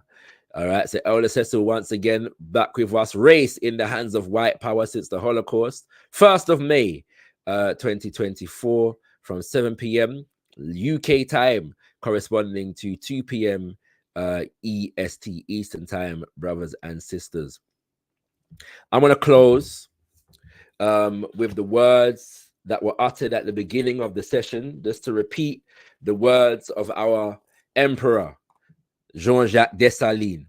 All right, so Elder Cecil once again back with us. Race in the hands of white power since the Holocaust. 1st of May, 2024, from 7 p.m. UK time, corresponding to 2 p.m. EST, Eastern time, brothers and sisters. I'm going to close with the words that were uttered at the beginning of the session, just to repeat the words of our Emperor, Jean-Jacques Dessalin,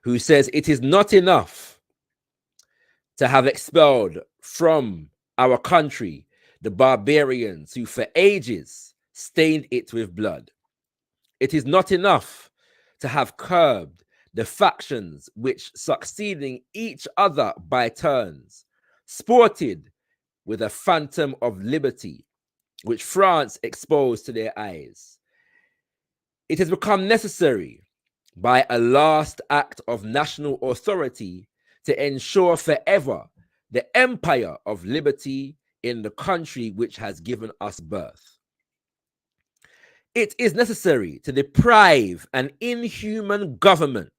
who says, "It is not enough to have expelled from our country the barbarians who for ages stained it with blood. It is not enough to have curbed the factions which, succeeding each other by turns, sported with a phantom of liberty which France exposed to their eyes. It has become necessary by a last act of national authority to ensure forever the empire of liberty in the country which has given us birth. It is necessary to deprive an inhuman government.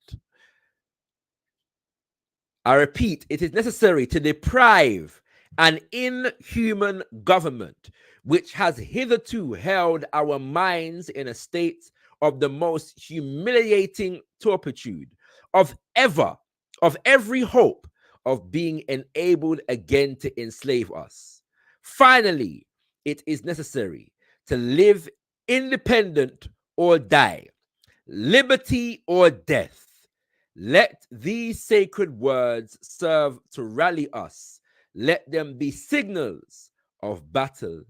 I repeat, it is necessary to deprive an inhuman government which has hitherto held our minds in a state of the most humiliating turpitude, of every hope of being enabled again to enslave us. Finally, it is necessary to live independent or die, liberty or death. Let these sacred words serve to rally us. Let them be signals of battle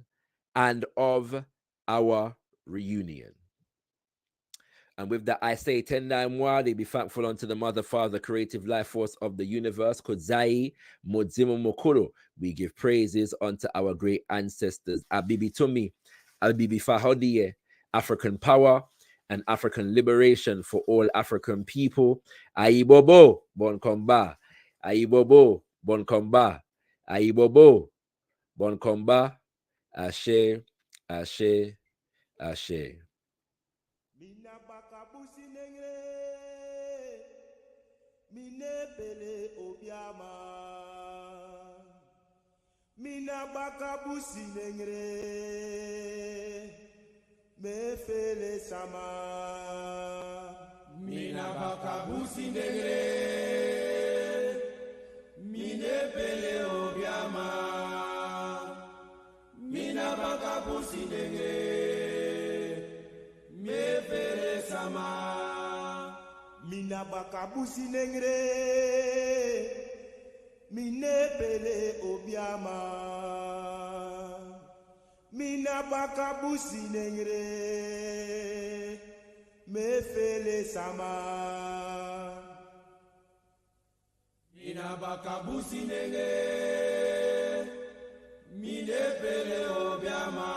and of our reunion." And with that, I say, Tendai Mwade, be thankful unto the Mother, Father, creative life force of the universe, Kodzai, Modzimu Mokuro. We give praises unto our great ancestors, Abibi Tumi, Abibi Fahodie, African power and African liberation for all African people. Aibobo, Bon Komba, Aibobo, Bon combat. Aibobo. Bon combat. Ashe. Ashe. Ashe. Mina bakabusi nengre, mine pele obiama. Mina bakabusi nengre, me fele sama. Mina bakabusi nengre, mine pele obiama. Mina bakabusi nengre, me fele sama. Mina bakabusi nengre, mine pele obiama. Mina bakabusi nengre, me fele sama. Mina bakabusi nengre, mine pele obiama.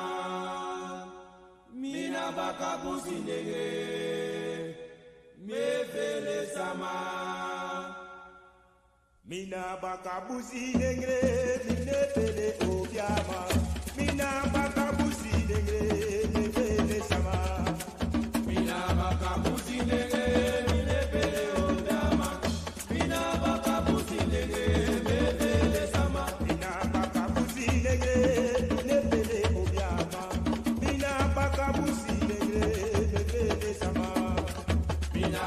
Mina bakabusi nengre, me fele sama. Mina bakabusi nengre, mine pele obiama. Mina bakabusi nengre, me fele sama. Mina bakabusi nengre, mine pele obiama. Mina bakabusi nengre, me fele sama. Mina bakabusi nengre, mine pele obiama. Mina bakabusi nengre, me fele sama. Mina